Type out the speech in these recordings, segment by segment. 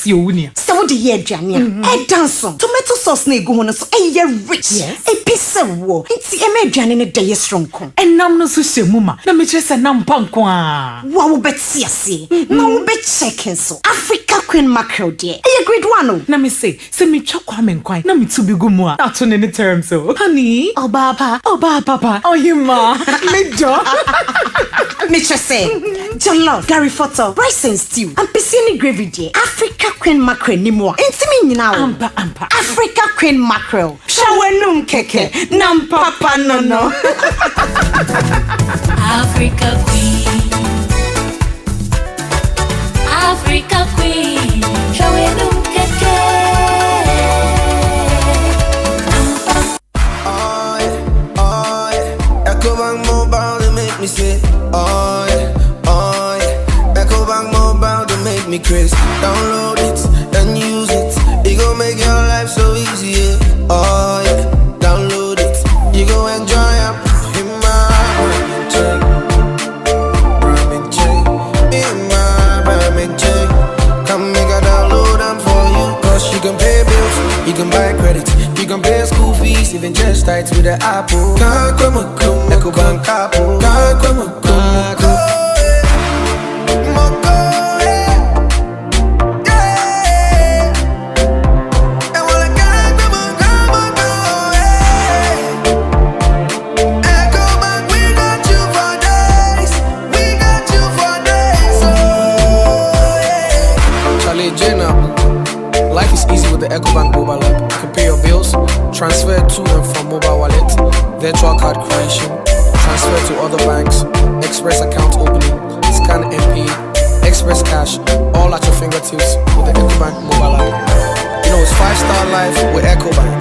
see you. So the year, Jania. A danson. Tomato sauce ne go on so a rich. Yes. A piece of war. It's a median in a day strong. And now no so mama. Na me just a nampankwa. Wow, bet see. No bet checking so. Africa Queen mackerel dear. A great one. Na me say me chokwa men kwai. Na me to be gumwa. Not on any term so. Honey. Oh papa. Oh you ma. Me jo. Me just say. Jollof, Gary Photo, rice and stew. And piscine gravy dear. Africa Queen mackerel ni more. Intimate now. Ampa. Africa Queen mackerel. Shawanum keke. Nam papa no. Africa Queen, Shawanum keke. Ecobank Mobile, they make me say, Ecobank Mobile, they make me crazy. Download it and use it. It gon' make your life so easy, yeah. Download it. You gon' enjoy it. In my ramen chain. Come make a download them for you. Cause you can pay bills, you can buy credit, you can pay school fees, even just tights with the Apple. Ecobank Apple. Life is easy with the Ecobank mobile app. You can pay your bills, transfer to and from mobile wallet, virtual card creation, transfer to other banks, express account opening, scan and pay, express cash, all at your fingertips with the Ecobank mobile app. You know it's 5-star life with Ecobank.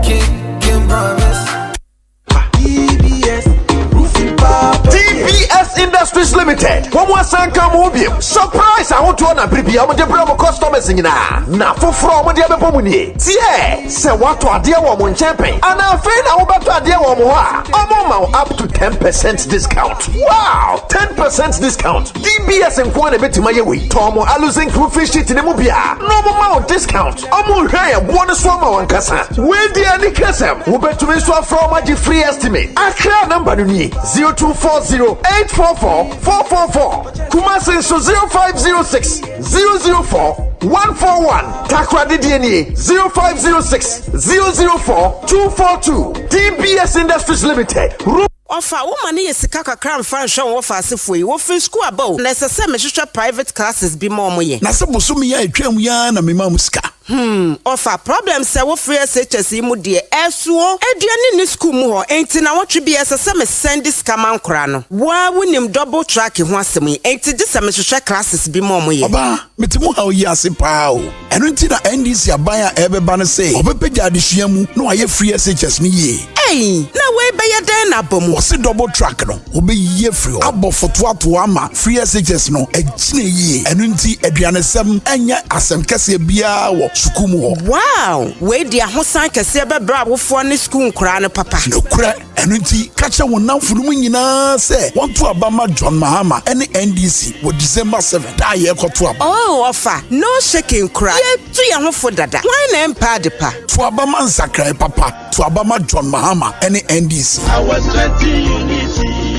Kim promise. TBS Industries Limited. One more Sanka Mobium. Surprise! I want to honor Bribia with the Bravo customers in na for from the other Pomuni. Yeah, say what to a dear woman champion. And I'm afraid I will back to a dear woman. I'm up to 10% discount. Wow! 10% discount. TBS and Kwan a bit to my way. Tomo, I losing crew fish it in the Mobia. No more discount. I'm all here. One swammer on Casa. Where the any Casa? Who bet to me so from my free estimate. I clear number 0240-844-444. Kumasi so 0506 004 141. Takra DNA 0506 004 242. TBS Industries Limited. Offer woman is Kaka Crown Function of Asifui, Wolfin School above. Necessary private classes be more moye. Nasabosumi ya etwam ya na mema muska. Offer problems say wo free SHS mu de esuo aduane ni school mu ho enti na wotwe bi SSM send scam ankora no wa wonim double track ho asem enti de se mehwehwe classes bi mo moye oba metimu ha oyi ase pa o eno nti na NDC abaya ebeba no say obepegya adehua mu no aye free SHS ni ye na we be ye den na bom wo se double track no obeyiye free abo fotoato ama free SHS no agine ye eno nti aduanesem enye asem kese bia wo sukumu ho wow we dia hosan kese be bra wofo ne school nkora no papa no kura eno nti kacha wonamfunu mu nyina se wonto abama John Mahama ene NDC wo December 7 da ye koto aba offer no shaking cry ye tu ye hofo dada why na empa de pa to abama nsakrai papa to abama John Mahama ene NDC I was 20 unity.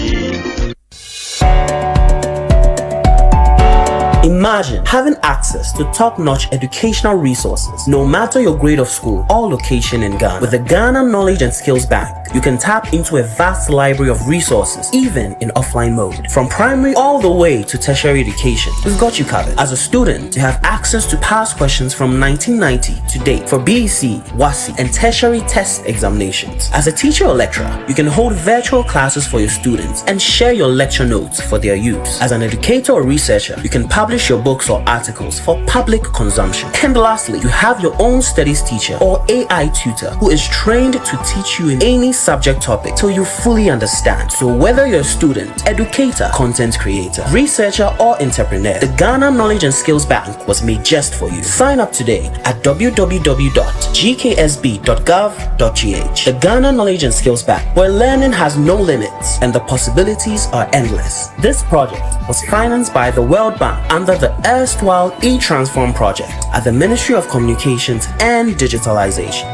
Imagine having access to top-notch educational resources, no matter your grade of school or location in Ghana. With the Ghana Knowledge and Skills Bank, you can tap into a vast library of resources, even in offline mode. From primary all the way to tertiary education, we've got you covered. As a student, you have access to past questions from 1990 to date for BEC, WASI, and tertiary test examinations. As a teacher or lecturer, you can hold virtual classes for your students and share your lecture notes for their use. As an educator or researcher, you can publish your books or articles for public consumption. And lastly, you have your own studies teacher or AI tutor who is trained to teach you in any subject topic till you fully understand. So whether you're a student, educator, content creator, researcher, or entrepreneur, the Ghana Knowledge and Skills Bank was made just for you. Sign up today at www.gksb.gov.gh. The Ghana Knowledge and Skills Bank, where learning has no limits and the possibilities are endless. This project was financed by the World Bank and under the erstwhile e-transform project at the Ministry of Communications and Digitalization.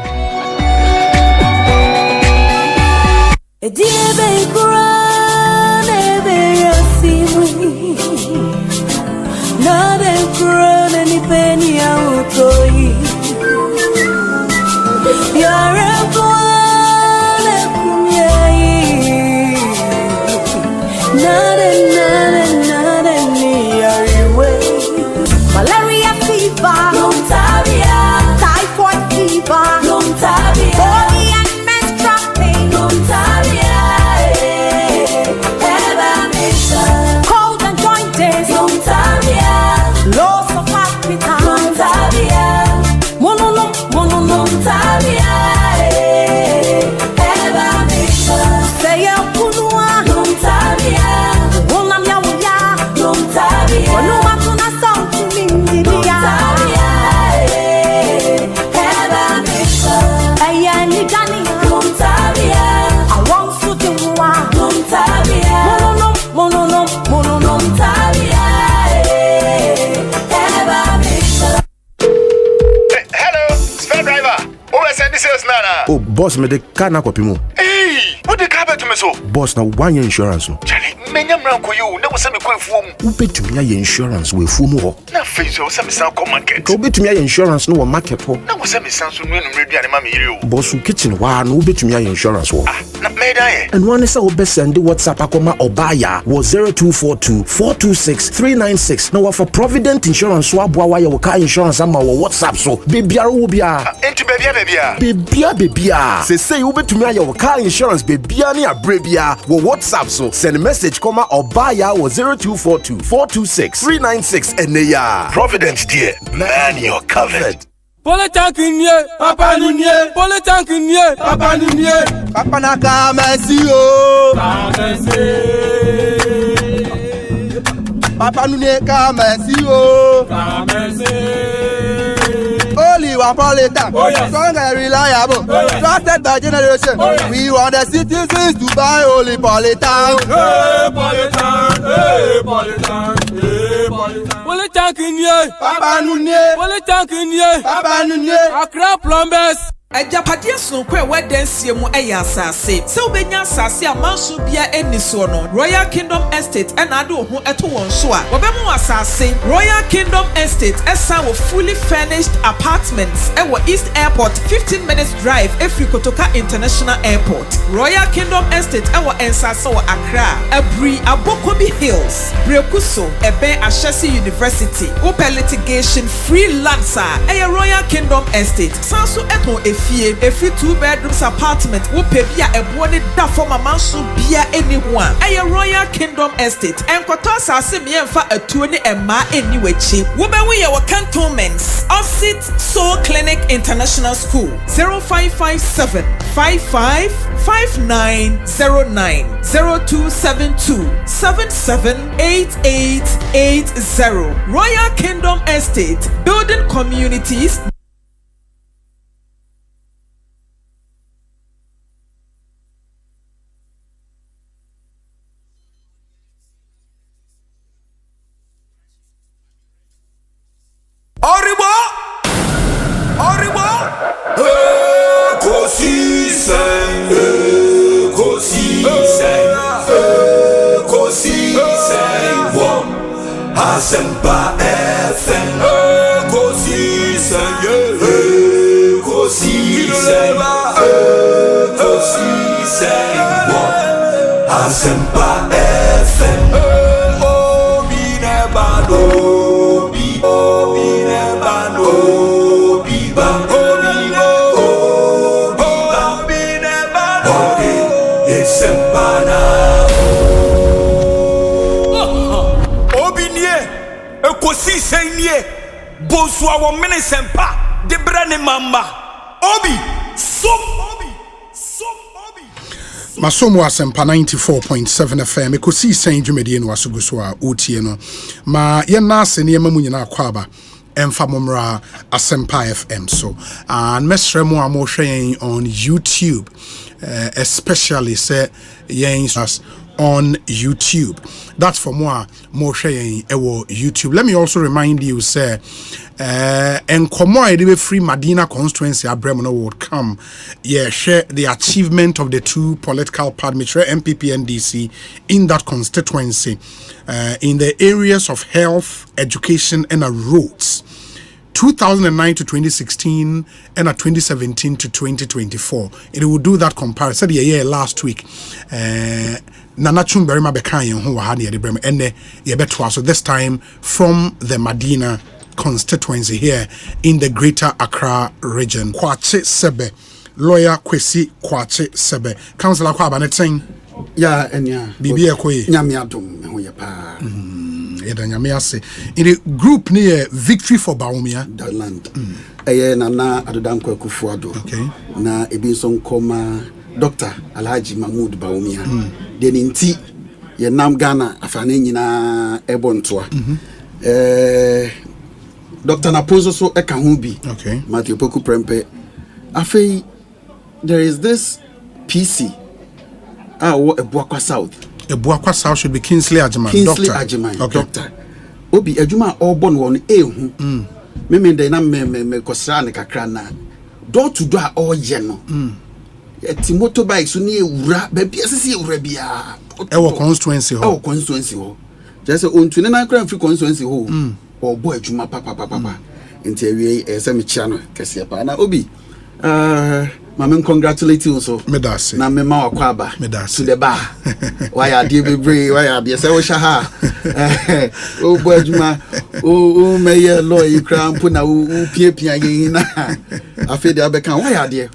Malaria fever, typhoid fever, body and menstrual pain, cold and joints, loss of appetite, say a punua, Oh, boss, me de car na kwapimo. Hey, what the car to me so? Boss, na one year insurance no. Charlie, menya mranko you, na wose me kwan fuom. Ubetumi aye insurance we fuom ho. Na face o se me san come market. Ka ubetumi aye insurance no wo market ho. Na wose me san so no aduane ma me yire o. Boss, kitchen wa no ubetumi aye insurance ho. Ah, na me dan ye. And one is our best send WhatsApp akoma obaya was 0242 426 396. Now for Provident Insurance so aboa wa ye wo car insurance ama wo WhatsApp so. Bebiara wo bia. Enti bebia. Bebia. Say ubetumi aye wo car insurance bebia ni abrebia wo WhatsApp so. Send a message koma obaya was 0242 426 396 and ya. Providence dear, man you're covered. Politankinye, Papa Nunye, Politankinye, Papa Nunye, Papa Naka Mesio, Papa Nunye Kamesio, only one Politan, strong and reliable, trusted by generation. We want the citizens to buy only Politan. Politankinye, Papa Nunye, Politankinye, Papa Nunye, Accra Plumbers. Ajapadia sonko e wedensie mu eya asase se obenya asase amanso bia eniso no Royal Kingdom Estate na ade ho eto won so a obemu asase Royal Kingdom Estate esa wo fully furnished apartments e wo East Airport 15 minutes drive efri Kotoka International Airport. Royal Kingdom Estate e wo ensase wo Accra Abri Abokobi Hills Brekuso ebe Ashesi University open litigation free lands e Royal Kingdom Estate sanso eto every 2 bedrooms apartment wo pebia ebo ne da for mama so bia anyone a Royal Kingdom Estate enkoto asase me emfa atuo ne emma eniwachi wo be we your cantonments Osei Soul Clinic International School 0557 555909 0272 778880 Royal Kingdom Estate building communities. Asempa FM, Ekosiisen, Ekosiisen, Asempa FM, Obi nebano, Obi nebano, Obi nebano, Asempa na. Ekosiisen ye, Bonsu awo Asempa, de brane mamba, Obi, som. Masomo Asempa 94.7 FM Ekosiisen dwumedie no asoguso a otie no ma ye na se ne mamu nyina kwaba emfa momra Asempa FM so and mesremo amo hwe on YouTube especially say yen on YouTube. That's for more sharing YouTube. Let me also remind you, sir, and Komo free Madina constituency Abremono would come. Yeah, share the achievement of the two political parties, MPP and DC, in that constituency, in the areas of health, education, and roads. 2009 to 2016 and 2017 to 2024. It will do that comparison. Yeah, last week. Nana Chumberima Bekayan who had the Brem and the so this time from the Madina constituency here in the Greater Accra region. Kwache Sebe, lawyer Kwesi Kwache Sebe. Councillor Kwabena neting. Yeah, and yeah. Bibi Ekoi. Nyamiadum, who ya pa. In the group near Victory for Baumia. The land. Nana Adodankwe Kufuado. Okay. Na Ebinson Koma Dr. Alhaji Mahmoud Baumia. Then in T. Ye Nam Ghana afane na Ebontoa. Dr. Napozo so Ekahubi. Okay. Matthew Poku Prempe. Afe there is this PC. Ebuakwa South. Ebuakwa South should be Kingsley Ajiman. Kingsley Ajiman. Okay. Doctor. Obi Ejuma Obon won ehu. Me dey na me kosra ne kakra na. Door to door all ye no. Eti motorbike so ne ewura ba bia sese ewura bia. Ewo constituency ho. Ewo constituency ho. Just ontune na kra free constituency ho. Obo ejuma papa. Enti awie ese me chia no kese pa na obi. Mama congratulate you so. Medase. Na me ma Kwaba. Medase. To the bar. Why are they be why are they say o shaha. O boajuma o meye law you cram put na o pia yin na. Afi dey abeka why are they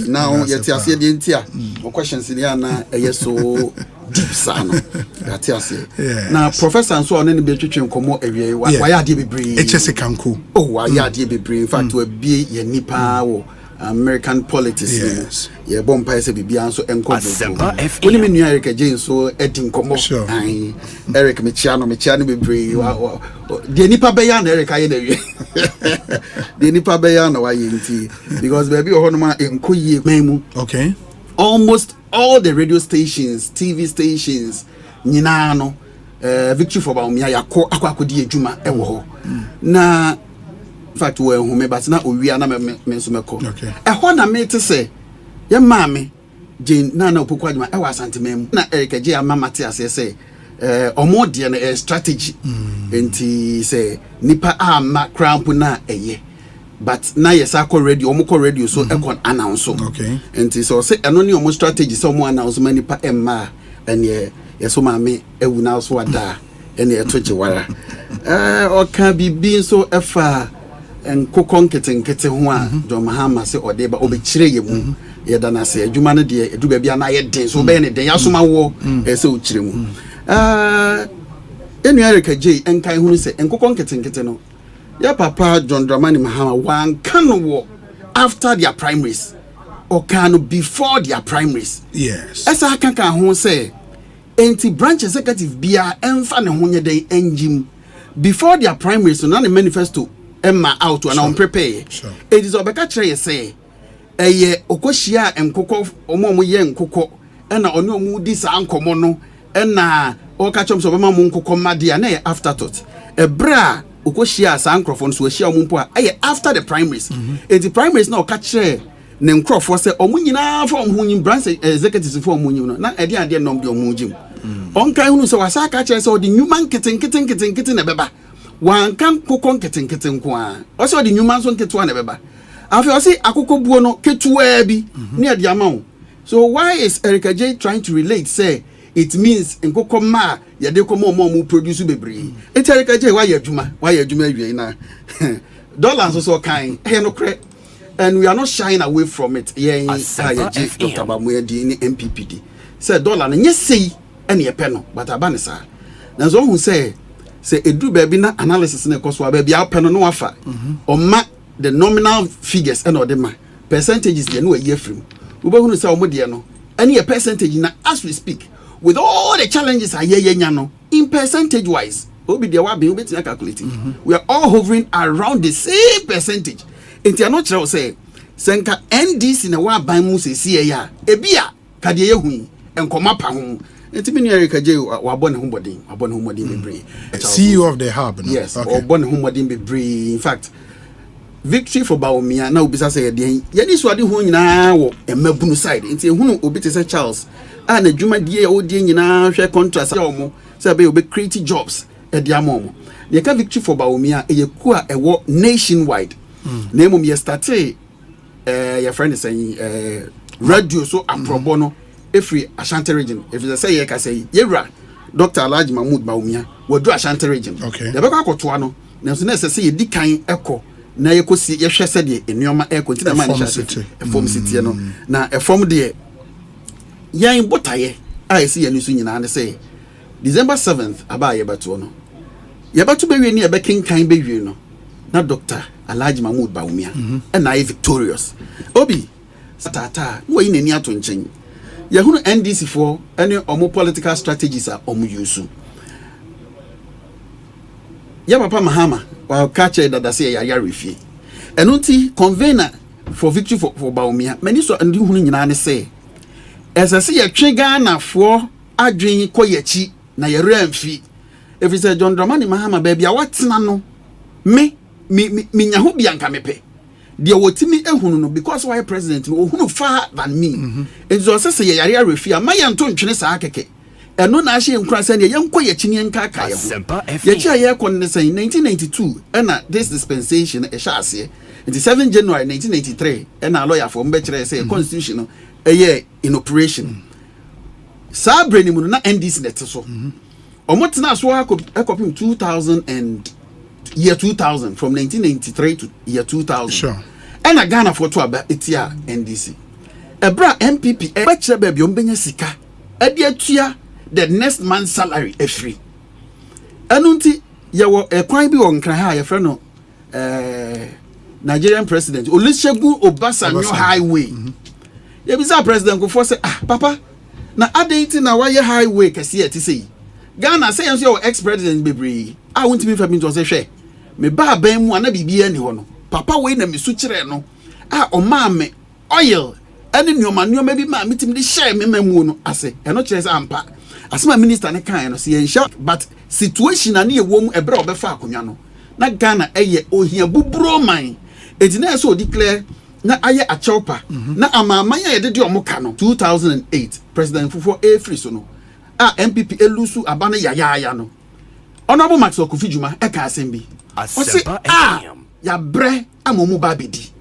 now yet ase dey ntia. O questions dey na so deep sana. That ase. Na professor so on any be twetwe nkomo awie why are they be brave. HS Kanku. Oh why are they be brave. In fact we be ye nipa wo American politics. Yes. Yeah, bompa ese bibia so enko. Asempa FM. When me nua Eric Jane so edin komo. Sure. Eric mechiano bebre. The nipa beya na Eric aye na wi. The nipa beya na waye nti because baby o hono ma enko yie memu. Okay. Almost all the radio stations, TV stations, nyina no Victory for Baumia akodi adwuma ewo ho. Na in fact, we home, but now we are not mensumeko. Okay. Na me to say, your mammy, Jane, Nana Pukwadma, I was Asante mem. Na Eric J. Mama Tias say, or more dear strategy. And he say, Nipa ma crown puna a ye. But now yes, I call radio, Omoko radio, so I can announce. Okay. And he so say, and only almost strategy, someone announce many pa emma, and ye, yes, mammy, I will now swada, and ye twitch wire. Or can be being so far. And kokon kete ho a John Mahama se ode ba obekire yemu ye da na se adwuma no de edu ba bia na ye den so be ne den yasoma wo se o kire mu enu Eric J enkan hu se enkokon kete no ya papa John Dramani Mahama wan kan wo after their primaries or can before their primaries. Yes. Esa kan ho se enti branch executive bia emfa ne ho nye den enjim before their primaries so na the manifesto Emma out and on prepare. Sure. It is Obeka Trey say, Okoshia and Coco, Omo Yen Coco, and Ono Mudis Uncle Mono, and Okachums of Mamunko Comadiane afterthought. A bra, Okoshia, Sancrophons were share Mumpa, after the primaries. The primaries no catch Nem Croft was a Omunina from whom branch executives for Mununo, not a dear nom de Omujim. On Kainu so as I catch us or the new man kitten a beba. One can cook kitten kwa. Also the new man's on ketwana beba. After I say akoko buono ketuebi near the amount. So why is Eric J trying to relate? Say it means in kokoma ya de komo mo produce bebre. It's Eric J why you juma na dollars also kind. Hey no cre. And we are not shying away from it. Yeah, Dr. Bamuedi MPPD. Say dollar na nyesi ene peno but abanisa. Na so who say edu baby na analysis na koso baby apeno no afa oma the nominal figures and the ma percentages dey no year free we be hunu say omo de no any a percentage na as we speak with all the challenges ayenya no in percentage wise obi de wa be we betina calculating we are all hovering around the same percentage enti no kire say senka NDC na wa ban mu se ya ebia ka de yehu enkoma pa ho Enti me nua Erika J wa bɔ ne ho mmɔden bebree. CEO of the hub. No? Yes, or bɔ ne ho mmɔden bebree. In fact, Victory for Baomia na obisa say yɛde yɛni so ade ho nyinaa wɔ emabunu side. Enti ehunu obi te say Charles a na dwumadie a odie nyinaa hwɛ contract a ɔmo say be obi create jobs e de amomo. Ye ka Victory for Baomia e ku a ɛwɔ nationwide. Na emom ye start your friend is saying radio so aprobo no every Asante region. If you say ye ka say yewra Dr. Alhaji Mahmood Baomia wo do Asante region. Okay. Ye be ka akotoa no. Na so na say ye di kan ekɔ na yekosi ye hwɛ sɛ de enuoma ekɔ ntina man hwɛ form city no na form de yan botaye a yesi ye nisu nyina ne say December 7th aba ye beto no ye beto be wie ne ye be kenkan be wie no na Dr. Alhaji Mahmood Baomia and I victorious obi tata wo yi nani ato nchen ye hunu NDC for any omo political strategies are omo use ya papa Mahama wa catch that say ya refie eno nti convener for Victory for Baomia many so ndi hunu nyina ne say esase ye twe Ghana for adwen koyechi na ye remfi if you say John Dramani Mahama baby a watena no me nyaho bia nka mepe de wotimi ehunu no because why president no ohunu far than me enzo say ye yare refia ma ye nto ntwene saa keke eno na ahye nkura say ye yenko ye chini nka ka ye ye chia ye kon ne say 1992 ena this dispensation e sha ase 7 January 1993 ena lawyer for mbekire say constitution no eye in operation sa brani mu na NDC net so omotena so akopim 2000 from 1993 to year 2000. Sure. And a Ghana for 2 etia NDC. Ebra MPP ebachira baby ombenya sika. Edia the next man's salary e free. Enunti yawo ekwan bi won kran ha ye frɛ no Nigerian president Olusegun Obasanjo highway. Ye bi sa president go for say papa na adenti na why highway kese eti sei. Ghana say enso your ex president bebree. I want to be family to say hwe. Me ba ban mu ana bibia ni ho no. Papa we na me su kire no. O ma me oil ene nyoma bi ma mitim de share me mamu no ase. Eno kire say ampa. Asema minister ne kan no say ensha but situation na ne ewom ebre obefa akonwa no. Na Ghana eye ohia buburo man. Ejina so declare na aye achopa. Na amama ya yede de omoka no 2008 president Fufo free so no. MPP elusu abana ya no. Honorable Max Okufijuma eka asembi. Asempa ya bre amomu babidi.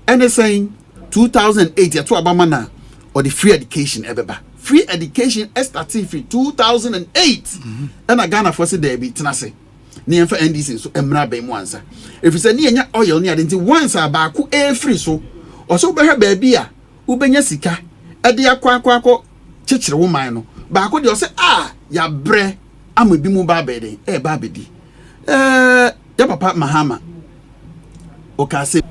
And saying 2008 ya to abama na or the free education ebeba. Free education started free 2008. And a Ghana for say there be tenase. Ni enfa NDC so emra be mu ansa. If you say ni enya oil ni adenti once abaku free so. Oso be hwe baabi a ubenya sika e de akwa chichire woman no. Baako de o say ya bre amobi mu babede babedi. Ya papa Mahama okase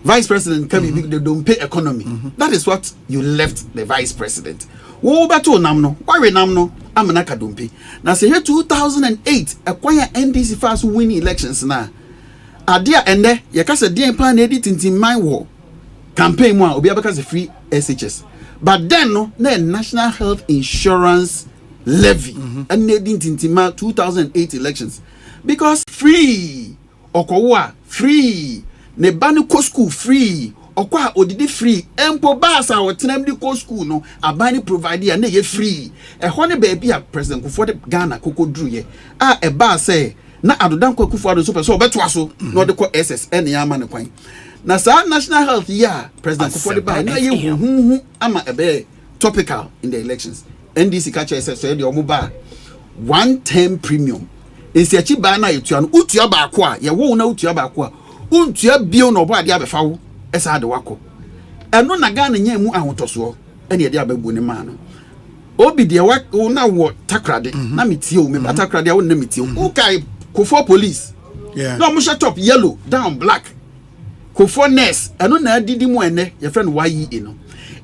vice president can be they don't pay economy. That is what you left the vice president. Wo beto nam no why nam no amana ka don't pay. Now say here 2008 acquire NDC fast win elections na adia ende ye ka say dey plan edit in my war campaign mu obi abaka say free SHS. But then no national health insurance levy and needing tintima 2008 elections because free okowa free ne banu ko school free okwa odidi free empo basa wotenam di ko school no abani provide na ye free ho ne ba bia president Kufuor de Ghana kokodru ye e ba say na adodan ko Kufuor do so person obeto aso na de ko SSN ya ma ne kwan na sa national health year president Kufuor de ba na ye hu ama ebe topical in the elections. NDC catch SS so the omuba 110 premium esi achi ba na yetua no utua ba ko a ye wo na utua ba ko a untua bio no bo ade abefa wo esa ade wako eno na Ghana nya mu ahotoso ene ye de ababu ne ma no obi de wa na wo takrade na metie o me takrade a wo na metie o kai Kufuor police no mo shut up yellow down black Kufuor nurse eno na adidi mu ene ye friend YE no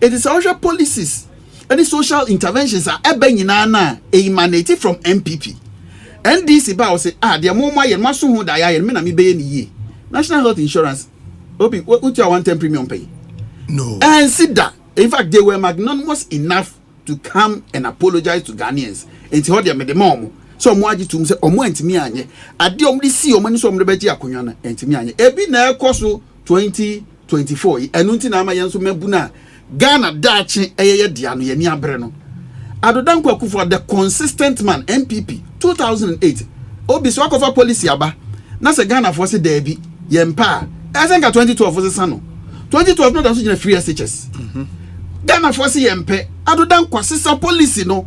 it is social policies. Any social interventions are nyina na emanate from MPP. NDC ba o say the moma ye maso hu da ya me na me be ni ye. National health insurance obi what your 110 premium pay? No. And see that in fact they were magnanimous enough to come and apologize to Ghanaians. And to hold me the mom. So Mwaji to say, Omo and Timianye. I don't see Oman so Mbeji Akunyana and Timianye. Ebi na koso 2024. Enunti na amayanso mebuna. Ghana dachi eye diano ye ni abreno. Adodankwa Akufo the consistent man MPP 2008. Obi so akofa policy aba. Na se Ghana for se debi yempa. Esenka 2012 for se sano. 2012 no da so jina free SHS. Ghana for se yempe. Adodankwa sisa policy no.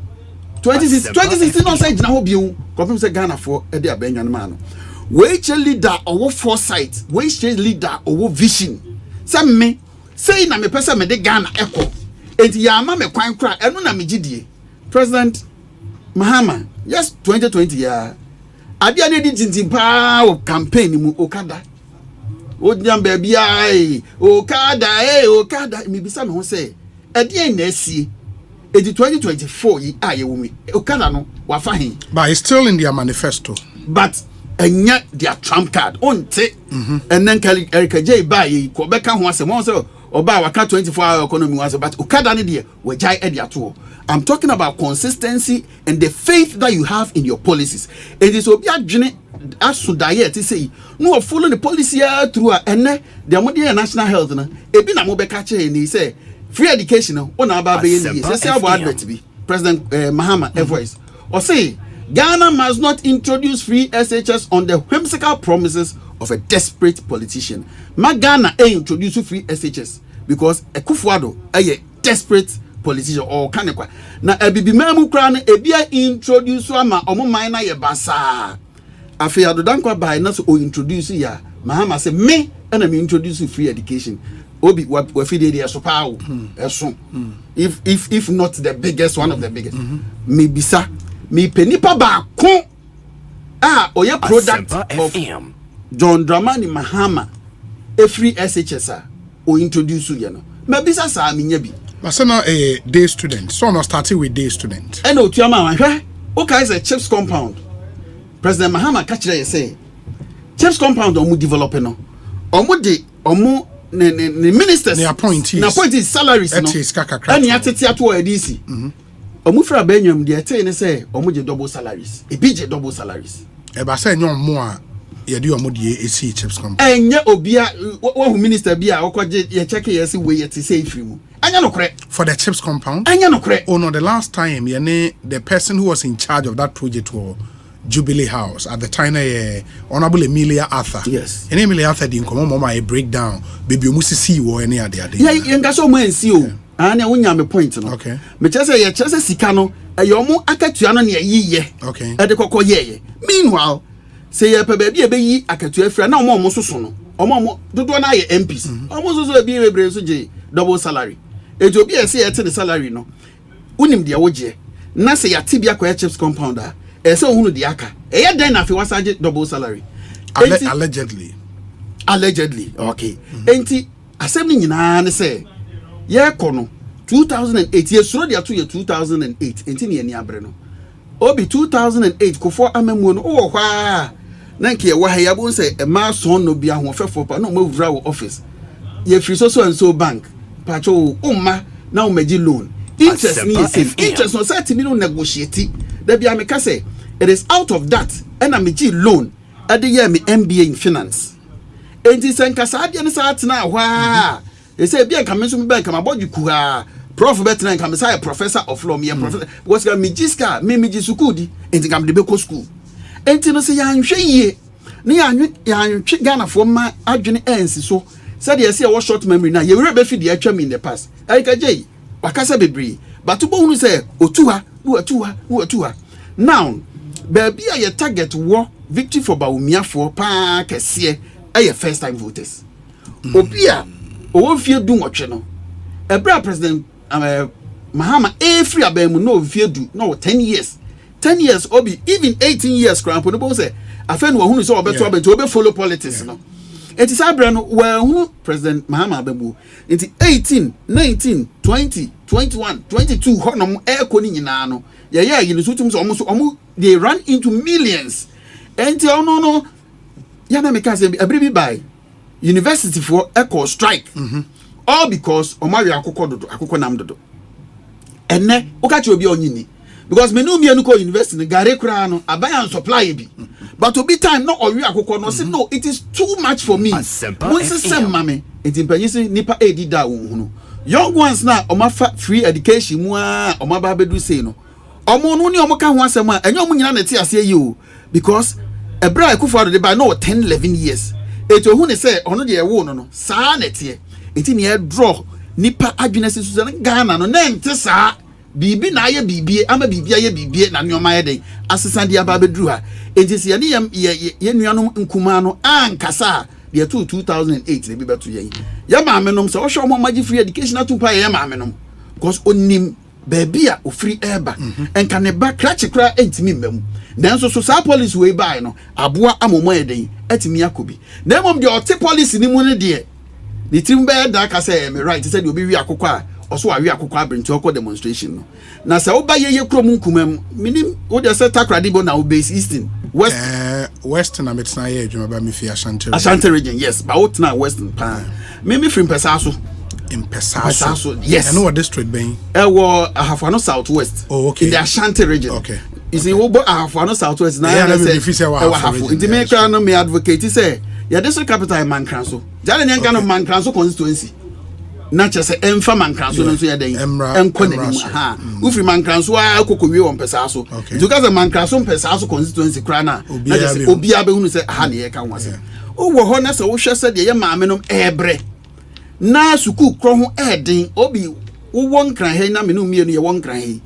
2016 no say jina ho biu. Confirm say Ghana for e de abenyan ma no. We leader or foresight, we leader or vision. Some me say na me pesa me de Ghana echo. Enti ya ma me kwan kra eno na me gidie. President Mahama, yes 2020 ya. Ade ane di tintin pa o campaign mu Okada. O nyam baby ai, Okada me bisa me ho say ade na asie. Edi 2024 yi aye wo mi. Okada no wa fa hin. But it's still in their manifesto. But and yet their trump card onte and then Erika J buy Kwabena ho asem won say oba waka 24-hour economy was but Okada ne de we jai e dia to. I'm talking about consistency and the faith that you have in your policies. It is obi adwene asodaye ti say no follow the policy through and the modern national health na ebi na mo be ka che ni say free education no na ba be ni say about advert be President Mahama voice Osei Ghana must not introduce free SHS on the whimsical promises of a desperate politician. Ma Ghana introduce free SHS because Akufo-Addo a desperate politician or kanekwa. Na ebibi memu kra na ebia introduce ama omo man na ye basa. Afi adodankwa by na so o introduce ya. Mahama say me and me introduce free education. Obi wa fi dey so pa o. Eso. If not the biggest, one of the biggest. Me bisa me penipa ba ko oye product of John Dramani Mahama a free SHS o introduce you no me bisa sa me nya bi but so now a day student so no starting with day student and o tuama hwe o kai say chips compound President Mahama catch there say chips compound omu develop no omu de omu ne ministers na appointees salaries no and ya tete ato edisi Omufra Benyam de tey ne say omoje double salaries. Ebije double salaries. E ba say nyom mo a ye de omode esi chips come. Enye obia wo minister bia okoje ye check ye say we ye te say free mu. Anya no kore for the chips compound. Anya no kore. Oh no, the last time the person who was in charge of that project was Jubilee House at the time Honorable Emilia Arthur. Yes. And Emilia Arthur didn't come mama a breakdown baby omusisi wo any ade. Yeah, yenga so mo ensi o. Anya wonya me point no. Okay. Me chese ye chese sika no eyomo akatua no ne yiye. Okay. E de kokko ye. Meanwhile, say ye pe baby e be yi akatua afra na omo soso no. Omo dodo na ye MPs. Omo soso e bi bebre so je double salary. Ejo bi e say ye te the salary no. Unim de woje. Na say ya tibia kwa chips compounder. E say ohunu de aka. E ye den na fi wasaje double salary. Allegedly. Okay. Enti asem ni nyina ne say ye kono 2008 ye suro dia to ye 2008 enti ne ani abre no obi 2008 kofo amamu no wo hwa na nke ye wa ha ya bo say e ma so no bia ho fefo pa no mavura wo office ye free so and so bank pa cho umma na o magi loan interest ni ye interest no say timi no negotiate da bia me ka say it is out of that and a magi loan ade ye me MBA in finance enti senka sa ade ne sa atena hwa they say be come so be come about you kuha prof better come say professor of law me professor because ga me jiska me jisuku di enti come de be ko school enti no say ya nhwe yie ne ya nhwe Ghana for ma adwene ensi so said they say what short memory na ye we be fi de atwa me in the past Erika J wakasa bebre but to bo say otuha now baby a target war victory for Bawumia for pa kese e first time voters obia o fie du nwotwe no ebra president Mahama free abemu no fie du no 10 years obi even 18 years crampo no bo say afa no hunu so obeto obeto obe follow politics no enti sabra no wa hunu president Mahama abemu enti 18 19 20 21 22 honom eko ni nyina no ye yi so tum so omo they run into millions enti no ya na make say every by university for echo strike all because omari akoko nam dodo ene okachi obi onyini because me no mienu ko university gare kura no abaya and supply bi but obi time no owi akoko no say no it is too much for me once sem mame entimpanyisi nipa edida ohunu young ones na omafa free education mu a omaba bedu say no omo no ni omo ka ho asem a enye omo nyina na ti ase yi o because ebra ekufo de by no 10-11 years eto hu ne say ono de ewo no no saa na tie enti ne e draw nipa adwene sesu na Ghana no na ente saa bibi na aye bibie ama bibi aye bibie na nyoma ye den asesande aba bedru ha enti se ye nuanom nkuma no ankasa de 2008 ne bi beto ye ya maamenom se o hwe o magi free education atupa ye maamenom because onim baby a ofri eba enka ne ba krache kra entimi mmam nanso so sa police we buy no aboa amomo ye den atimi akobi na mom de o te police ni mu ne de the team be da ka say me right say de obi wi akokọ a oso awi akokọ abirnti okọ demonstration no na say oba ye krom nkumam minim wo de say takradibo na obase eastern western ametna ye adwuma ba me fi Asante region yes but what na western pa me from Pesaso in Pesaso yes I know what district being wo Ahafano southwest in the Asante region okay you see wo Ahafano southwest na say Ahafo it make no me advocate say ya district capital Mankranso jale ne nka no Mankranso constituency na chese emfa Mankranso no so ya den enko na nim ha ufri Mankranso a kokowie won Pesaso you guys Mankranso Pesaso constituency kra na chese obi abehunu say ha ne ye ka wase o wo ho na se wo hwe se de ye maame no ebre na suku kro ho eden obi wo won kran he na me no mienu ye won kran he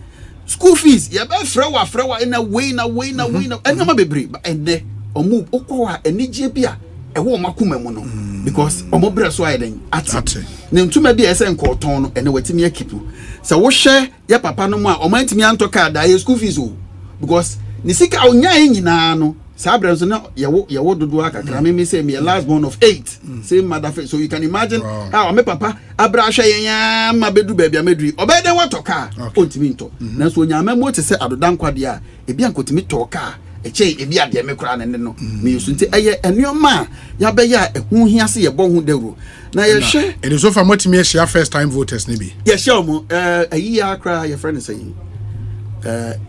school fees ye be frewa na we enama bebre ba ende omu okwa enije bia ewo makuma mu no because omo bre so ayeden ati ne ntuma bia ese nkoton no ene watimi akipu se wo hwe ye papa no mu a omo antimi antoka da ye school fees o because ni sika onya nyina no Sabra so now you do akakra me say me last born of 8 same mother so you can imagine how me papa abra hwe yen ma bedu baby amedui obeden watoka ontimi nto na so nyama mo te say adodan kwade a ebi ankotimi toka eche ebi ade me kura ne no me yusu nti eye enuoma ya be ya ehu hia se ye bo hu dawro na ye hwe it is so for motimi e share first time voters ne bi ye share mo ayi akra your friend say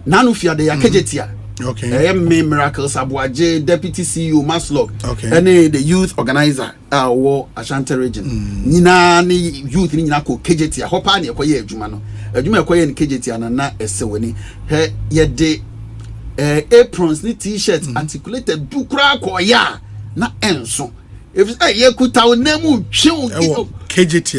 nanu fiade ya kejetia okay me miracles abuaje deputy CEO Maslog okay and the youth organizer wo Asante region nyina ni youth ni nyina ko KJT hopa na ekoye adwuma no adwuma ekoye ni KJT na esewani he ye de aprons ni t-shirt articulated dukra ko ya na enso if ye kuta onemu twe KJT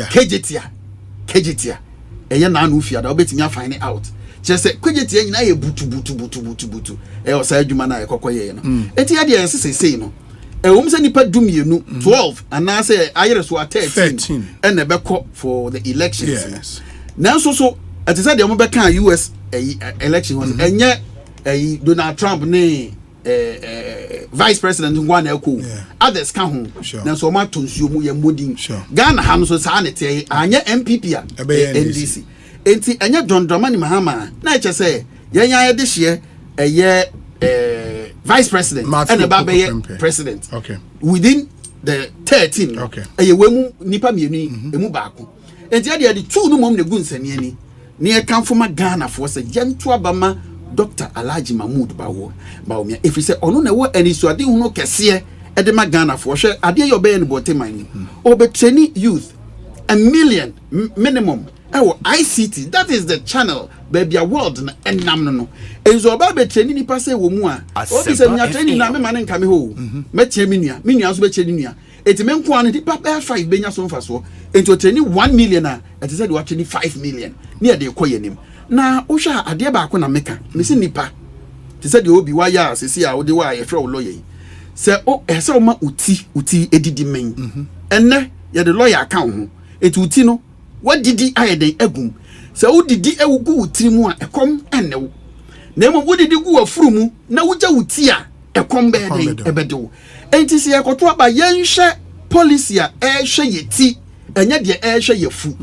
eye na anu fia da obetimi afine out just kwejeti nyina ye butu o sa adwuma na ekokoye no enti ade ye sesei no wo mse nipa dumienu 12 ana say ayere so 13 and e beko for the elections yes nanso so atisa de mo beka US election was enye Donald Trump ne vice president ngwana eko others ka ho nanso ma tonsuo mu ye modin Ghana ha no so sa na te anya MPP a NDC enti anya John Dramani Mahama na eche say yenya de hye vice president and the baba president within the 13 wemu nipa mienu emu baako enti ade two no mom ne gu nsane ani ne e kan foma Ghana for say gentle abama Dr. Alhaji Mahmoud Bawumia if you say ono na wo anisuade hu no kese e de ma Ghana for hwe ade ye obey ne boteman obetreni youth a million minimum ICT that is the channel baby a world na enam no enzo oba be training ni passe wo mu a obi se nya training na me ma ne nka me ho me che menua so be che menua eti me nko an di papa 5 benya so mfa so enti training 1 million a eti se de wa training 5 million ne e de koyenim na wo hwa ade ba ko na meka me se nipa ti se de obi wa ya sesi a wo de wa ye frɛ wo lawyer se o ese o ma uti edidi men enne ye de lawyer account ho eti uti no what didi ayeden agum se wo didi ewugu wutirimu a ekom ennewo na emo wo didi gu afurumu na wugya wuti a ekom be den ebedewo enti se ekoto aba yenhwe policy a ehwe yeti enya de ehwe yefu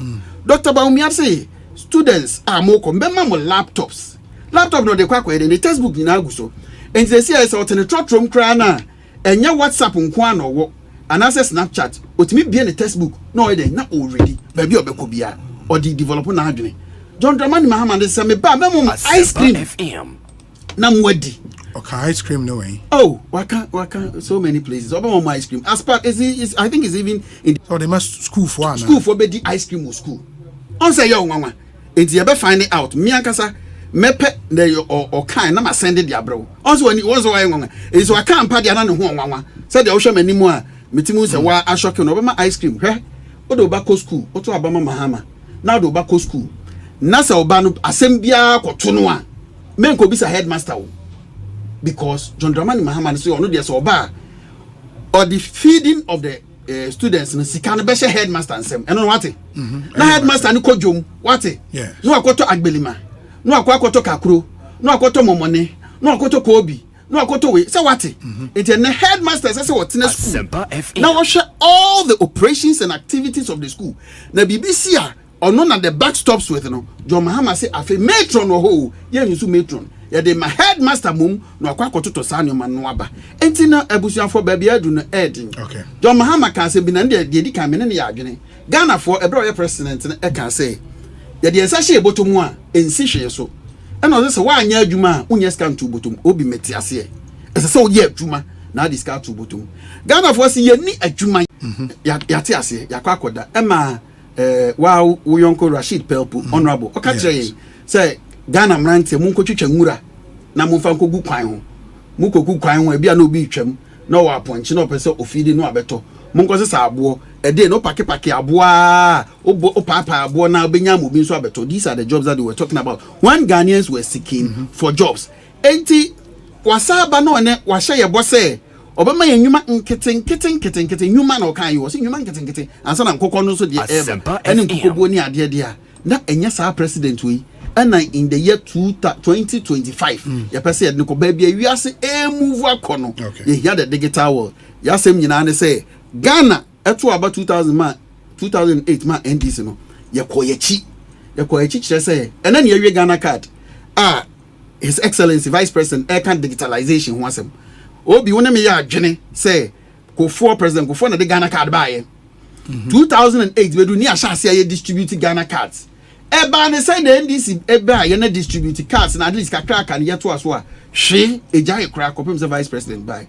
Dr. Bawumia say students are more kombe mo laptop no de kwakwa de textbook ni na aguso enti se se otene trotrom kra na enya WhatsApp nko ana wo anase Snapchat otimi bia ne textbook no eden na already baby obeko bia or the developer na adwene John Dramani Mahama de say me ba me mom ice cream FM na mwadi. Okay, ice cream no way. Oh, waka so many places. Oba mom ice cream. As part is I think it's even in so they must school for one. School for be ice cream or school. On say yo nwanwa. Enti ye be find it out. Me ankasa mepe na or kind na ma send it dia bro. Also when it was why nwanwa. Is so I can't pa dia na ne ho nwanwa. Say the ohwe manimu a metimu say wa ashoke no be ma ice cream. Hwe. Odo ba ko school. Oto abama Mahama. Now do ba ko school. Na say oba no asem bia kwoto no a. Men ko bisa headmaster wo. Because John Dramani Mahama say ono dey say oba or the feeding of the students no sika no be headmaster nsem. Eno what? Na headmaster ni kodwom. What? Yes. No akoto agbelima. No akoto kakuro. No akoto momone. No akoto kobi. No akoto we. Say what? It's a headmaster say what in school. Now we share all the operations and activities of the school. Na BBC or none of the backstops with no. John Mahama say afi matron or ho. Ye nsu matron. Ya de my headmaster mum no akoto to sanyo man no aba. Enti na abusuafo ba bia du no edin. Okay. John Mahama can say bi na de di kan me ne ya adwene. Ghana for ebro ye president ne e can say ya de ensa hye botomu a ensi hwe so. And also say wa anya adwuma unye scam to botom obi meti ase. Ese say oye adwuma na di scam to botom. Ghana for say ye ni adwuma ya te ase ya kwa akoda. Ema wa wo yonko Rashid Pelpu honorable. O ka kire say Ghana mrante mu nkotwetwa nwura na mu fa nkogu kwan ho. Mu kogu kwan ho e bia na obi twam na wa aponche na opese ofidi no abeto. Mu nko se abo e dey no pake abo a o papa abo na obenya mo bi so abeto. These are the jobs that they were talking about when Ghanaians were seeking for jobs. Enti wasaba no ne wa hye ye bose obema ye nwuma nkete nwuma na o kan yo se nwuma nkete ansa na nkokọ no so de ene nkokobuo ni ade de a na enya sa president we. And in the year 2025, ya pese ya niko baby you say move akono. You hear the digital world. Ya say nyina ne say Ghana eto about 2008 man NDC no. Ya koyechi kire say and then you Ghana card. His Excellency Vice President Aircan digitalization ho asem. Obi wona me ya adwene say ko for president ko for na the Ghana card buy. 2008 we do ni ahase ya distribute Ghana cards. Eba ne say the NDC eba ye na distribute cards na at least kakra kan ye to aso a hwe eja ekra kopem se vice president by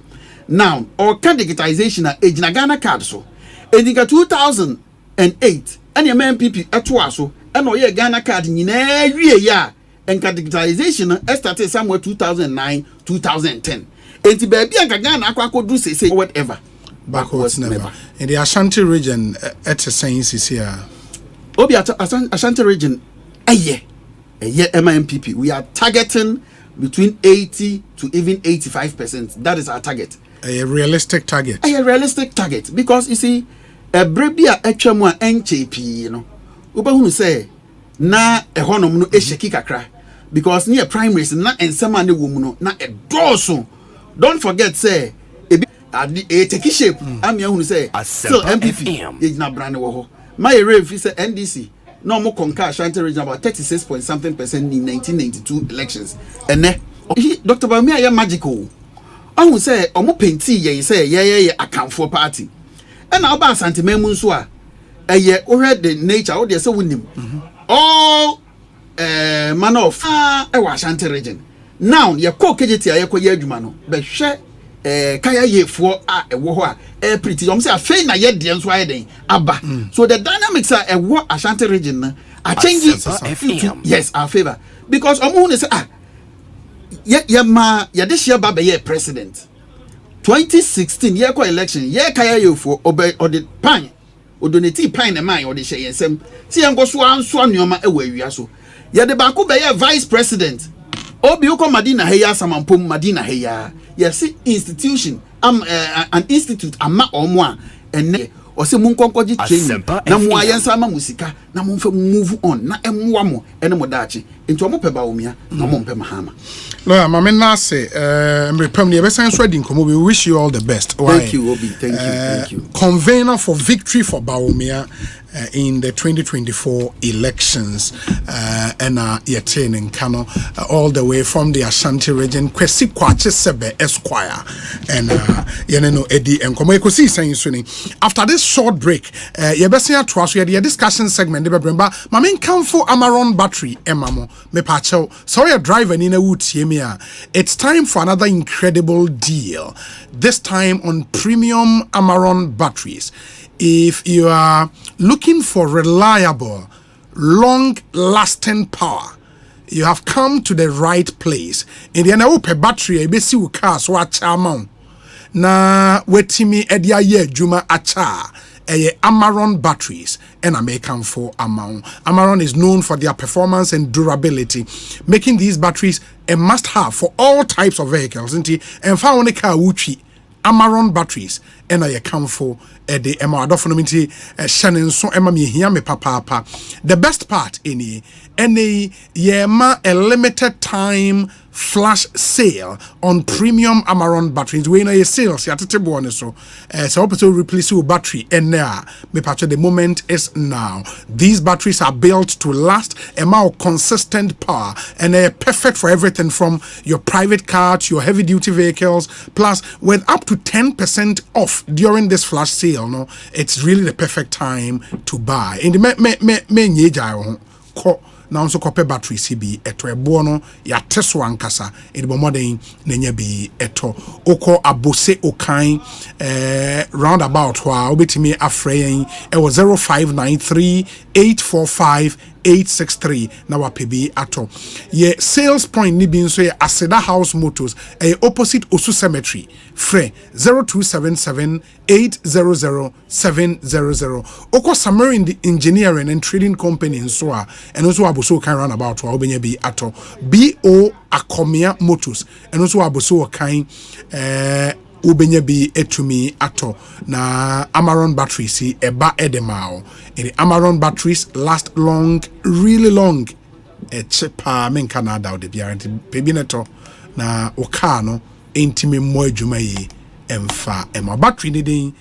now or can digitization na ejina Ghana card so edika 2008 and your MPP eto aso and o ye Ghana card nyina wie ya enka digitalization started somewhere 2009 2010 enti ba bia Ghana akwakodu say whatever backwards never in the Asante region at a saying here Obi Asante region MPP we are targeting between 80 to even 85%. That is our target. A realistic target. A realistic target because you see a brebia etwemu NJP you know. Ubahunu say na ehonom no esheki kakra because near primaries na ensema ne womu no na edoso. Don't forget say e take shape am yahunu say still MPP ejina brand wo ho. My rave is NDC. No more conquer Ashanti region about 36 point something percent in 1992 elections. And Dr. Bamia ya magical. I will say omo penti ye say ye account for party. And now ba Asante memu so a ye the nature o dey say winim. All manner of e wa Ashanti region. Now ye ko KJT ye ko ye adwuma no. Be hwe kaya ye for ewo ho a pretty say afei na ye de nso aye den aba so the dynamics are ewo Ashanti region na are changing yes our favor because omo say ye ma ye de share ba be ye president 2016 ye ko election ye kaya ye for or the pan o donate pan na man o de share yensem see engo so anso anuoma ewo awia so ye de ba ko be ye vice president Obi uko Madina heya samampom Madina heya. Yes, institution an institute ama omwa ene ose munkonkoji training na mu ayensa ama musika na mu move on na emwa mo ene modachi enti omo peba omia na omo mpe Mahama. Lawyer mama na say mrepam ne besan so adi nkomo we wish you all the best. Thank you Obi, thank you. Convener for victory for Baomia in the 2024 elections and Yatin in Kano all the way from the Asante region Kwesi Kwache Sebe Esquire and Yeneno Eddie and Komekosi saying Sunni. After this short break, Yebesia Twas, we had a discussion segment. My main come for Amaron battery, Emamo, Mepacho. So you're driving in a wood, it's time for another incredible deal. This time on premium Amaron batteries. If you are looking for reliable, long-lasting power, you have come to the right place. In the end, battery, besi uka so acha na wetimi edia ye juma acha. Amaron batteries and American for amount. Amaron is known for their performance and durability, making these batteries a must-have for all types of vehicles. And found a car wuchi Amaron batteries and I come for the Emadophonumity Shannon so Emma me here me papa. The best part in any yema a limited time flash sale on premium Amaron batteries. We know a sales at the one so to replace your battery and now me patch the moment is now. These batteries are built to last a more consistent power and they're perfect for everything from your private car to your heavy duty vehicles, plus with up to 10% off during this flash sale. No, it's really the perfect time to buy. In the now so copper battery CB eto ebono ya teso ankasa edibo modern nenya bi eto oko abose okan roundabout wa obetimi afreyen e was 0593 845 863 na wapebi ato ye sales point ni bi nso ye Aseda House Motors opposite Osu Cemetery fre 0277 800 700 oko Samarin Engineering and Trading Company nso a eno so aboso kan roundabout wa obenya bi ato BO Akomia Motors eno so aboso kan ubenya bi etumi ato na Amaron batteries si eba edemao. And the Amaron batteries last long, really long. Chepa men Canada de biarenti pebineto na okano intime mo adwuma yi emfa ema battery ne den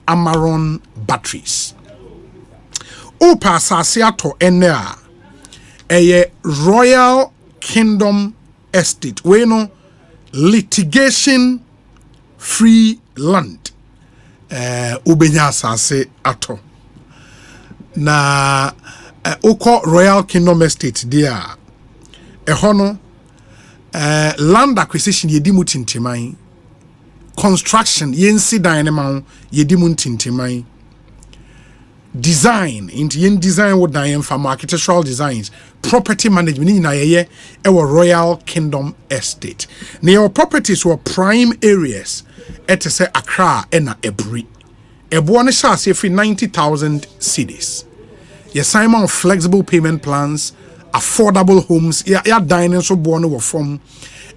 Amaron batteries. Opa asase ato ene a Royal Kingdom Estate we no litigation free land ubenya asase ato na oko Royal Kingdom Estate there ehono land acquisition yedimu tintimai, construction yensi dynamo yedimu tintimai, design into yen design would na from architectural designs, property management na yeye ewo Royal Kingdom Estate. Your properties were prime areas etese Accra ena Ebri. Ebuane shase free 90,000 cedis. Your Simon of flexible payment plans, affordable homes, ya dining so born were from,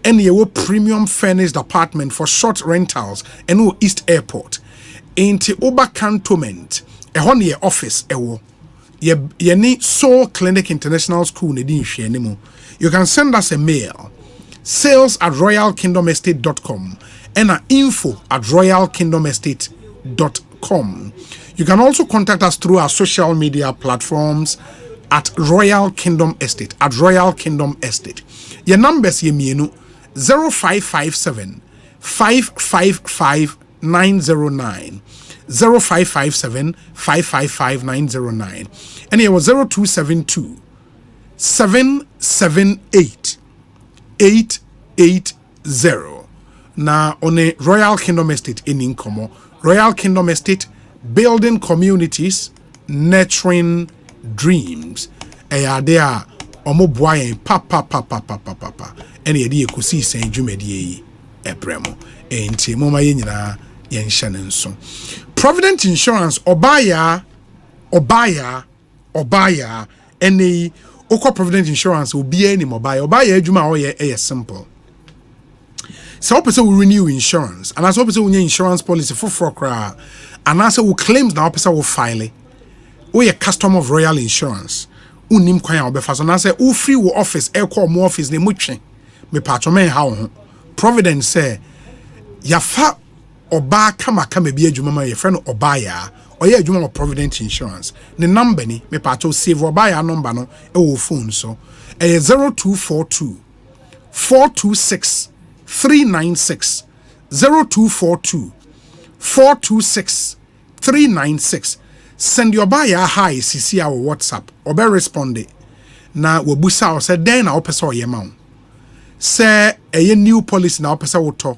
and your premium furnished apartment for short rentals and East Airport. Into Oba Cantonment, a 1 year office ewo. Ye need Soul Clinic International School ne share anymore. You can send us a mail, sales@royalkingdomestate.com and info@royalkingdomestate.com. You can also contact us through our social media platforms at Royal Kingdom Estate, at Royal Kingdom Estate. Your numbers ye mienu 0557 555 909 0557 555 909 and it was 0272 778 880. Now on a Royal Kingdom Estate in Incomo, Royal Kingdom Estate, building communities, nurturing dreams. Eya there omo boy papa and ye Ekosiise Dwumadi ebremo enti moma ye nyina ye nhye ne nso. Provident Insurance obaya ene oko Provident Insurance obi ani mobile obaya adwuma o simple. So opese we renew insurance and as opese we insurance policy for kra and as we claims na opese we file we a customer of Royal Insurance unim kwan obefa so na say u free wo office e call mo office ne mutwe me patcho men ha ho Providence say ya fa oba kama bi adwuma ma ye friend obaya ɔyɛ adwuma wɔ Provident Insurance ne number ni me pato save or buy a number no ɛwɔ phone so 0242 426 396 0242 426 396. Send your buyer hi CC our WhatsApp or be respond na wabusa or say den na opesa o yema say a new policy na opesa woto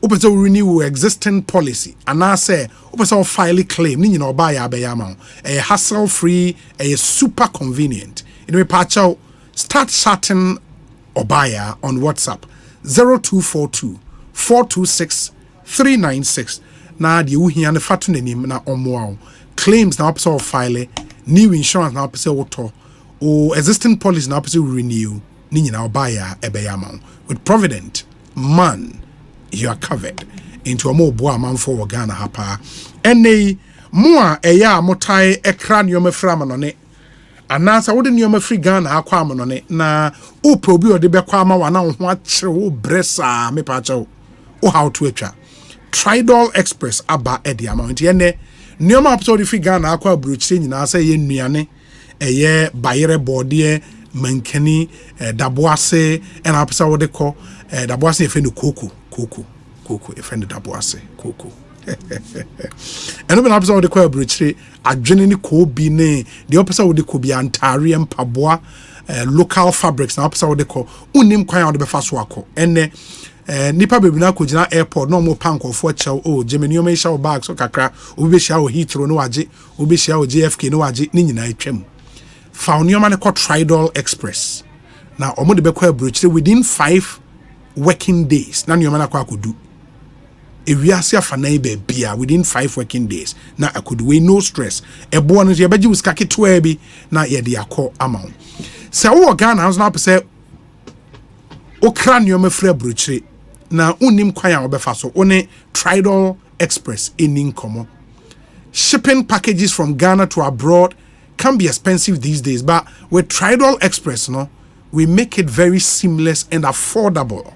opesa renew existing policy and na say opesa file claim ni nyina buyer abeyama a hassle free a super convenient in me pacha start chatting or buyer on WhatsApp 0242 426 396 na de uhia ne fatu nanim na omoa claims na opesa file new insurance na opesa woto o existing policy na opesa renew ni nyina buyer ebeyama with Provident man you are covered into a more boa man for Ghana hapa ene moa eya motai ekra nyoma frama no ne anasa wode nyoma free Ghana akwa am no ne na o probi ode be kwa ma wana ho akire wo bresa me pa chawo o how to atwa Tridol Express aba edi amount ene nyoma episode free Ghana akwa brochire nyina sa ye nnuane eye bayere bode mankani daboase ena apesa wode ko daboase efe no koko e friend daboase koko eno be na apesa wode ko abrochire adwene ni ko bi ne de apesa wode ko bi antare empaboa local fabrics na apesa wode ko unim kwan wode be fa so akọ ene nipa bebi na kogina airport no mo pankofo chew o Gemini o sha o bag so kakra obi be sha o Heathrow no waje obi sha o JFK no waje ni nyina atwam Faunioma ne called Tridol Express. Now, omo de bekwa abrochire within 5 working days. Na nyoma na kwa akudu. Ewiase afana ibe bia within 5 working days. Na akudu we no stress. Ebo no ye beji uska ketwa bi na ye de akọ amount. Se wo Ghana house na pese o kra nyoma fra abrochire na unim kwan a obefa so one Tridol Express eni nkomo. Shipping packages from Ghana to abroad can be expensive these days, but with Tridol Express, no, we make it very seamless and affordable.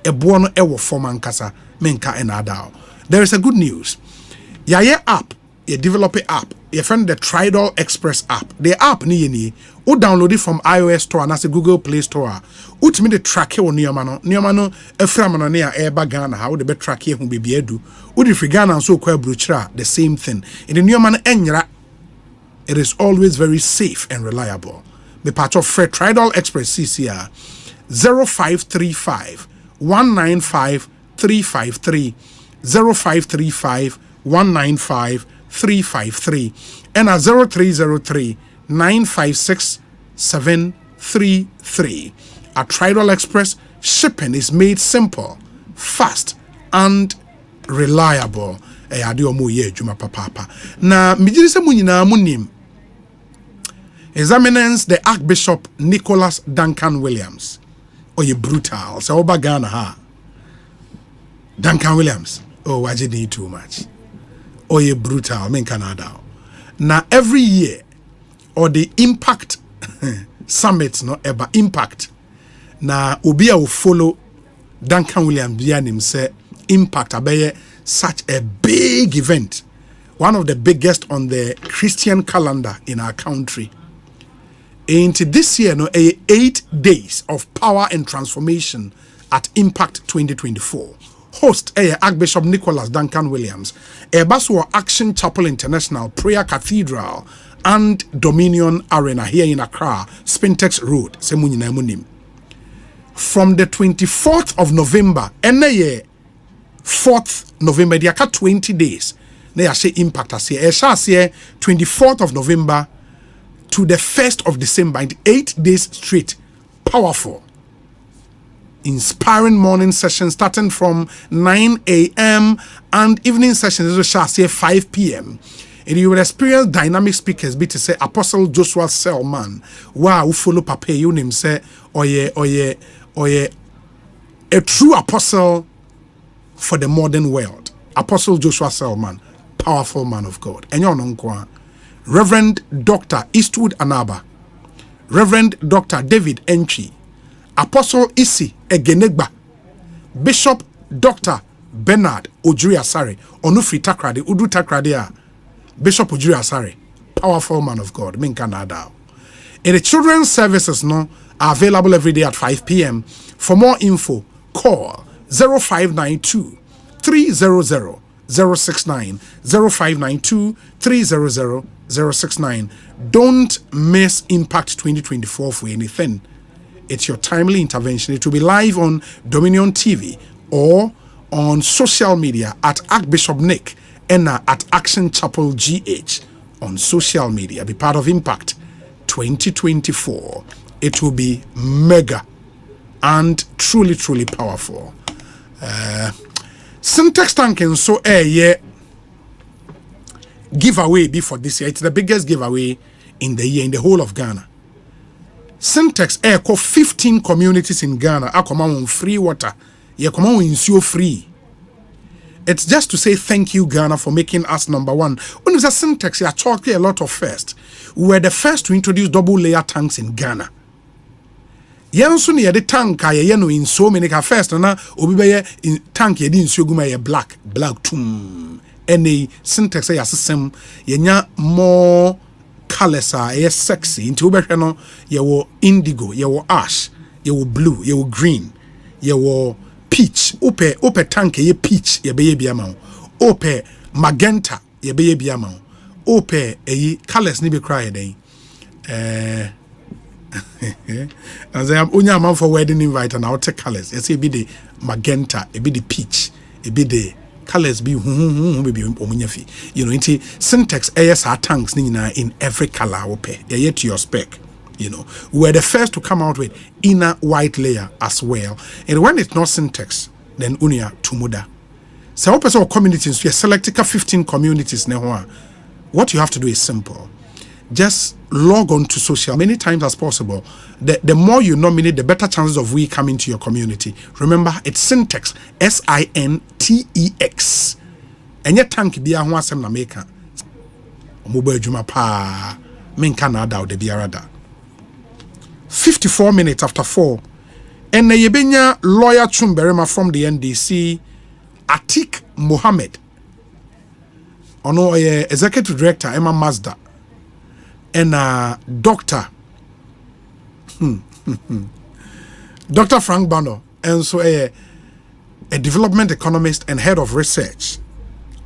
A buono ewo forman kasa menka enadao. There is a good news. Your app, you develop an app. You find the Tridol Express app. The app ni o download it from iOS store and as a Google Play Store. Utimi the track on niamano eframano near eba Ghana how the be track here be edu. Udi free Ghana so kwa bruchra the same thing. In the niamano enyra. It is always very safe and reliable. The part of Fred Tridol Express CCR 0535 195 353 0535 195 353 and a 0303 956 733. At Tridol Express, shipping is made simple, fast, and reliable. Adio mo ye juma papa. Na mijiri se mu nyina munim. His Eminence the Archbishop Nicholas Duncan Williams. Oye brutal. So oba Ghana ha. Duncan Williams. Oh, I just need too much. Oye brutal. Men Canada. Na every year or the impact summit no eba impact. Na obia will follow Duncan Williams bianim say impact abeye such a big event, one of the biggest on the Christian calendar in our country. Into this year, no, 8 days of power and transformation at Impact 2024. Host Archbishop Nicholas Duncan Williams, Baswa Action Chapel International, Prayer Cathedral, and Dominion Arena here in Accra, Spintex Road, Semunina Munim. From the 24th of November, and 4th November, they are 20 days. They are say impact as here. 24th of November to the 1st of December, 8 days straight. Powerful. Inspiring morning sessions starting from 9 a.m. and evening sessions we shall say 5 p.m. And you will experience dynamic speakers, be to say Apostle Joshua Selman. Wow, follow Papa, you name say, oye, a true apostle for the modern world. Apostle Joshua Selman, powerful man of God. And your non Reverend Dr. Eastwood Anaba, Reverend Dr. David Enchi, Apostle Isi Egenegba, Bishop Dr. Bernard Ojuri Asare, Onufri Takrade, Udu Takrade, Bishop Ujiri Asare, powerful man of God, min Canada. And the children's services no are available every day at 5 p.m. For more info, call 0592 300 069 0592 300 069. Don't miss Impact 2024 for anything. It's your timely intervention. It will be live on Dominion TV or on social media at Archbishop Nick and at Action Chapel GH on social media. Be part of Impact 2024. It will be mega and truly, truly powerful. Syntax tanking so giveaway before this year. It's the biggest giveaway in the year in the whole of Ghana. Syntax call 15 communities in Ghana. I come on free water. You come on in free. It's just to say thank you, Ghana, for making us number one. When it's a Syntax, you are talking a lot of first. We were the first to introduce double layer tanks in Ghana. Yanso ne yede tank aye no in so many ka first na obi be in tank yede nsuo guma ye black tum any Syntax ya sesem yenya more colors are sexy into obehwe no ye wo indigo ye wo ash ye wo blue ye wo green ye wo peach ope tank ye peach ye be ye bia ma ope magenta ye be ye bia ma ope colors ni be cry den as I am only a man for wedding invite and I'll take colors. Yes, it be the magenta, it be the peach, it be the colors be omunyafi. You know, into Syntax ASR tanks in every color ope. They're yet to your spec. You know, we're the first to come out with inner white layer as well. And when it's not Syntax, then unia tumuda. So open communities, we select 15 communities now. What you have to do is simple. Just log on to social many times as possible. The more you nominate, the better chances of we coming to your community. Remember, it's Syntax, SINTEX. And your tank be a wasem na meka. Mobile juma pa men Canada de biarada. 54 minutes after 4. And yebenya lawyer Chumberema from the NDC, Atik Mohammed. Ono executive director Emma Mazda. And Dr. Dr. Frank Bano, and so a development economist and head of research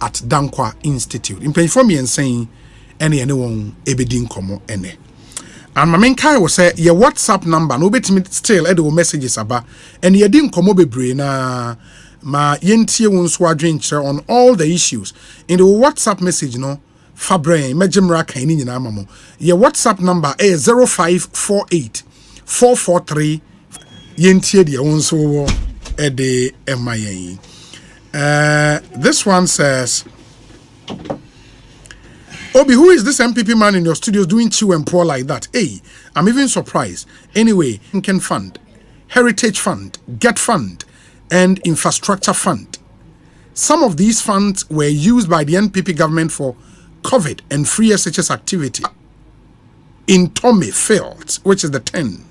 at Dankwa Institute. In inform me and saying anyone ebedin komo ene. And my main kai was say your WhatsApp number no bet me still edo messages about and ye din komo bebre na ma yentie won so adwenkyere on all the issues in the WhatsApp message no Fabrain, Majimra Kaini in Amamo. Your WhatsApp number is 0548 443 Yentie the Onso Ede MIA. This one says, Obi, who is this MPP man in your studios doing chew and pour like that? Hey, I'm even surprised. Anyway, Incan Fund, Heritage Fund, Get Fund, and Infrastructure Fund. Some of these funds were used by the NPP government for COVID and free SHS activity in Tommy Fields, which is the 10.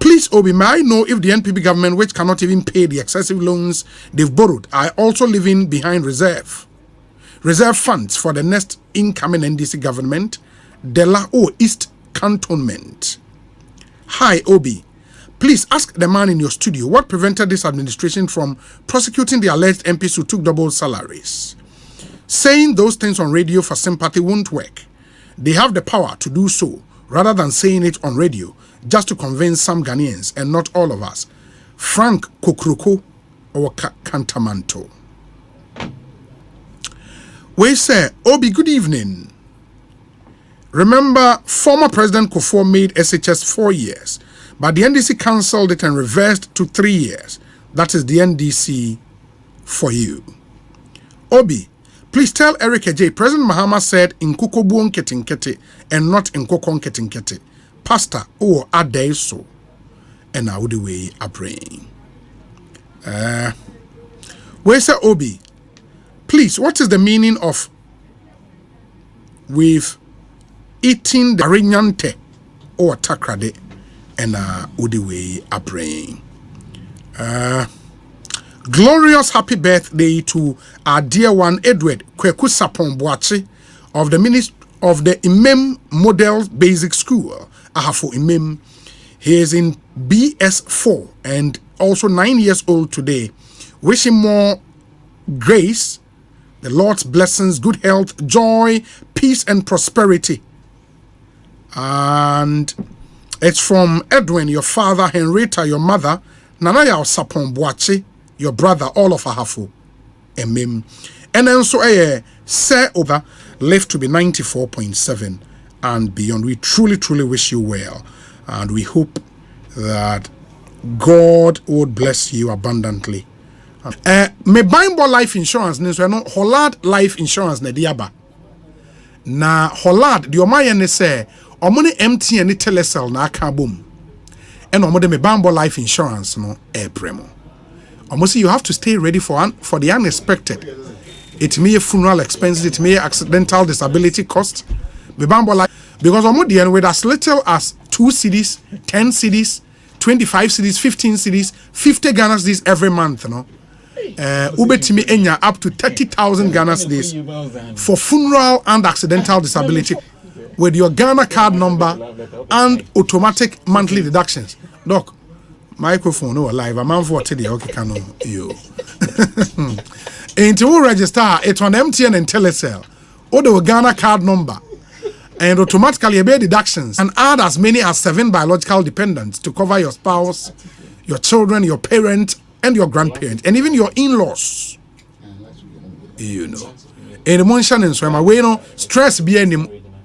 Please, Obi, may I know if the NPP government, which cannot even pay the excessive loans they've borrowed, are also leaving behind reserve funds for the next incoming NDC government, Dela O East Cantonment. Hi, Obi. Please ask the man in your studio what prevented this administration from prosecuting the alleged MPs who took double salaries. Saying those things on radio for sympathy won't work. They have the power to do so rather than saying it on radio just to convince some Ghanaians and not all of us. Frank Kokruko or Kantamanto. We say, Obi, good evening. Remember, former President Kufuor made SHS 4 years, but the NDC cancelled it and reversed to 3 years. That is the NDC for you. Obi, please tell Eric J. President Mahama said in Kukobuon Ketinkete and not in Kokon Ketinkete. Pastor or Ade so. And now the way I praying. Where's the Obi? Please, what is the meaning of with eating the rinyante or takrade and the way I praying? Glorious happy birthday to our dear one Edward Kweku Sapon Boachi of the Imam Model Basic School, Ahafo Imam. He is in BS4 and also 9 years old today. Wish him more grace, the Lord's blessings, good health, joy, peace, and prosperity. And it's from Edwin, your father, Henrietta, your mother, Nanaya Sapon Boachi, your brother, all of Ahafo Emim. And then so say over live to be 94.7 and beyond. We truly, truly wish you well. And we hope that God would bless you abundantly. Me Bimbo life insurance ne so no Holland life insurance na diaba. Na Holland the omaye ne say omo ne MTN ne Telecel na aka bom. And omo de me Bimbo life insurance no premo. Omo say you have to stay ready for the unexpected. It may funeral expenses, it may accidental disability cost. Me Bimbo life because omo dey with as little as 2 cedis, 10 cedis, 25 cedis, 15 cedis, 50 Ghana cedis every month, no. Ubetimi enya up to 30,000 Ghana cedis for funeral and accidental disability with your Ghana card number and automatic monthly deductions. Doc, microphone no live. I'm on for today. Okay, can you? Into register it on MTN and Telecel or the Ghana card number and automatically obey deductions and add as many as 7 biological dependents to cover your spouse, your children, your parents, and your grandparents, and even your in-laws. You know. In the mention in Swema, we know stress be any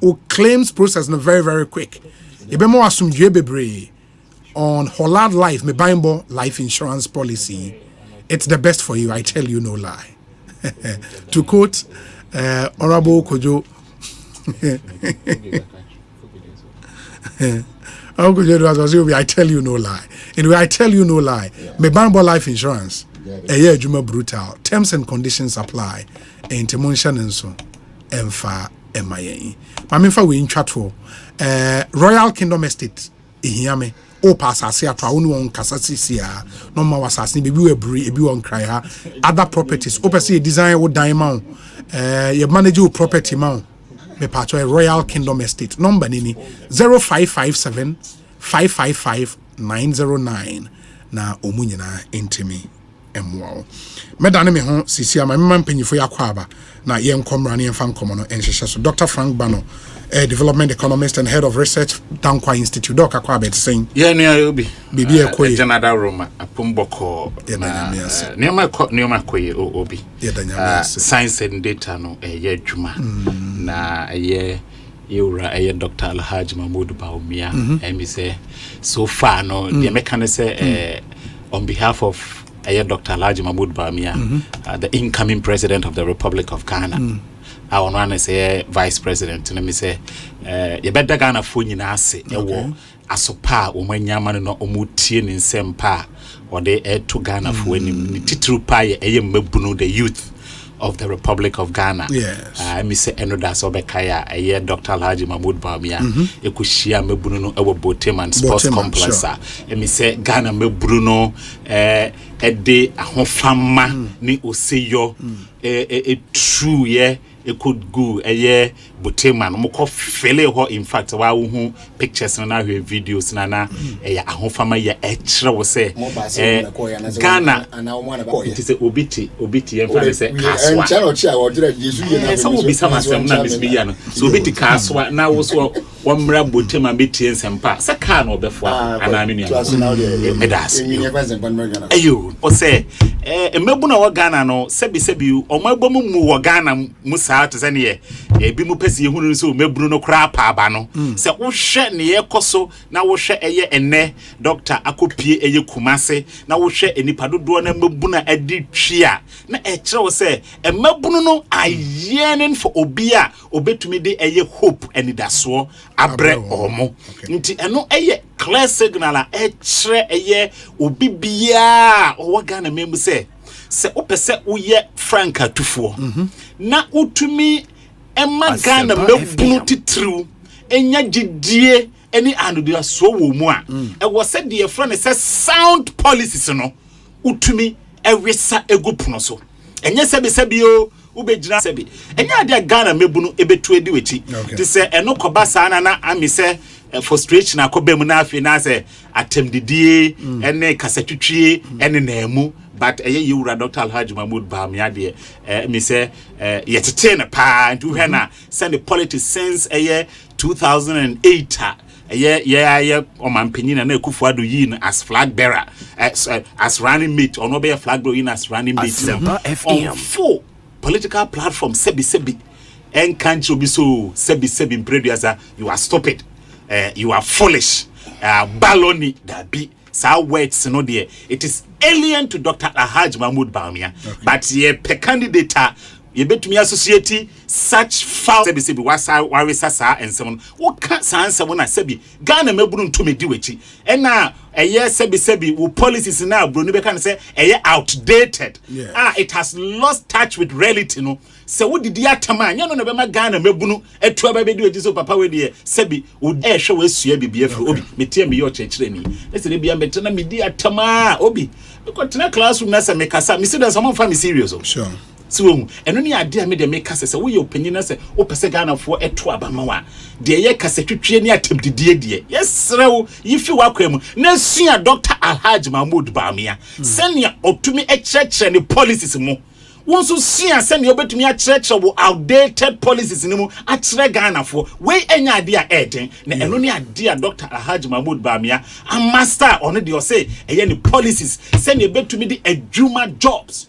who claims process no very, very quick. You be more assume bebre on Holland Life, me Bimbo life insurance policy. It's the best for you, I tell you no lie. To quote Honorable Kojo. I tell you no lie. Anyway, I tell you no lie. Me Bimbo life insurance. Juma brutal. Terms and conditions apply. Intermunction and so. Emfa emaye. Mamimfa we in chat for Royal Kingdom Estate. Ihiyame. O pasase atwa wonu won kasasi sia. No ma wasase bebi we bri ebi won cry ha. Other properties. O pese design wo dan ma. You manage your property ma. Me patcho Royal Kingdom Estate number nini 0557 555 909 na omunyina intimi emwo medane me ho sisi ama me mpanyifo yakwaba na ye nkomra ne yemfa nkomo no enhyehyɛ so Dr. Frank Bano development economist and head of research Dankwa Institute Dr. Kwabena saying yeah ne obi bibi ekoye Canada Roma apomboko neoma koye obi science and data no ye adwuma na ye Yura Dr. Alhaji Mahmoud Baumia and me say so far no the American say on behalf of Dr. Alhaji Mahmoud Baumia the incoming president of the Republic of Ghana I want to say vice president and me say you better Ghana fo nyina ase ewo asopa omanyama no omutie ne nsempa or they to Ghana fo anim titru pa ye mabunu the youth of the Republic of Ghana. Yes. Me say enoda so bekaya aye Dr. Alhaji Mahmoud Baumia ekushia mebunu no ewo Boteman Sports Complex a me say Ghana mebunu no de ahofama ni oseyo true ye it could go a Boteman moko fele ho in fact wa hu pictures na videos na ahofama ye ekre wo say Ghana it is obiti en fa say kaswa so obi sama sam na bisbi ya no so obiti kaswa na wo so wamra Boteman betie nsempa say ka na obefo ana me medas ayo o say emebu na wo Ghana no sebi omabom mu wo Ghana musa to say ne ebi mu pese yehunu so mebunu no kra pa aba no se wo hwe ne yekoso na wo hwe eye ene doctor akopie eye kumase na wo hwe enipa dodo na mebuna adi twia na ekire wo se emebunu no ayenin for obia obetumi de eye hope enidaso abre omo nti eno eye clear signal a ekire eye obibia o Ghana membu se opese uye Frank Atufo na utumi emma Ghana mebunu titru enya gidie eni anodua so wo mu a e wo se de friend say sound policies no utumi ewesa egu pono so enye sebi o ubegyina sebi enye ade Ghana mebunu ebetu edi wechi te se eno koba saa na ami se frustration akobem na afi na se atemdidie ene kasatwitwie ene naemu but yewura Dr. Alhaji Mahmoud Bawumia de me say yetete na pa ntu hwe na send the politics since 2008 omanpanyin na Ekufuado yin as flag bearer as running mate or no be flag bearer yin as running mate on full political platform sebi and can't you be so sebi preduasa you are stupid you are foolish baloney that be sa words no there it is alien to Dr. Alhaji Mahmoud Bawumia but ye per candidate ye betumi associate such foul sebi wasa sa ensem wo ka sa ensem na sebi Ghana mebunu ntumi di wechi na sebi wo policies na broni be kan say outdated it has lost touch with reality no se wo didi atama nya no na be ma Ghana mebunu etu aba be di wechi so papa we de sebi wo hwe we sua bibia fru obi metie me yo chechire ni ese de bia metena me di atama obi because tena classroom na se me kasa me see them some family serious sure so eno ni ade a me de make kasa wo ye opinion na se wo pese Ghana fo eto abama wa de ye kasa twetwe ni atemdidie de yes rew yifi wakwam na sua Dr. Alhaji Mahmoud Bawumia senia otumi ekyerkyere ni policies mu wonso sua senia obetumi akyerkyere wo outdated policies ni mu akyere Ghana fo we enya ade a eden na eno ni ade a Dr. Alhaji Mahmoud Bawumia a master on the say ni policies senia obetumi di adwuma jobs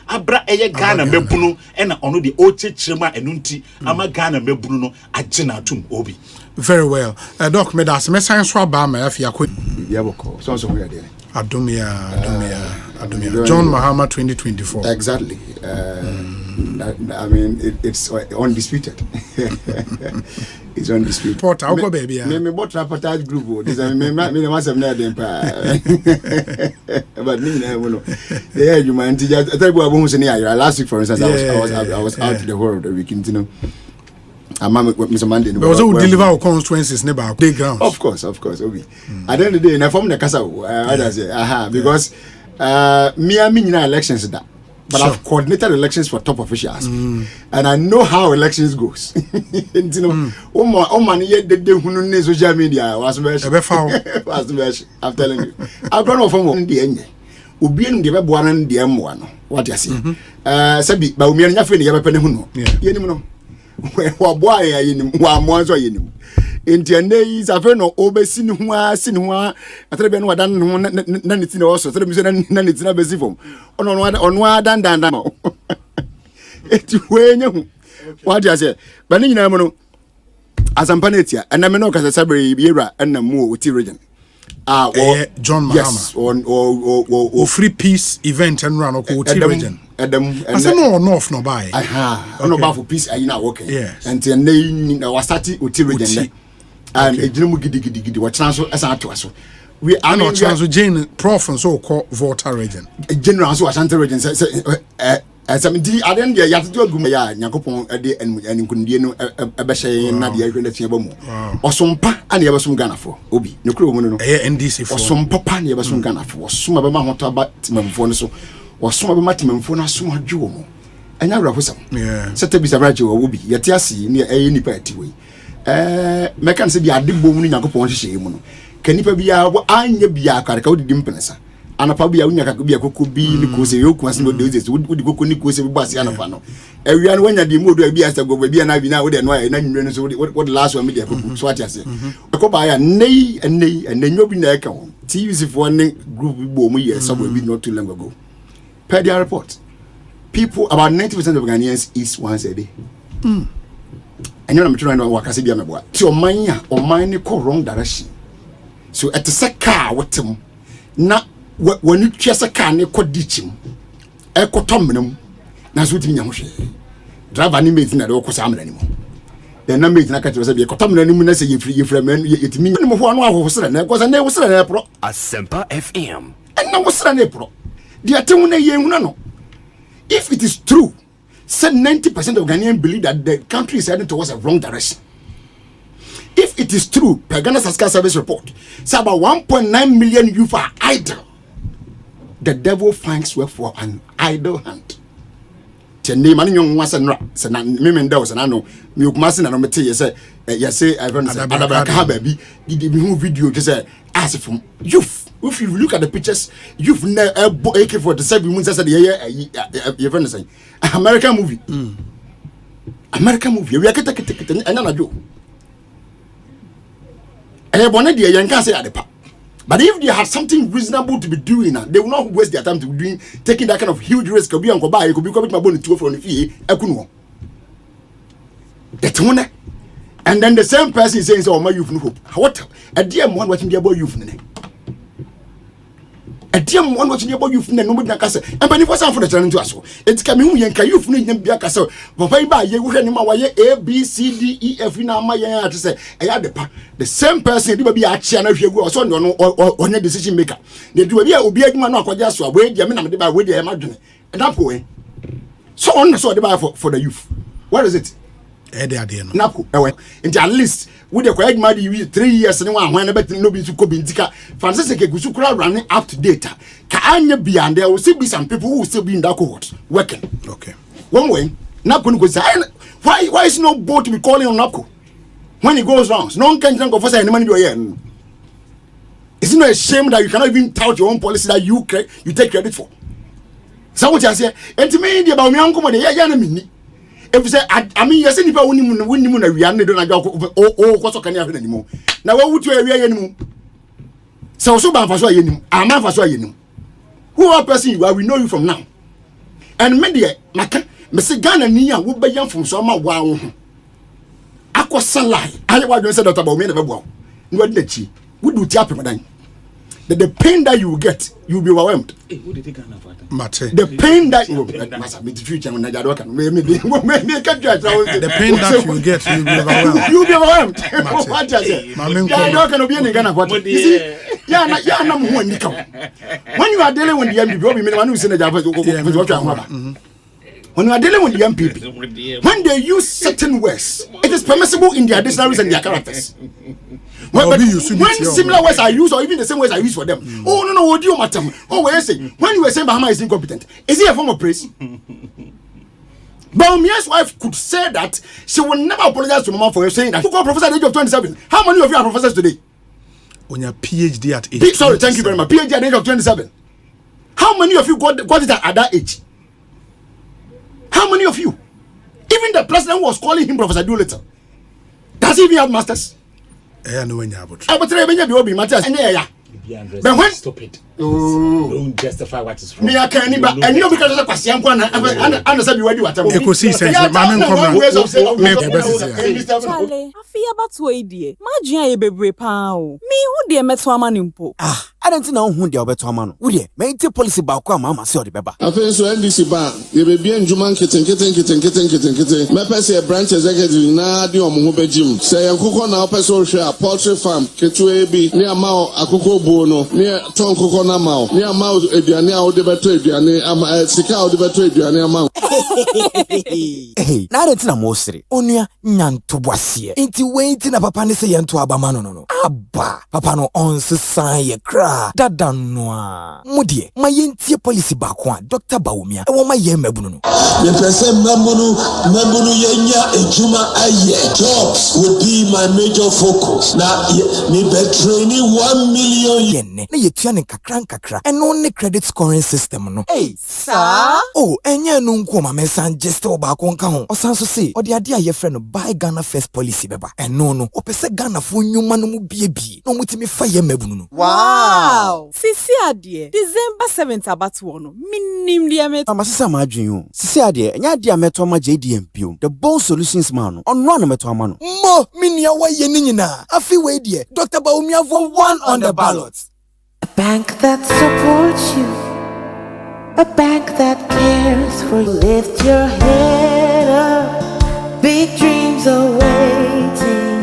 abra Ghana mebunu ena ono de ochechirema enunti ama Ghana mebunu no agina tum obi very well doc me das me science wa ba ma afia ko yaboko so we there Adumia John Mahama 2024 exactly I mean it's undisputed it's undisputed port au baby me bought reportage group this me must have never them pa but me no yeah you man I tell you about say last week for instance I was out the whole of the week you know Mr. Monday but also deliver our constituencies neighbor playgrounds of course obi at the end of the day na form the kasa others because me elections that but sure. I've coordinated elections for top officials and I know how elections goes you know man the hunu social media was I'm telling you I've gone off from the end obi en de be boana de mo no what you say sabi Bawumia nya fe ne ye be ne hunu ye nim no wa boa ya yenim wa mo anso yenim enti ene is afa no obesi ni ho atrebe no wadan no na ne ti na oso atrebe so na ne ti na besi fom ono adan ma eti wenye hu what you say ba ni nyina mo no Asempa netia ena me no kasa sabre biera ena mu oti region John Mahama yes or free peace event and run oti region Adam I say no north no buy no ba for peace ayi na working yes and then na wasati oti region and ejinu gidi wa chanso esa to aso we are not chanso Jane prof and so called Volta region general so Asante region Asamdi aden dia yatto agum ya nyakopon ade ankundie no ebehye na dia hwe na tia ba mu osompa ane yebesum Ghana fo obi ne kuro mu no NDC fo osompa pa ne yebesum Ghana fo osoma be ma hoto aba timamfo no so osoma be ma timamfo na so adwo mu anya wra hosam sete bi sabraje wo obi yete asi ne nipa atiwe mekan se bi ade bom no nyakopon hyehyɛ mu no kanipa bia anya bia akareka odidi mpensa anapa bia unya kakubia kokobi ni kose yoku asino dozes wudi koko ni kose bibasi anapa no ewia no wanya di modu bia asa gogo bia na bi na wode no na nwure no so what last one media koku so atiase ko ba ya nei nyobi na eka ho TVC for one group bo mu year somewhere be not too long ago per their report people about 90% of Ghanaians eat once a day and you know trying to work as bia meboa ti o man ni ko wrong direction so at the second wotem na when you chase a car ne kodichim e kotomnum na so timi nyahwe driver ni mate na de okosa anymore then na mate na ka tiro se be kotomnum na se yefra men yetimi ni mo ho no ahosere na kosa na wosere na pro Asempa FM and na wosere na pro dia temu na ye huna no if it is true say 90% of Ghanaians believe that the country is heading towards a wrong direction. If it is true, per Ghana Statistical Service report, say about 1.9 million youth are idle. the devil finds work for an idle hand. Tende mani nyong wasa nra se na me nda se na no me okumase na no mete ye say I don't say adabra ka baby di hu video je say as from youth. If you look at the pictures, you've never AK-47 mun say you friend say American movie. American movie. We are kete ena na jo. Bone de yen kan say adepa. But if they had something reasonable to be doing, they will not waste their time to be doing, taking that kind of huge risk. Could be on Koba, it could be coming to my bone to from the fee. And then the same person is saying, "Oh, my youth no hope." What? A dear one watching the boy youth. A dear one watching the boy youth. Nobody can say. And when it was for the challenge to us, it's coming who yank youth. No, you be a castle. But by you will A, B, C, D, E, F. Now my young to say, I had the same person. They will be a channel if you go or a decision maker. They do be a man or just wait. I mean, I'm the way they imagine. And I'm going. So on, so the buy for the youth. What is it? Napo, and at least with the correct money, 3 years and one when I bet nobody to go Bintika, Francis Gusukura running up to data. Can be and there will still be some people who will still be in that cohort working. Okay. One way, Napo goes, why is no boat to be calling on Napo? When it goes wrong, no one can think of us any money you're in. It's not a shame that you cannot even tout your own policy that you take credit for. So what I say, and to me, about me uncle, yeah, if you say, I mean, yes, anybody wouldn't even a reality, don't I go, what's okay anymore. Now, what would you have anymore? So bad for you, I'm not for sure you. Who are person you are, we know you from now. And media, Mr. Ghana Nia would be young from summer. Wow. I was sunlight. I want to say that about me never go. What did she? Would do tap him? The pain that you will get, you will be overwhelmed. The pain that you will get, the pain that you will get, you will be overwhelmed. You will be overwhelmed. What I say? You see, when you are dealing with the MPP, when you are dealing with the MPP, when they use certain words, it is permissible in their dictionaries and their characters. When similar words are used, or even the same words are used for them, oh no, what do you matter? Oh, what I say? When you were saying Bahama is incompetent, is it a form of praise? Baumia's wife could say that she will never apologize to Mama for saying that. You got a professor at the age of 27. How many of you are professors today? On your PhD at age. Sorry, thank you very much. PhD at the age of 27. How many of you got it at that age? How many of you? Even the president was calling him Professor Doolittle. Does he even have masters? I know when you have it. I would say when you be matters. But when stop it. Don't justify what is wrong. Me I can't even. And you because of the question. I understand you what you are telling me. Ekosiisen, Mama Charlie, I feel about 2 idea. Imagine you be pound. Me who dey meto amanimpo. I don't know who they are better man. Would you make the policy about Mama say the beba? I feel so NDC bar. You be bien Juman kitten. My person branch executive na di omuhube gym. Say Kuko na person share poultry farm. Ketu ebi near Mao Akuko Bono near Ton Kuko na Mao near Mao Ediane out the better Ediane Sika out the better Ediane Mao. Hey, now that's na mostly. Onya nyanto boasie. Inti waiting na papa ni say yanto abamano no. Abba papa no on sign ye cry. Dada noa mudie ma yentie policy ba ko a Dr. Bawumia e wo ma ye mabunu no ye pese mabunu yenya ejuma aye jobs would be my major focus na me be training 1 million yen na ye tua ne kakra and only credit scoring system no hey sir oh enye no nko ma me san just ba ko nka ho osan so say odi ade a ye frɛ no buy Ghana first policy beba eno no opese Ghana fo nyuma no mu biebie no mutimi fa ye mabunu no wow sisi adie December 7th about one minim dia met amasisa ma adwen sisi adie nya adie ameto ma JDM pio the Bonsu solutions man no onno na meto ama no mo minia wa ye ni nyina afi we die Dr. Bawumia for one on the ballot. A bank that supports you, a bank that cares for you. Lift your head up, big dreams are waiting.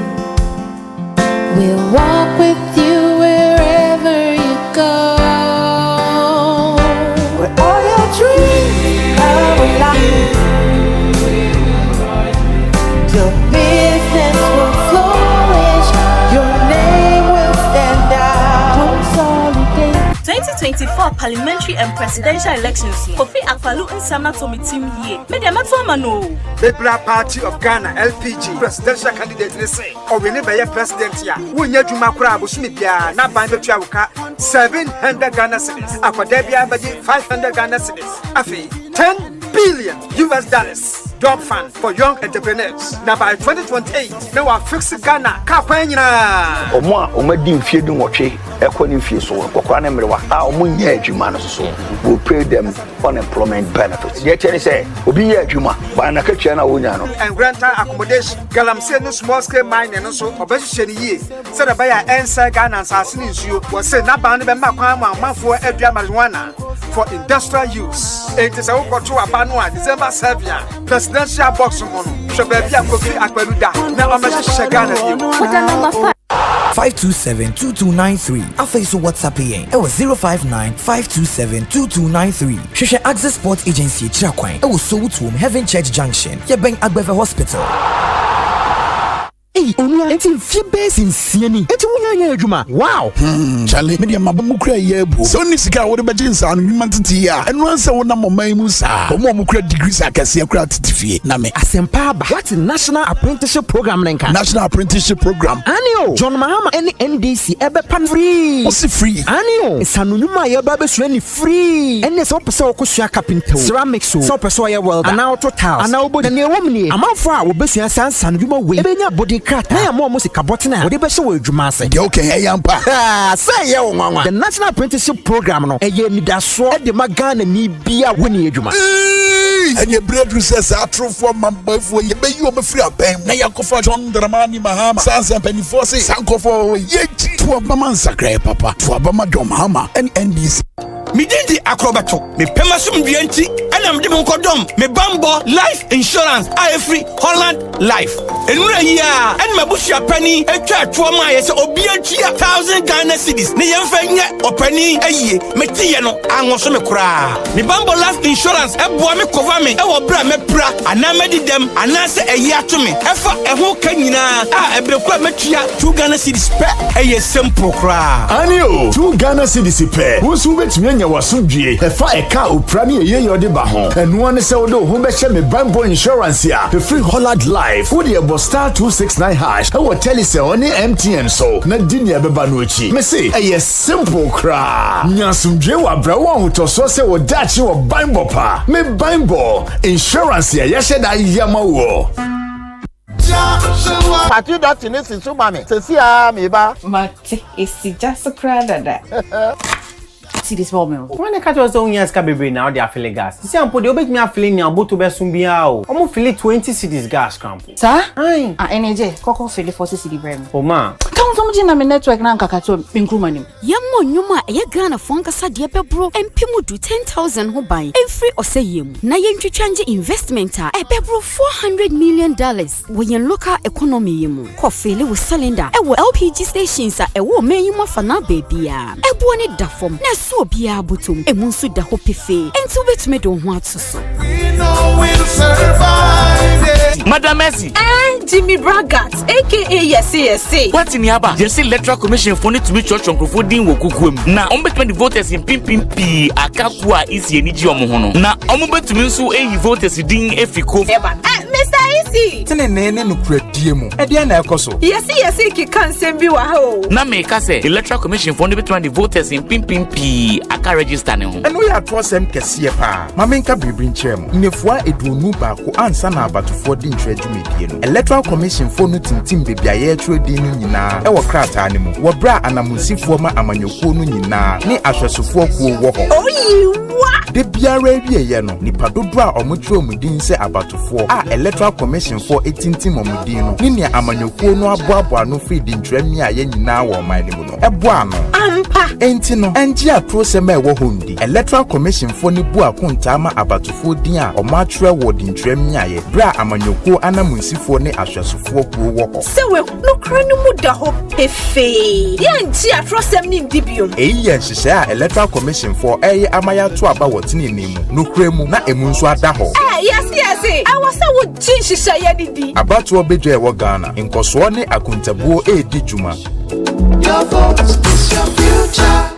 We'll walk with you wherever you go. Where all your dreams come alive. Your business will flourish. Your name will stand out. Consolidate. 2024 parliamentary and presidential elections. Kofi Akwalu Nsamna to me team here. Media Matuamano. Liberal Party of Ghana LPG presidential candidate they say. Or we never a president here. We need to makura busumibia na bando tuabuka 700 Ghana cedis. Akwadebia badi 500 Ghana cedis. Afi 10 billion US dollars. Job fund for young entrepreneurs. Now by 2028, now we fix Ghana. Kapenya. Oma di mfie du nwotwe ekoni mfie so kokwa na mrewa a omo nya adwuma no so we pay them unemployment benefits. They tell say obi nya adwuma ba na katua na wonya no. And rental accommodation. Galamsey no small scale mining no so obehye ni yie. Say the buyer inside Ghana asase ni nsuo. We say na ba no be makwan amafo adua marijuana for industrial use. It is a wokoto abanu a December 7th. Presidential box mono. Shobebi akofi akpeluda. Na omehye Ghana bi. 527-2293. Afeiso WhatsApp yen. Ewo 059-527-2293. Sheshe Access Sport Agency Chirakwan. Ewo Sowutuom Heaven Church Junction. Yebeng Agbeve Hospital. Hey, Onia, it's in Fibes in Sieni. It's Munya Juma. Wow. Charlie, media mabamukra yebu. So nisika would be jeans and human tia. And once I want my musa. Omokra degrees I can see a crowd TV. Name Asempa. What's a national apprenticeship program? National apprenticeship program. Anio. John Mahama any NDC ebe pan free. What's free? Anio. Sanunuma yaba sweni free. And it's opposite kusha carpenter. Ceramics so. So persoya world. And now total. And now body. And woman. Amount for our business and sanuma way. Ebenya body. Na ya mo musika botina we be show adwuma se okay ayampa say ya nwanwa the national apprenticeship program no eye nidaso e de magana ni bia woni adwuma and your bread research atro for mambafo ye be you be free abem na yakofa John Dramani Mahama Asempa 94.7 sankofo ye to abama nsakra papa to abama John Mahama and NDC Midindi akrobato me pemasum duanti ana mde monkodom me bambo life insurance free Holland life enura hia en mabushia pani etwa twoma ye se obiantia 1000 Ghana cedis ne yemfa nya opani ayie metiye no anwoso me kura me bambo life insurance eboa me cover me e wo bra me pra ana medidem ana se eyi atome efa eho ka nyina a ebrekwa metua 2 Ghana cedis pe eye simple kura anio 2 Ghana cedis pe wo su betumi wasudwie efa eka oprani eye yode ba ho enu ane se wodo ho be hye me bambo insurance ya the free Holland life wo de ebo star 269 hash e wo telise oni MTN so na dini abeba no chi me say eye simple kra nyasumdwe wa bra wo hotoso se wo dachi wo bambo pa me bambo insurance ya ye da yama wo Pati dot in this mami. Sesi a me ba. Mate, esi just a crowd. See this moment. When the cat was on years cabin now, they are filling gas. See, I'm putting me a filling now, but to be soon be out. I'm filling 20 cedis gas camp. Sir? Aye. NJ, Coco filling 40 cedi brand. Oh, ma. Come from Jina network now, Kakato, Pinkrumani. Yammo, Numa, a Ghana Fonka Diape bro, and Pimu do 10,000 who buy. Every Osei, Nayan change investment, a pebro $400 million. When you look at economy, coffee with cylinder, a LPG stations, a woman you for now, baby. A bonnet dafom, so be able to a monsu da hopife and to bet me don't want to so. We know we'll survive it. Madam Messi and Jimmy Braggart aka yes. What in yaba you see electoral commission for need to be church on din wo kukuem na on bet the voters in pimpimpi akakua isi eniji omohono na on bet me nso eyi voters din efiko Mr. Isi tenene no kradie mu e dia na ekoso yes ki kan bi wa ho na me ka say electoral commission for need to the voters in pimpimpi aka register ne ho eno ya trosem kese pa mamenka bibiri nchem nefua edunu ba ko ansa na abatofo di ntredwumedie no electoral commission for no tintim bebia ye tredi no nyina e wo krata ne mu wo bra anamusifo ma amanyokuo no nyina ne ahwesofo kuo wo ho oyiwa de biara wie no nipa dodo a omotwe omudin se abatofo a electoral commission for etintim omudin no ne ne amanyokuo no aboabo no fridi ntwami a ye nyina wo man ne mu no eboa no ampa enti no enji atrosem e wo hondi electoral commission for ne bu akonta ma abatofo din a omatwe wo di ntwami a ye bra amanyokuo anamunsifo ne ahwesofo kuo wo ho sewe no kranu mu da ho efe yanji atrosem ni ndibiom eyi nhihye a electoral commission for eye amaya to aba wotini nemu no kremu na emunso ada ho yes I was wo jinhihye ya didi abato obedwe wo Ghana nkoso ne akuntabuo edi juma your vote is your future.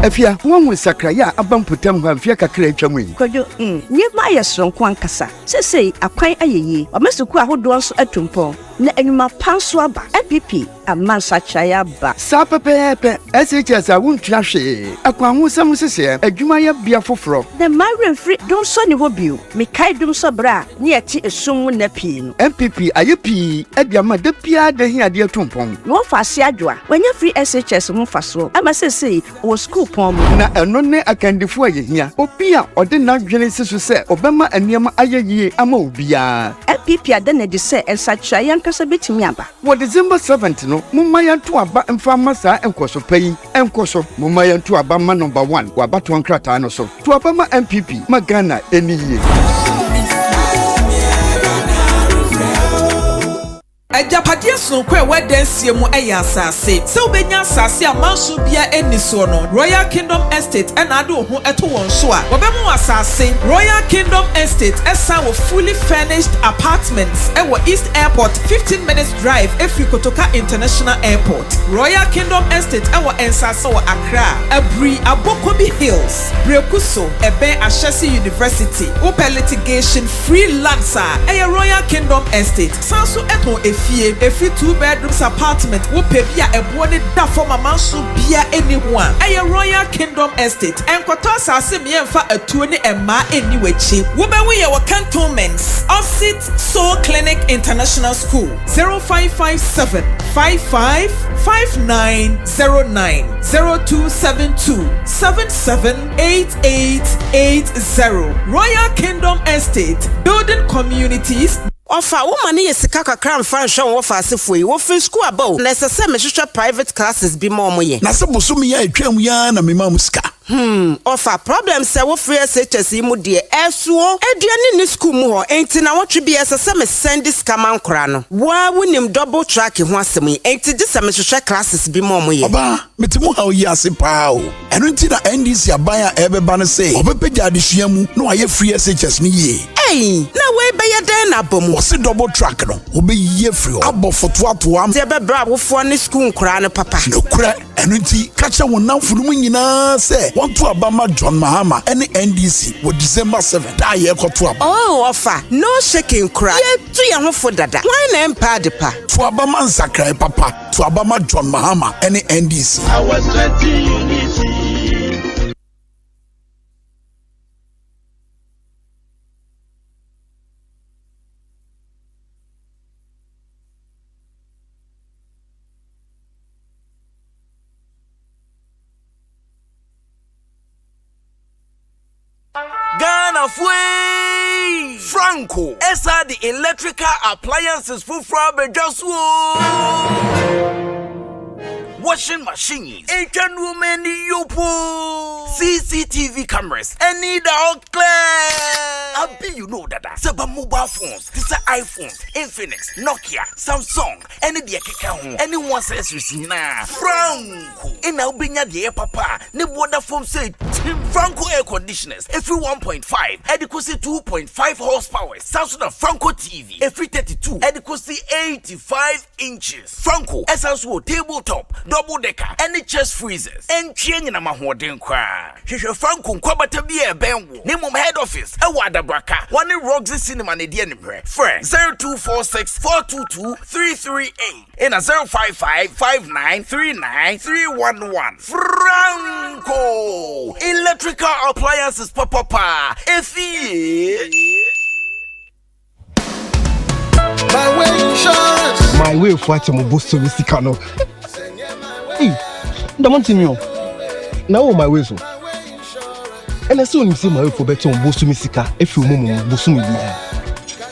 Afia, one with Sakraya, a bump put them when Fiaka create a wing. Could you, near my strong Quankasa? Say, a quite a ye, or Mr. Qua who does a tumpo. Ne enuma panswaba MPP amansa chaya ba Sapa pepe SHS I won't trash akwa hu sam sese adwuma ya bia foforo the marine free don't so ni hobiu me kai dum so bra ne ati esum na pii no MPP ayepi abiama da pia da hia de tompon no fa se adwa wanya free SHS mu fa so ama sese o school pom na eno ne akandifo ayehia opia ode na dwene sesu se obema aniema ayeyie ama obia MPP adana de se ensa chaya kasa betimi aba wo December 7th no mumma yanto aba mfa masa enkoso payi enkoso mumma yanto aba ma number 1 wa bato nkrata no so to aba ma MPP magana eniye Ajapadia sonkwe wedensie mu eya asase se obenya asase amanso bia eniso no Royal Kingdom Estate enade ho eto won so a wobemu asase Royal Kingdom Estate esa wo fully furnished apartments ewo East Airport 15 minutes drive Kotoka International Airport Royal Kingdom Estate ewo ensase wo Accra Abri Abokobi Hills Brekuso ebe Ashesi University open litigation free lands a Royal Kingdom Estate sanso eto Every 2 bedrooms apartment wo pe bia ebo ne da for mama so bia anyone a Royal Kingdom Estate enkoto asase me emfa atuo ne emma eni wachi wo be we your cantonments opposite Soul Clinic International School 0557 555909 0272 778880 Royal Kingdom Estate building communities. Ofa woman ye sika kakra mfa nhwe wo fa asefo yi wo fin school aba na sese me hwehwe private classes bi mo ye na se boso me ya atwam ya na me ma musika ofa problem se wo free SHS mu de esuo aduane ni school mu ho enti na wotwe bi sese me send scam ankora no wa wonim double track ho asem yi enti de se me hwehwe classes bi mo ye oba metimu ha oyi ase pa o eno nti na NDC abaya ebeba no se obepegya adehua mu no aye free SHS ni ye na we be ye den na bom wo se double track no obeyiye free abo foto ato am se be bra wo fo ne school nkora no papa no kura eno nti kacha wonam funu nyina se want to Abama John Mahama any NDC with December 7th. Da ye koto aba. Oh, offer no shaking cry. Ye tu ye ho fo dada. Why na empa de pa? To Abama Nsakrai papa. To Abama John Mahama any NDC. I was 20 unity. Ghana Fui Franco Esa the electrical appliances for Frabejaswo washing machines Asian women yopo CCTV cameras any dog clear Abi you know that Seba mobile phones this are iPhones Infinix Nokia Samsung any the keka anyone says na Franco in Albania the papa ne water foam say Franco air conditioners every 1.5 adequacy 2.5 horsepower Samsung Franco TV every 32 adequacy 85 inches Franco essential tabletop double decker any chest freezers and change na mahoden kwa hwehwe Franco kwabata bi e benwo ne mom head office e wada braka one Roxy cinema ne die nimhwe friend 0246 422 338 and a 055 5939 311 Franco electrical appliances papa My way insurance. My way for at Moboso Misicano. Hey, the Montinho. Now my way so. And I saw him see my way for better on Bosu Misica if you mum Bosumi.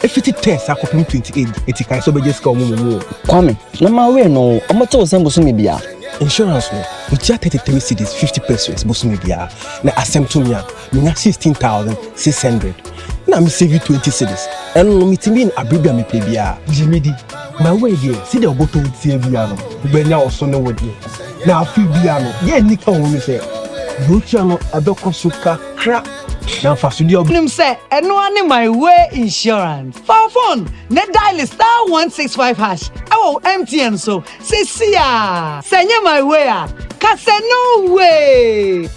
If it tests I copy 28, it can so be just come on. Kwame, na my way no, I'm not told some Bosumi bia. Insurance no. We just 33 cities 50 pesos Bosumi bia. Na Asempa me 16,600. Na me save you 20 cities. And no me timi abribia me pay bia. Jimidi. My way here, see the bottle with Biano. Benya also no with you. Now I feel Biano. Yeah, Nika won't say. Luciano Adokosuka crap. Now for studio. Him say, and no one my way insurance. For phone, net dial *165#. Oh, MTN so. Say see ya. Say my way. Cause no way.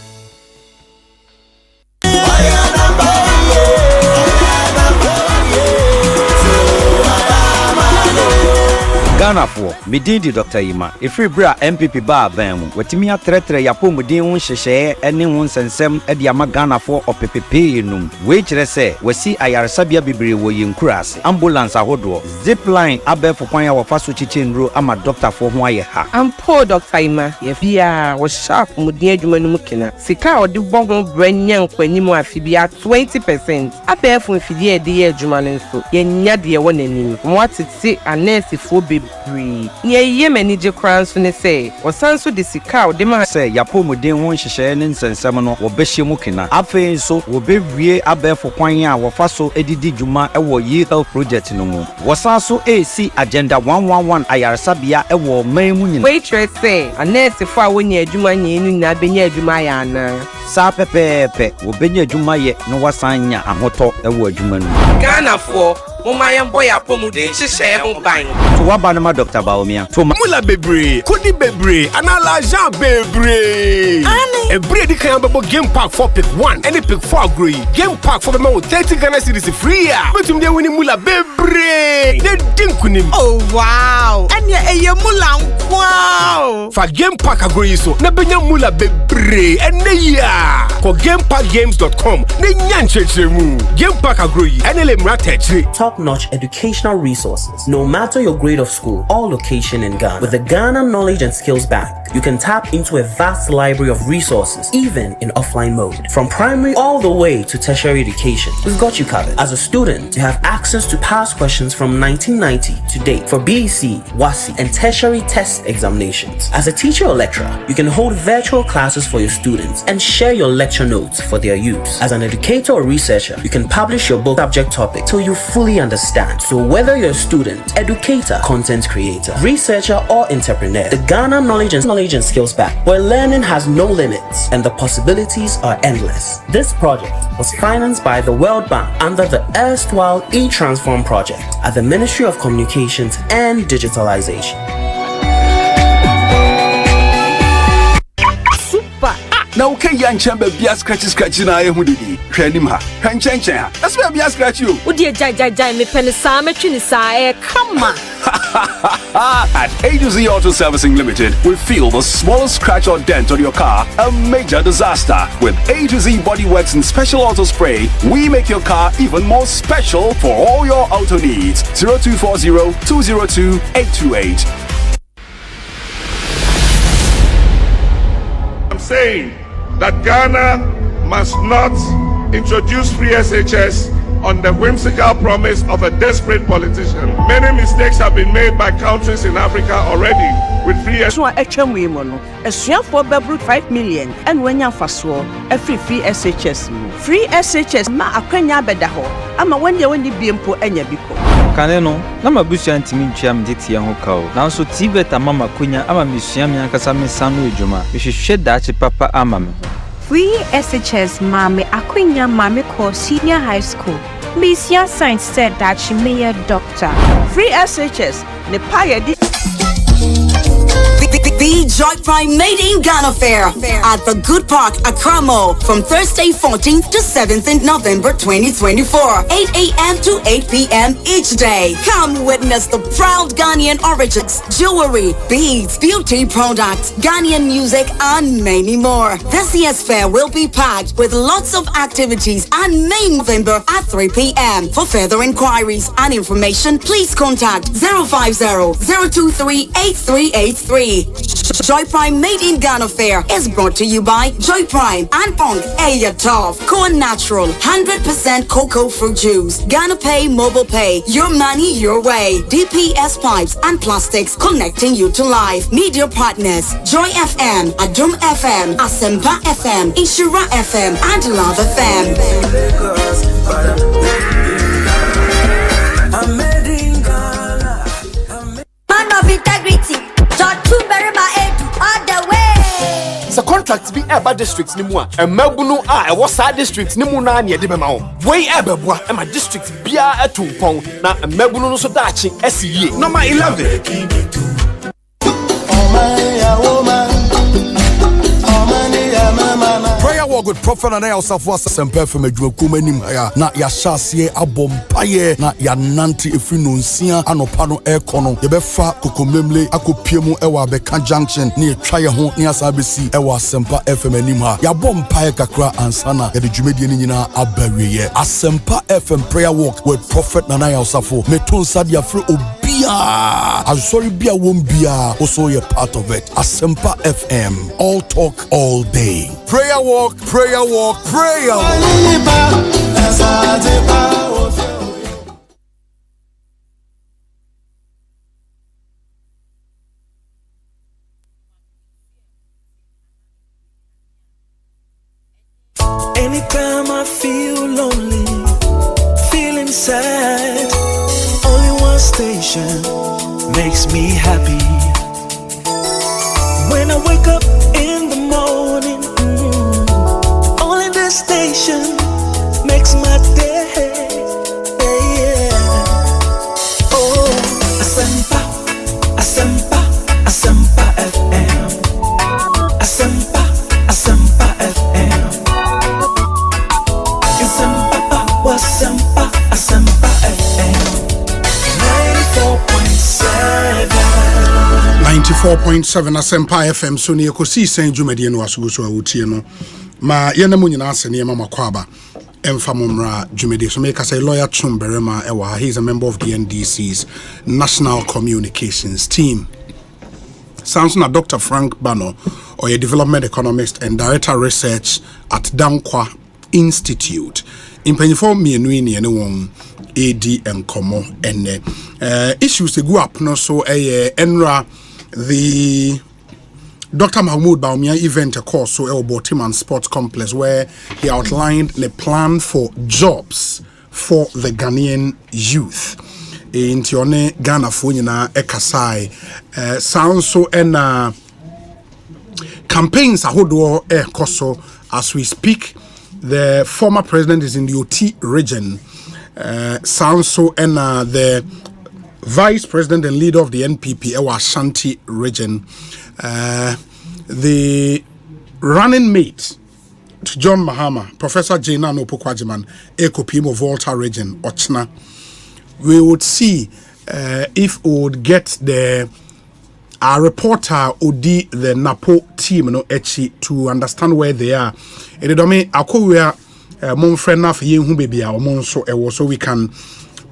Ghana for Medindi Dr. Ima. If we bra MPP bar bam, Watimia Tretre Yapumudin Sheshe, any one sensem at Yama Ghana for or PPP num. Which say, we see Ayar Sabia Bibri Woyin Kras, ambulance ahodo, zip line, abe for Panya or Fasuchin Ru, I'm a doctor for Moyeha. I'm poor Dr. Ima. If ya was sharp, Mudia Jumanukina. Sika or the bongo brand young when you more Fibia 20%. I bear for Fidia dear Jumanenso, Yenya one and what it say a nurse for baby. Near Yemen, your crowns when they say, or Sanso de Sika, they might say, Yapumudin won't share and Semino or Beshimukina. Afe so will be re abe for Panya or Faso Edidi Juma or Ye Health Project no more. Was also AC Agenda 111 Ayar Sabia a war Maymun. Waitress say, a nurse if I win your Jumani in Nabenya Jumayana. Sa pepe will be your Jumaye, no wasanya and motor a word Juman. Ghana for Momayan boy Apomude, she say, buying. To what Banama Dr. Baumia, to Mula Bebre, Kudi Bebre, and Alaja Bebre. A bready cannibal game park for pick 1, any pick 4 green. Game park for the more 30 Ghana cities free. But him there winning Mula Bebre. They didn't him. Oh wow! And ya Mula wow! For game park agree so, Nabenya Mula Bebre, and ya for gameparkgames.com. Game park agree, and LM top-notch educational resources. No matter your grade of school or location in Ghana, with the Ghana Knowledge and Skills Bank, you can tap into a vast library of resources, even in offline mode. From primary all the way to tertiary education, we've got you covered. As a student, you have access to past questions from 1990 to date for BEC, WASI, and tertiary test examinations. As a teacher or lecturer, you can hold virtual classes for your students and share your lecture notes for their use. As an educator or researcher, you can publish your book subject topic till you fully understand. So whether you're a student, educator, content creator, researcher, or entrepreneur, the Ghana Knowledge and Skills Bank, where learning has no limits and the possibilities are endless. This project was financed by the World Bank under the erstwhile e-Transform project at the Ministry of Communications and Digitalization. Now okay yan chamber bia scratch na ye hudidi hwanim ha hwanchenchen ha that's why bia scratch you wo die jai me pen sa metwi ni sa come on. At A2Z Auto Servicing Limited, we feel the smallest scratch or dent on your car a major disaster. With A2Z Bodyworks and Special Auto Spray, we make your car even more special for all your auto needs. 0240 202 828. I'm saying that Ghana must not introduce free SHS on the whimsical promise of a desperate politician. Many mistakes have been made by countries in Africa already with free SHS. So a for 5 million and when you fast a free SHS. Free SHS ma akwenya bedaho. Ama when you be impo enya biko. Kaneno, na mabusu antimi ntwa mdeti ya hokao. Na so tibeta mama kunya ama misua mi ankasa me sanu ejuma. Hwehwehwe dachi papa ama me. Free SHS Mame Aquinia Mame Core Senior High School. Miss Your Science said that she may a doctor. Free SHS, the pie. The Joy Prime Made in Ghana Fair at the Good Park, Accra Mall from Thursday 14th to 7th November 2024, 8 a.m. to 8 p.m. each day. Come witness the proud Ghanaian origins, jewelry, beads, beauty products, Ghanaian music, and many more. This year's fair will be packed with lots of activities and main November at 3 p.m. For further inquiries and information, please contact 050-023-8383. Joy Prime Made in Ghana Fair is brought to you by Joy Prime and Pong Ayatov, Corn Natural, 100% cocoa fruit juice, Ghana Pay Mobile Pay, your money your way, DPS Pipes and Plastics connecting you to life. Media partners, Joy FM, Adum FM, Asempa FM, Ishura FM, and Love FM. Man of integrity. The contract be eba districts ni mu a emabunu a ewo sa districts ni mu na ne de bema wo wey ebabua ema district bia atumpon na emabunu no so daachi esiye number 11 Oh my woman, oh my mama. Prayer walk with Prophet and I also for Asempa FM adwuma nim ha na ya hyase abompaye na ya nante efinonsia anopa no ekono ye befa kokomemle akopiemu ewa Beka Junction ne etwa ye ho ne asabesi ewa Asempa FM anim ha ya bompaye kakra ansana ye de dwumedie ni nyina abawiye Asempa FM prayer walk with Prophet and I also for metonsa dia fre obia azori bia wombia also ye part of it Asempa FM all talk all day prayer walk prayer walk prayer walk. Anytime I feel lonely, feeling sad, only one station makes me happy. When I wake up in the morning, only this station makes my day. Oh, Asempa, Asempa, Asempa FM. Asempa, Asempa FM. Asempa, Asempa, Asempa FM. 94.7 Asempa FM so ne Ekosiisen dwumade no asogoso awutie no ma yena mu nyina ase ne mama Kwaba emfa momra dwumade so make say lawyer Chumberema ewa he is a member of the NDC's National Communications team. Sounds na Dr. Frank Bano or a development economist and director research at Dankwa Institute. In Penifo mienu ni ene won AD Nkomo ene issues to go up no so enra the Dr. Mahmoud Baumia event a course so Botiman Sports Complex where he outlined the plan for jobs for the Ghanaian youth. In Tione Ghana Funyina Ekasai sounds so and campaigns ahodo koso as we speak. The former president is in the OT region. Sounds so and the vice president and leader of the NPP Asante region. The running mate to John Mahama, Professor Jena Nopokwajiman, Ekopimo Volta region, Ochna. We would see if we would get our reporter Odi the Napo team no echi to understand where they are. It domi akowia mon friend na fe hu baby a mon so so we can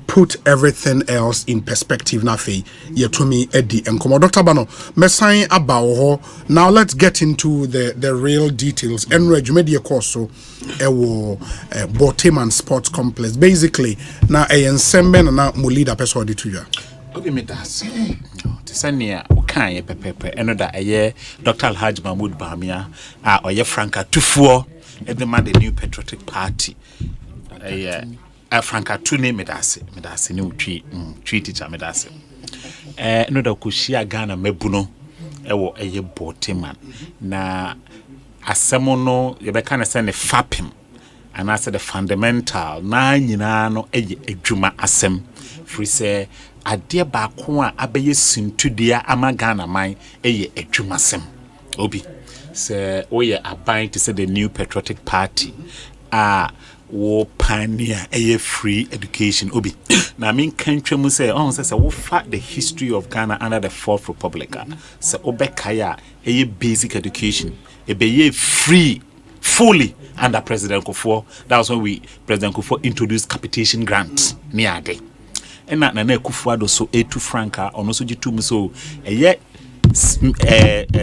put everything else in perspective na fe yetomi edi enkomo Dr. Bano mesan abawo ho. Now let's get into the real details. Enra dwumedie course so ewo Boteman Sports Complex basically na ensembe na mo leader person odi tuya obi medas Senia Ukanye Pepe, another a year, Dr. Alhaji Mahmoud Bamia, or your Franca Tufuo, and the man the new patriotic party. A Franca two name Medasi, new treaty Medasi. Another Kushia Ghana Mebuno, a year boteman. Na Asemono, you can send a fapping, and I said the fundamental, nine yinano, a juma asem, free say. Adia baako a abeye sintudia amagana man eye adwumasem obi se oye aban to say the new patriotic party wo pioneer eye free education obi na mean country mu say on say wo fa the history of Ghana under the Fourth Republic se obekaya eye basic education ebeye free fully under President Kufuor. That was when President Kufuor introduced capitation grants niade. And na Kufuor so A2 franca or no so jitum so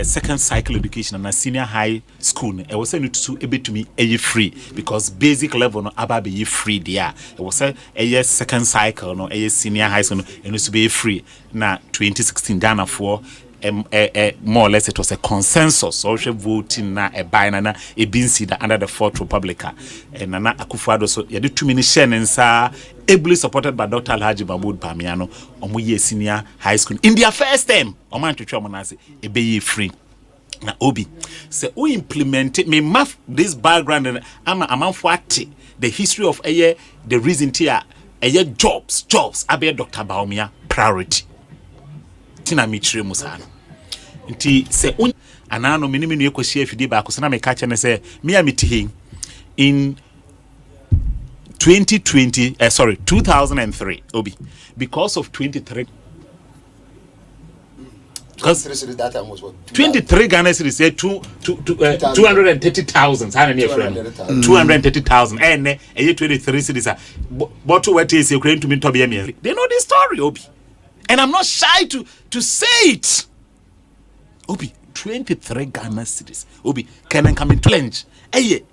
second cycle education and a senior high school. I was saying to a bit to me a free because basic level no ababe free there. It was a second cycle no a senior high school and to be free. Na 2016 Ghana for more or less it was a consensus social voting na a binana a binsi under the Fourth Republic and Nana Akufo-Addo so you did too many shenanigans ably supported by Dr. Alhaji Mahmoud Bamiano on senior high school in their first term Oman to Chomonase a be free na obi say we implemented me math this background and I'm amount the history of a year the reason here a year jobs abe Dr. Baumia priority tina michire musano nti se anano minimi no Ekosiye fidi ba ko na me ka che ne say me a meti in 2003 Obi because of 23 because 23 Ghana cedis say 230,000 how many friend 230,000 and 23 cedis but what is Ukraine to me to be me they know the story Obi and I'm not shy to say it Obi 23 Ghana cedis Obi can come into lunch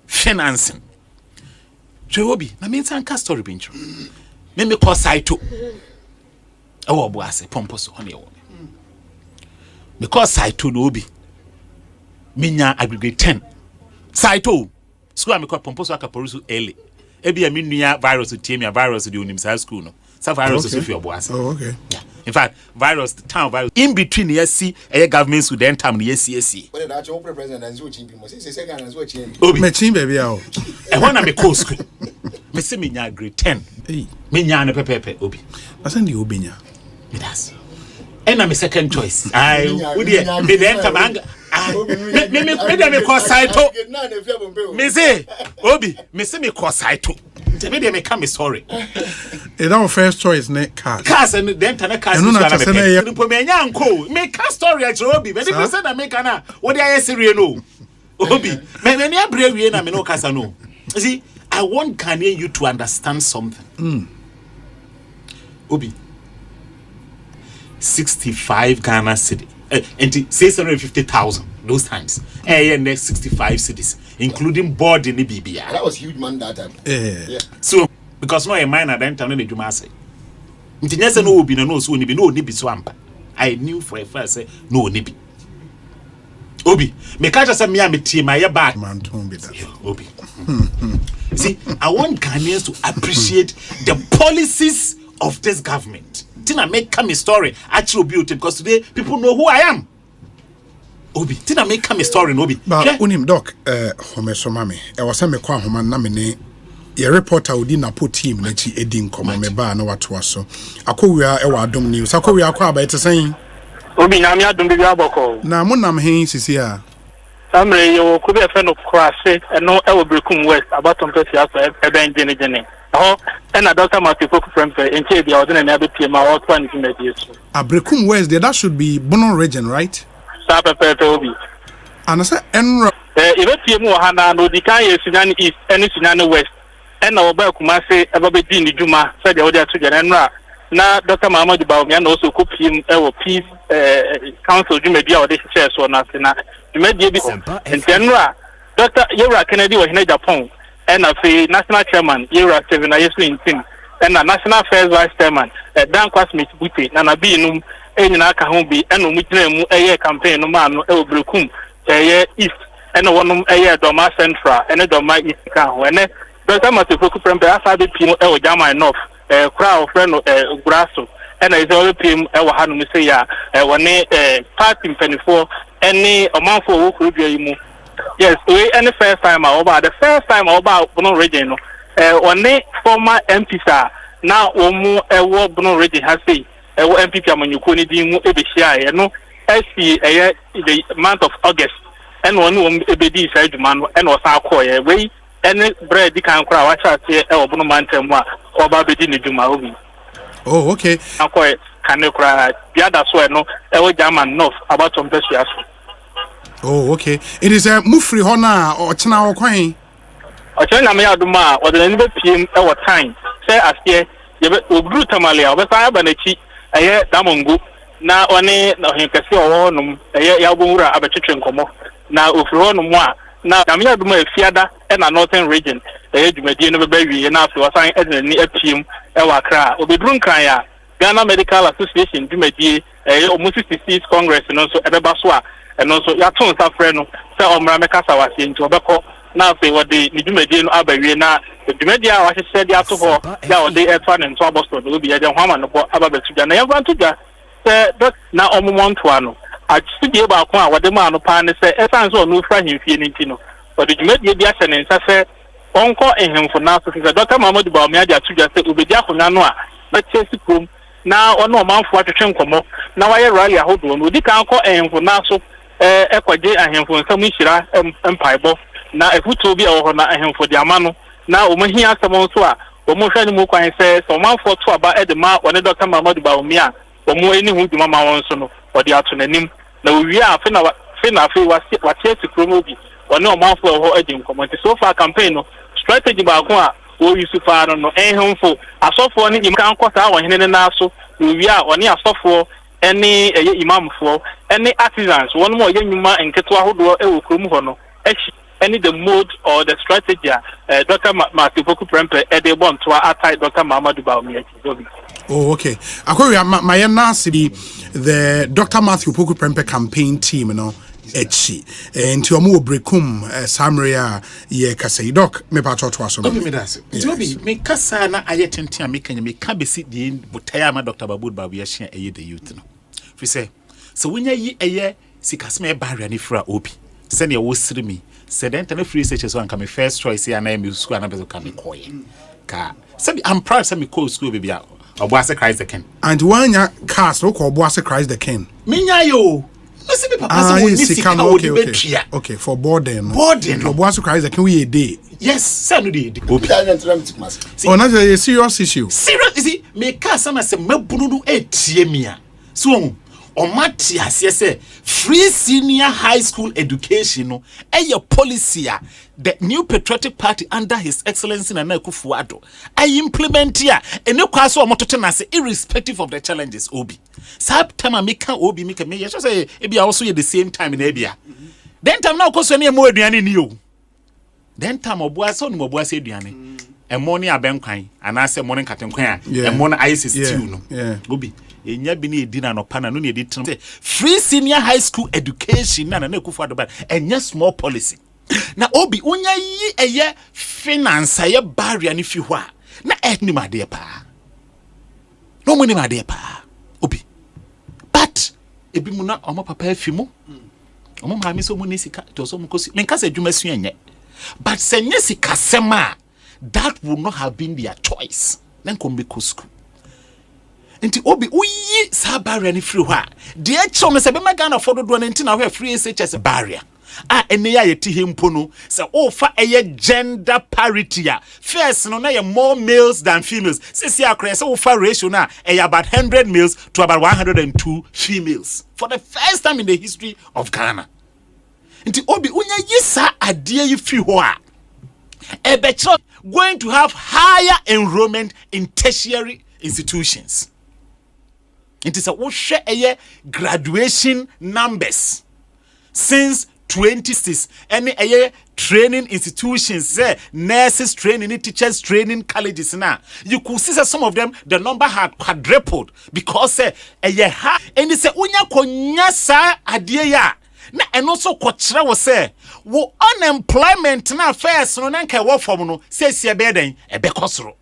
financing Obi na me san ka story be ntro me call site oh boase pomposo honey because Saito no be minya aggregate 10 Saito school am call pomposo akaporusu early ebi a minua virus tiemia virus the unimsa school no sa virus so fi oboase okay yeah in fact virus the town virus in between yesi government with then time yesi but that your president and so chimbi mo say second and so chimbi obi me chimbi baby o e wana me call school me say minya grade 10 minya no pepepe obi asandi obinya me das and I'm a second choice. I would be the enter manga. Me call Saito. Me say, Obi, me say me call Saito. Me me come sorry. It's our first choice, ne cars. Cars and then tana cars. Me cast story at Obi. Me say say na me kana. What dey I say no? Obi, me near brave we na me no cast no. See, I want Ghanaian you to understand something. Obi. 65 Ghana cedi and 650,000 those times and next 65 cities including board in the BBI. That was huge man that time. Yeah. So because no a minor then turn the Juma say Ntinyese no obi no so nibi no nibi so ampa I knew for a first say no nibi Obi me catch say me am team my back man to be that Obi see I want Ghanaians to appreciate the policies of this government. Tina make come a story actually beauty because today people know who I am. Obi Tina make come a story no be. But unim doc homeso mame e was me kwa homa na me ne ye reporter odi na po team na chi edi nkomo me ba na wato aso akowia e wa adom news akowia akwa aba etesen Obi na me adom bi aboko na mo nam hen sisi a Samre yo ko be fe no krase no e wo brekum west about temperature aso e ben gene and a doctor must be focused from the the ordinary ability my all plan is mediation. Abrekum West there that should be Bono region, right? Obi. And I said enro if you mu hana no di kan Sudan East and Sudan West and our back Kumasi about din the Juma said the order to general na Dr. Mahmoud Baumi and also cook him peace council Jumedia or this chair so na Jumedia and general Dr. Yura Kennedy was in Japan. And of the national chairman, Yura 7 years in and a national affairs vice chairman, Dan Kwasmith Buti, Nana Binum, Enina Kahumbi, and Umidremu, a year campaign, no man, Elbrukum, a year east, and one a year Doma Central, and a Doma East Cow. And then Dr. Matifuku from the Asabi Pimo, El Jama enough, a crowd friend of Grasso, and a Zoro Pim, El Hanumisea, one party 24, any amount for Wuku. Yes, we any first time about the first time about Bono region. One former MPs now omu ewo Bono region has say ewo MP amanyukuni di mu ebehia no see the month of August and one ebedi side man and was akoye we any bread kan kra wa chat ewo Bono mantem a oba bedi ne djuma obi. Oh okay. Akoye kan kra the other so no ewo German north about some special. Oh, okay. It is a mufri hona or china or coin. Or China may aduma or the end PM our time. Say as here, you grew Tamalia, but I have a cheat a year Damongu. Now only no him can see or no a year Yabura Abachin Como. Now if you want more. Now Namia Duma Fiada and a northern region, the age Medina baby enough to assign a team our cry will be drunk kaya. Ghana Medical Association, Jumedi, almost 66 Congress and also Ebaswa. And also, your tone suffering, so Omrameka was into Obako. Now, say what the Jumedian Abayena, the Jumedia, I said, the after for now, they are fun and troubles to be a young woman about Ababasugan. I want to just say that now Omontuano. I should be about what the man of Pan say, as I saw no friend in Fianitino. But the Jumedia and say, Uncle and him for now, because Dr. Mahmoud Baumia to just say, Ubidia, let's say, now on no man for to Chencomo. Now I rally a hold on with the uncle and for now so. ekwaje ahemfo nsam nhira empaibo na efuto bi a wo na ahemfo de amano na o mahia asemo nso a o mo hwa ni mo kwan se so manfo to aba e de ma one Dr. Mamadu Bawumia o mo eni hu dwuma ma won so no o de ato nanim na owie a fe na fe watie sikromo bi one o manfo ho e de nkomonti so far campaign no strategy ba ko a o yusu fa no ehemfo asofo ni imkan kwasa Omanhene na so owie a one asofo any imamfo any artisans one more yenuma enketo ahodo e wo krom ho no any the mode or the strategy Dr. Matthew Poku Prempe de bon to attack Dr. Mamadu Bawumia. Oh, okay. Akoria my nasi be the Dr. Matthew Poku Prempe campaign team, you know. Echi nti omo brekum Samaria ye kase doc me pa to aso obi me das nti obi me kasa na ayetenten me kanya me ka besi die botaya ma Dr. Babud Bawumia hia eye the youth no fi say so wonya yi eye sikasme barrier ni fra obi se ne wo siri mi se den tane free researchers one come first choice ya na me school na be come koye ka se I'm proud se me call school baby Obuase Christ the King and wanya cast no call Obuase Christ the King minya yo listen me papa say okay for boarding Obuase Christ the King we a day yes say no dey oh na a serious issue serious is it me cast am say mabunu no etie mia so Omati say free senior high school education no policy the new patriotic party under his excellency Nana Akufo-Addo implement here ene kwa so omotote na say irrespective of the challenges obi sab time ameka obi make me just say e bia also the same time na bia then time na okoso na emo aduane ni o then time Obuase no Obuase aduane emo ni abenkwan ana say mo nkatenkwan a emo na ice stew no obi enya bi na edina no pana no na editin free senior high school education na Akufo-Addo ba enya small policy na obi unya yi eye finance ye barrier ni fi ho a na etni made pa no money made pa obi but ebi mu na omo papa afi mu omo maami so mu ni sika to so mu kosi menka se adwuma su enye but se nye sika sema that would not have been their choice then come be school nti obi uyi sa barrier ni free ho a de echo me se be Ghana for do no nti na ho free SHS barrier ene ya yeti hempo no se ofa eye gender parity a first no na ye more males than females sisi akra se ofa ratio na about 100 males to about 102 females for the first time in the history of Ghana nti obi unya yisa ade yi free ho a ebecho going to have higher enrollment in tertiary institutions. It is a woshe eye graduation numbers since 26 any eye training institutions say nurses training teachers training colleges now you could see some of them the number had quadrupled because say eye ha and say unya konya sa adie ya na eno so kwachira wo say wo unemployment na first no na nka wo form no say sie be den e be kosoro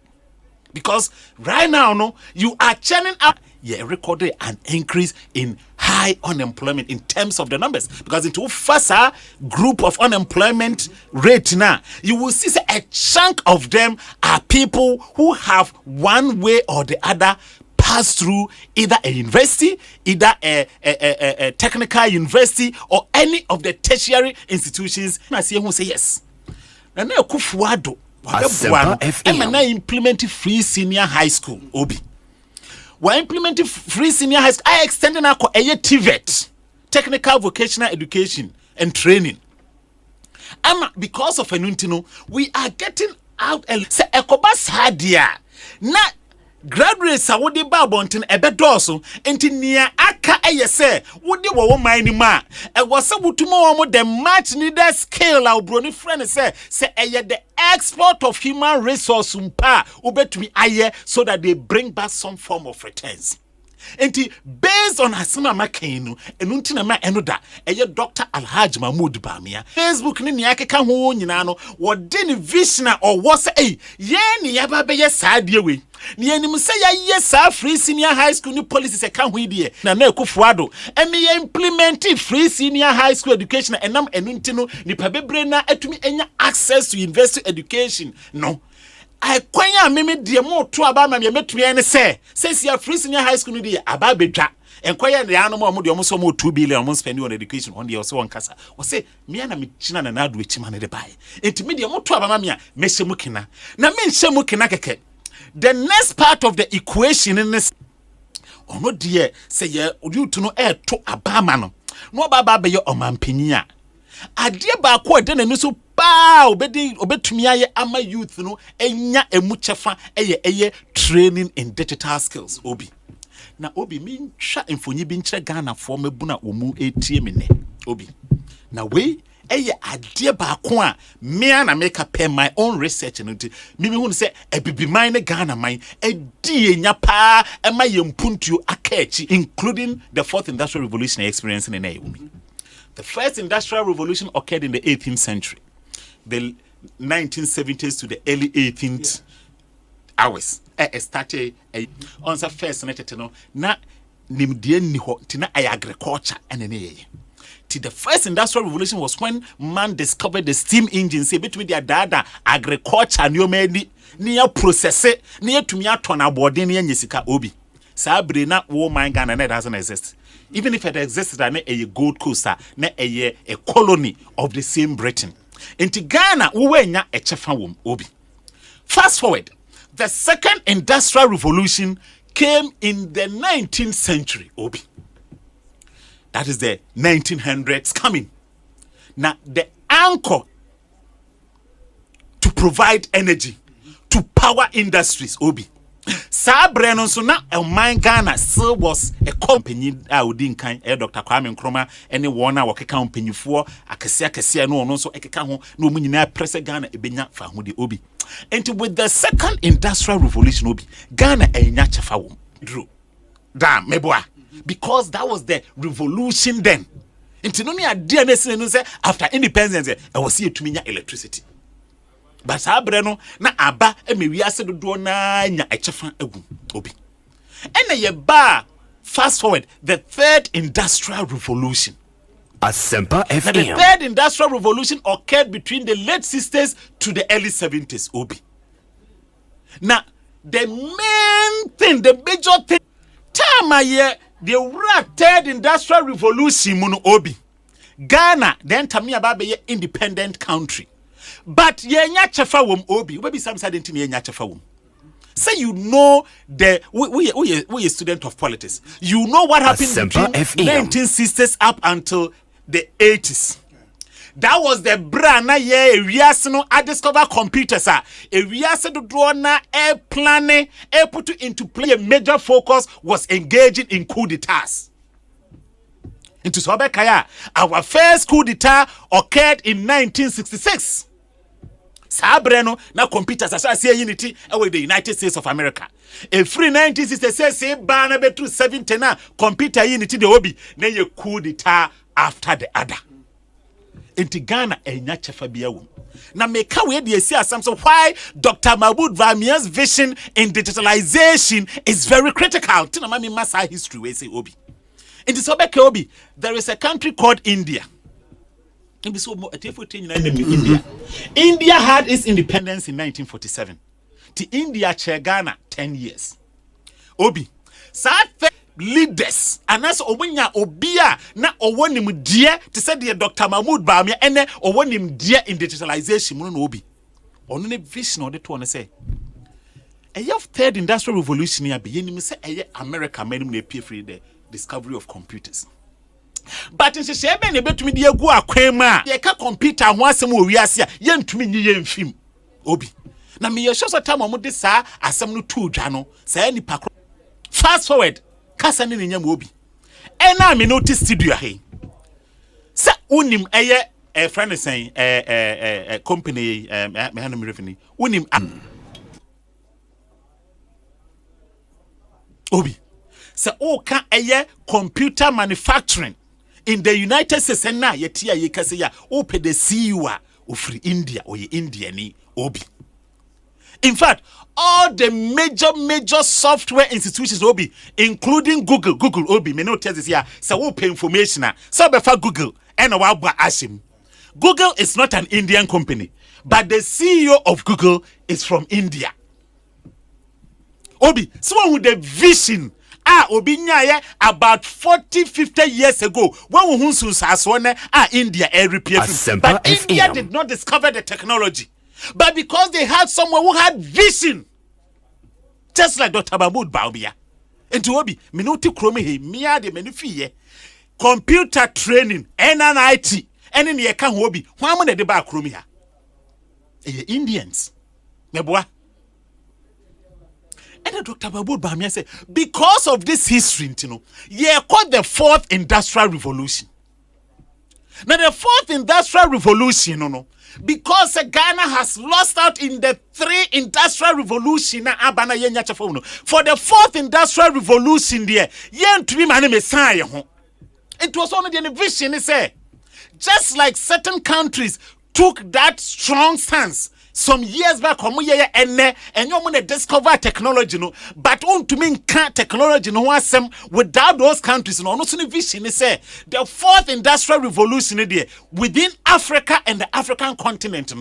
because right now no you are churning out recorded an increase in high unemployment in terms of the numbers because into faster group of unemployment rate now you will see a chunk of them are people who have one way or the other passed through either a university, either a technical university or any of the tertiary institutions. I see who say yes. And now Akufo-Addo implement free senior high school obi. We're implementing free senior high school. I extended our TVET, technical vocational education and training. And because of Enuntino, we are getting out and say Ekobas Hadia. Na graduates are would ba bonten ebe doso enti nia aka say would wo mine ma e was butumo the much needed skill our brony friend say the export of human resource umpa ubetumi aye so that they bring back some form of returns. Enti based on Asima Makenu enuntina ma enoda Dr. Alhaji Mahmoud Bawumia Facebook ni akeka ho nyina no wode vision or was ye ni yaba be ye sadie we ni enim say ye sa free senior high school ni policies e ka ho die na Akufo-Addo eme ye implement free senior high school education enam enunti no nipa bebre na atumi enya access to university education no I kwanya meme de mo to aba ma me metumi ene say you free senior high school no de aba bedwa enkwaya de anom mo de so mo 2 billion mo spend on education on the so on kasa o say me na me china na ado echima ne de bai enti me de mo to aba ma me a me hye mu kina na me hye mu kina keke. The next part of the equation in this ono de say ye youth no e to aba ma no aba be ye omampani a ade ba ko de na so ba obetumi aye ama youth no enya emu chefa eye training in digital skills obi na obi min twa enfonyi bi nkyere Ghana fo mabuna omu etie me ne obi na we eye ade ba ko a me na make up my own research no ti me hu say ebibiman ne Ghana man edi enya pa ema yempuntu akachi including the fourth industrial revolution experience in na ewumi. The first industrial revolution occurred in the 18th century, the 1970s to the early 18th hours. Started on the first no na nimdie ni ho tina agriculture ene. The first industrial revolution was when man discovered the steam engine. Say between their dada agriculture and your medi near process it near to me atona abode near nyesika obi. Sabre na wo man Ghana na doesn't exist. Even if it existed, a Gold Coast, a colony of the same Britain. Into Ghana, we were not a chefawum obi. Fast forward, the second industrial revolution came in the 19th century obi. That is the 1900s coming. Now, the anchor to provide energy to power industries obi. Sabre no so na Elman Ghana still was a company Udin kan Dr. Kwame Nkrumah any one a work company for akese no so ekeka ho no mu nyina press Ghana ebenya fa ho de obi. And with the second industrial revolution obi Ghana enya chefa wo drew damn meboa because that was the revolution then. Into no me ade na say after independence e was see to nya electricity. But sabre no na aba emewi ase dodo na nya echefa agu obi. Ene ye ba fast forward the third industrial revolution. Asempa FM. The third industrial revolution occurred between the late 60s to the early 70s obi. Now the main thing, the major thing time year the third industrial revolution muno obi. Ghana then tami aba be independent country. But yenya chefa wom obi we some side nti yenya chefa wom. Say you know the we a student of politics. You know what happened Asempa between 1960s up until the 80s. That was the brand na ye wiase no I discover computers a wiase do draw na planning put into play a major focus was engaging in coup d'etats. Into Sobekaya, our first coup d'etat occurred in 1966. Sabreno na computers asase unity with the United States of America. A free 1966 say ban be 270 na computer unity the obi na ye coup d'etat after the other. Inti Ghana enya chefa bia wo. Na meka we dey see asam so why Dr. Mahmoud Bawumia's vision in digitalization is very critical. Tina mami masa history we say obi. Inti so be obi there is a country called India. India had its independence in 1947. The India chair Ghana 10 years. Obi, sa leaders and as Obunya Obia na owonim dear to say the Dr. Mahmoud Bawumia ene owonim dear in digitalization no obi. Ono ne vision or the to say. A year of third industrial revolution here be yenim say America many na pay free the discovery of computers. But in Shebe ne betumi de agu akwema ye ka computer ho asem o wiase a ye ntumi nyi ye mfim obi na me ye sure so time mo de sa asem no tu dwa no sa ni pakro fast forward kasa ne nyam obi ena me notice studio he sa unim eye friend saying company me hanu me revenue unim obi sa o ka eye computer manufacturing in the United States and na yetia yekase ya ope the CEO of India or India ni obi. In fact, all the major software institutions obi, including Google obi, me no tell this here, so ope information so before Google and our Asim. Google is not an Indian company. but the CEO of Google is from India. Obi, someone with a vision. Obi nyaye about 40-50 years ago when we India but India did not discover the technology, but because they had someone who had vision, just like Dr. Mahmoud Baumia. And to Obi, minuti kromi he miya de menufiye computer training NNIT and in ye kan Obi why am de ba kromi ha Indians meboa. And Dr. Mahmoud Baumia said, because of this history, called the fourth industrial revolution. Now, the fourth industrial revolution, because Ghana has lost out in the three industrial revolution, for the fourth industrial revolution, there, it was only the vision, just like certain countries took that strong stance. Some years back, and you want to discover technology, but to mean technology without those countries. No, not vision. The fourth industrial revolution within Africa and the African continent.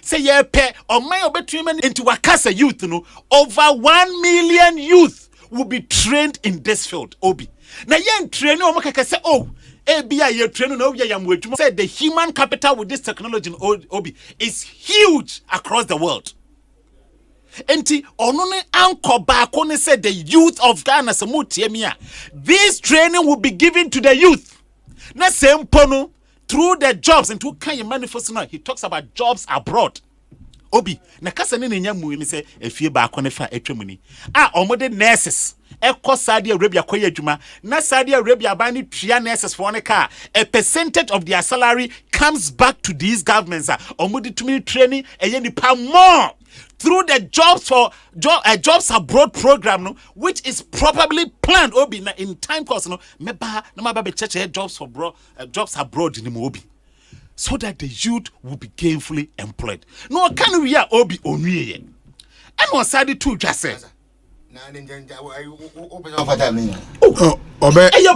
Say ye pay or my between into Wakasa youth. Over 1 million youth will be trained in this field. Obi. Now yen training say said the human capital with this technology Obi is huge across the world. Enti onone anko baako said the youth of Ghana this training will be given to the youth. Na same pono through the jobs and to can you manifest now. He talks about jobs abroad. Obi na kasa ne nyamu ni say efie baako ne fa atwamuni omode nurses Eko Saudi Arabia koye adwuma na Saudi Arabia ban ni tua nurses for ne car a percentage of their salary comes back to these governments omudi tumi training eye nipa more through the jobs abroad program which is probably planned Obi na in time course meba na maba be cheche jobs abroad ni mo Obi so that the youth will be gainfully employed. No can we are Obi onwie and was side to just say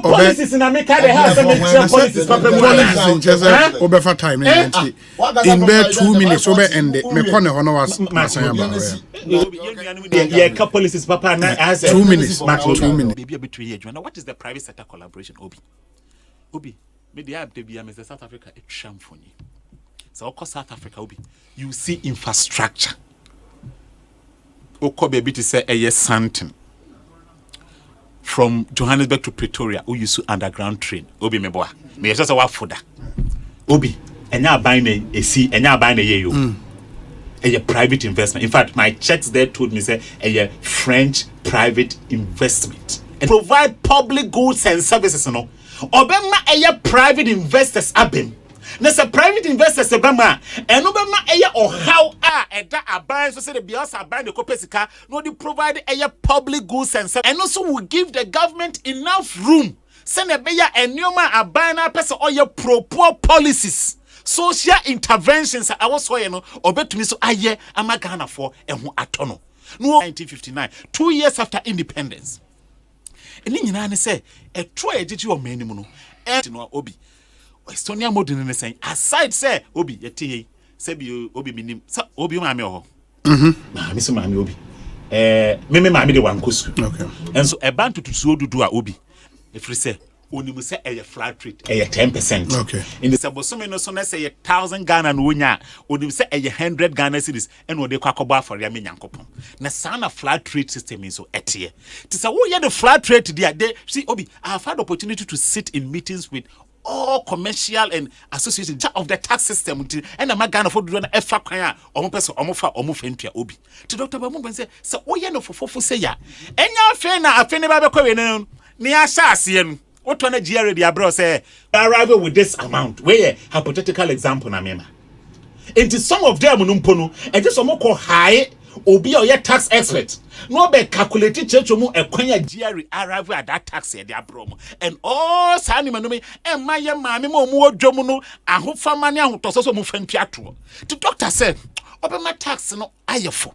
policies in America they have some policies in just over for time in bare 2 minutes over and me pone hono was yeah policies papa na has 2 minutes maybe between you. What is the private sector collaboration Obi media Mr. South Africa a chamfoni. So of South Africa Obi you see infrastructure Oko baby to say a something from Johannesburg to Pretoria who used to underground train Obi meboa me just a wafoda Obi enya buying a see enya buying a private investment. In fact my checks there told me say a French private investment and provide public goods and services Obama a private investors abem. Nessa private investors Obama and Obama or how that aban so say the bios aban the kopesika no they provide a public goods and services and also will give the government enough room send a beya and nyoma aban person or your pro-poor policies social interventions I was so obetumi so aye amagana for ehu atono no 1959 2 years after independence. And then you say a try did your menu no Obi Estonia modern saying aside say Obi yeti say you Obi minim Obi mami ho mami so mami Obi me mami de wankosu okay and so e ban to dudu a Obi if you say onimu say a flat rate 10% okay in the sabosome no so na say 1000 Ghana no nya onimu say 100 Ghana cedis and wo de kwakoba for ya menyankopon na sana flat rate system is so etie it is a wo the flat rate there see Obi I have had opportunity to sit in meetings with all commercial and associated of the tax system and I'm Ghana for do na efa kwan a omo person omo fa Obi to Dr. Bamu say wo no fofofo say ya enya afa na afa ne ba be kwa we no ni asha ase no what one GRA the abroad say arrival with this amount where hypothetical example na mema into some of them no mpono e just omo call high Obi or your tax expert no be calculate church mu ekwanya GRA arrival at that tax e the abroad and all sanima no me e maye maame mo mu odwom no ahofa mane ahotoso mu fanpiato the doctor said obema tax no ayefo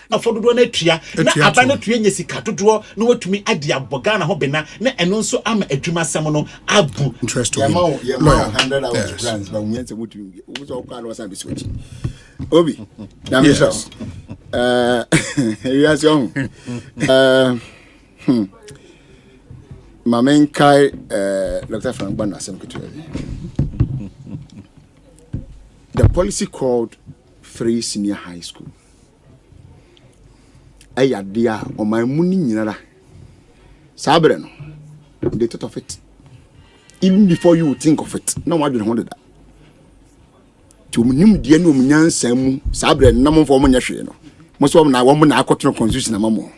na fododo na tua na aba na tua nyesika dodo na watumi ade aboga na ho bena na eno nso ama adwuma sem no abu interest to lawyer 100 hours grants but we want to move to so plan was am be switching Obi, yes. Yes, young. My main Kai, Dr. Frank Banda, the policy called Free Senior High School. I had dear on my money, Sabreno, the thought of it. Even before you would think of it, no one didn't want that. To nim dear no Munyan Samu, Sabre, number for Munyashino. Most of them are woman, I caught no constitution among.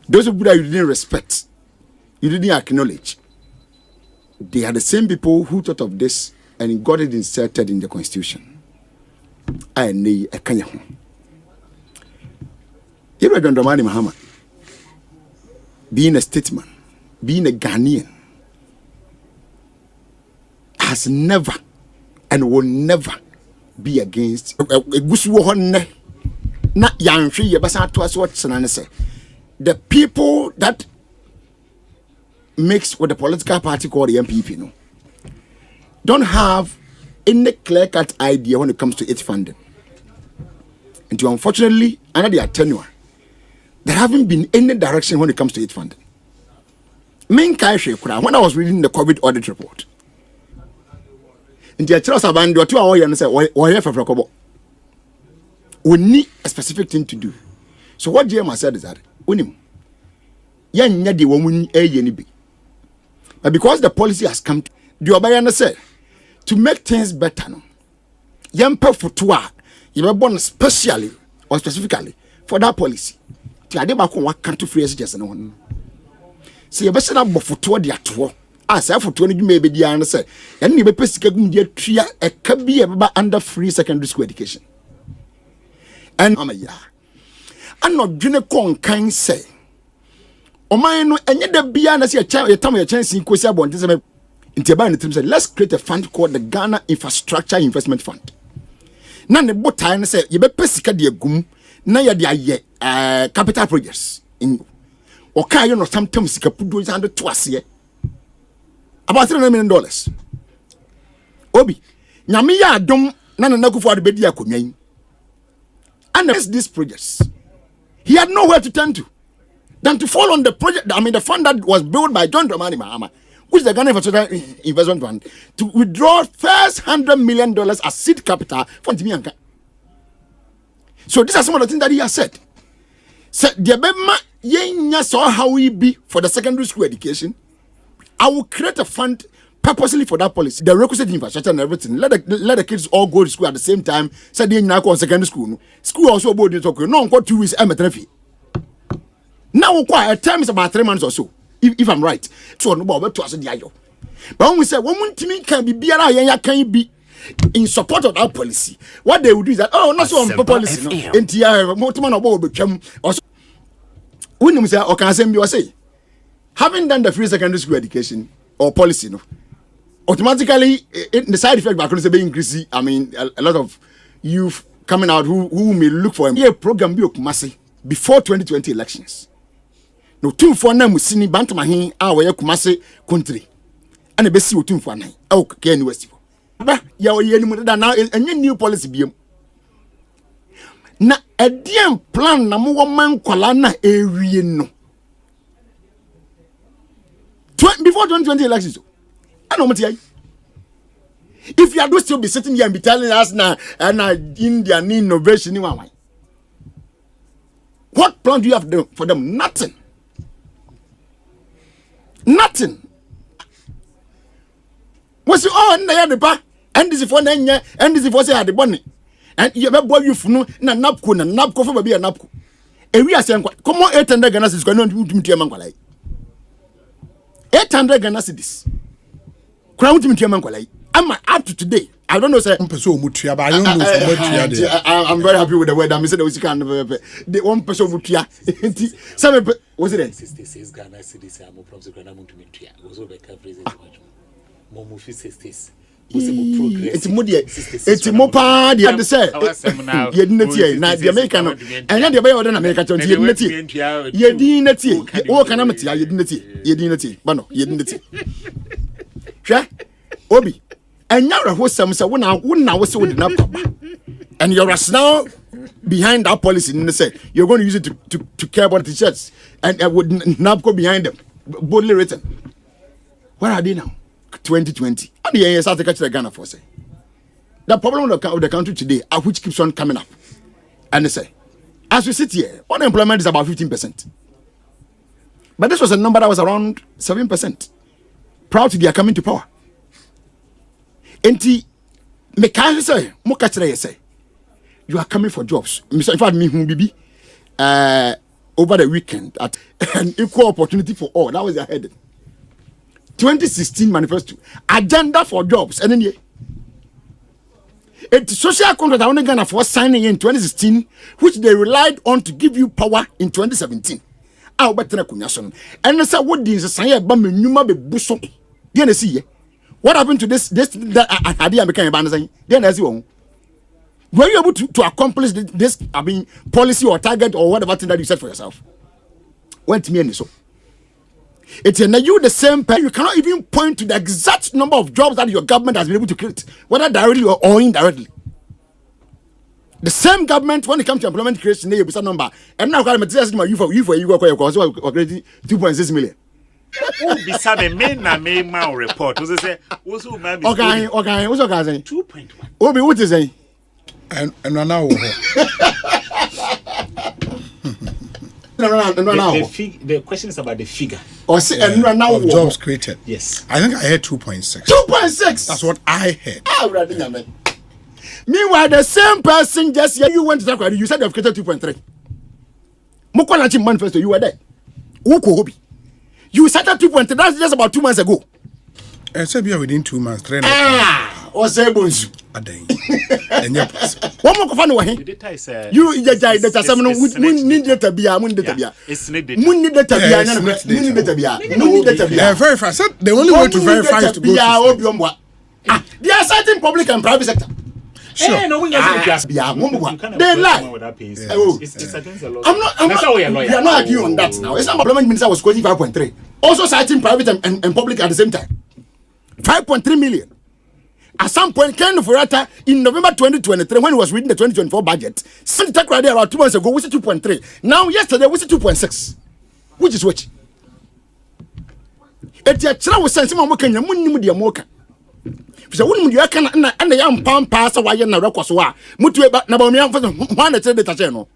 Those of Buddha you didn't respect, you didn't acknowledge. They are the same people who thought of this and got it inserted in the constitution. I need a Kenya. You read on the money, Muhammad. Being a statesman, being a Ghanaian, has never and will never be against the people that mix with the political party called the MPP, no, don't have any clear-cut idea when it comes to its funding. And unfortunately, under their tenure, there haven't been any direction when it comes to its funding. When I was reading the COVID audit report, in the Charles Abando, 2 hours and say, we need a specific thing to do. So what GM said is that but because the policy has come to the Obayana said to make things better, no, young people you were born specially or specifically for that policy. What country free just no. See, you better not for 2 dia 2. As for 20 you may be the answer. And you be pescagum dear tree a cabby under free secondary school education. And I'm not doing a con kind say. O my no, and yet the beyond as your child, your time, your chance in Kosia Bond is a in let's create a fund called the Ghana Infrastructure Investment Fund. None the boat time say you be pesca dear gum, na ya dear capital projects in okay, you know, sometimes you can put under twice year. About $300 million. Obi, Nyamiya Dom Nana Naku for the Bedia Kumyain. And these projects, he had nowhere to turn to than to fall on the project. I mean, the fund that was built by John Dramani Mahama, which is the Ghana Infrastructure Investment Fund, to withdraw first $100 million as seed capital from Timianka. So these are some of the things that he has said. Said the Bema Yenya saw how we be for the secondary school education. I will create a fund purposely for that policy. The requisite infrastructure and everything. Let the kids all go to school at the same time. Said they now go secondary school. School also about to talk. No, 2 weeks. I'm a fee. Now, a term is about 3 months or so, if I'm right. So no about to us the ayo. But when we say one to me can be BRI, can be in support of that policy. What they would do is that not so on policy. No, NTI, Motorman about become also. When we say Asempa say. Having done the free secondary school education or policy, no, automatically the side effect back on being increasing. I mean, a lot of youth coming out who may look for a program before 2020 elections. No, 2 for them sini Bantamahin our Kumase country, and the best 2 for 9. Oh, Ken West. But now a new policy be. Na a damn plan na mo man kwalana area no. Before 2020 elections, I know what you. If you are going to be sitting here and be telling us now, Indian innovation, what plan do you have for them? Nothing. Nothing. What's the bar? And this is for 9 years, and this is for say the money. And you have boy you funu na napko for baby a napko. And we are saying, come on, 800 Ghana is going on to Mangwalai. 800 Ghana cedis. Crown to Mangwalai. I'm up to today. I don't know, sir. I'm very happy with the word. I'm saying we can the 1 person mutia. Some was it 66 Ghana cedis. I'm from Ghana mutia. Was over coverage. Momu 60s. It's moody. It's more party. And say, you didn't see the American and then the way than America. You didn't see. Oh, can I meet you? You didn't see. But no, you didn't see. Obi. And now, who some say, when I was so enough. And your rationale behind that policy, and they say you're going to use it to care about the church, and would NABCO behind them, boldly written. Where are they now? 2020. And the years to catch the Ghana for say. The problem of the country today, which keeps on coming up, and they say, as we sit here, unemployment is about 15%. But this was a number that was around 7%. Proud to be coming to power. Enti, me can say, mo catch say. You are coming for jobs. In fact, me who be over the weekend at an equal opportunity for all. That was their heading. 2016 manifesto agenda for jobs. And then it's social contract I only Ghana for signing in 2016, which they relied on to give you power in 2017. And I said, what is the sign? But me numa be buso. Then see what happened to this idea became a banner. Then as you. Were you able to accomplish this, policy or target or whatever thing that you set for yourself? Went me and so. It's you the same person. You cannot even point to the exact number of jobs that your government has been able to create, whether directly or indirectly. The same government, when it comes to employment creation, they use a number. And now, I'm telling you for 2.6 million. Beside the main report, was say, what's okay, what's okay, 2.1. Obi, what is it? And now the question is about the figure. Or say, now of jobs created. Yes. I think I heard 2.6. 2.6. That's what I heard. Meanwhile, the same person just here, you went to that, you said you have created 2.3. Mokwana manifesto, you were there. You started 2.3. That's just about 2 months ago. I said we within 2 months. Osei Bonsu. One more kofano wahe. You data seven mun data bia. It's need data. Mun data bia. Very fast. The only way to verify is to go to there are certain public and private sector. Sure. No, they lie. It's against the law. We are not arguing on that now. It's not employment minister was quoting 5.3. Also citing private and public at the same time. 5.3 million. At some point, Ken Furata in November 2023, when he was reading the 2024 budget, sent that right there about 2 months ago, we said 2.3. Now, yesterday, we said 2.6. Which is which? It's a child was saying, Simon Mokan, Munimudi Moka. So, when you can and the young palm pass away in the Rokoswa, Mutu Nabomian for the one that said the Tacheno.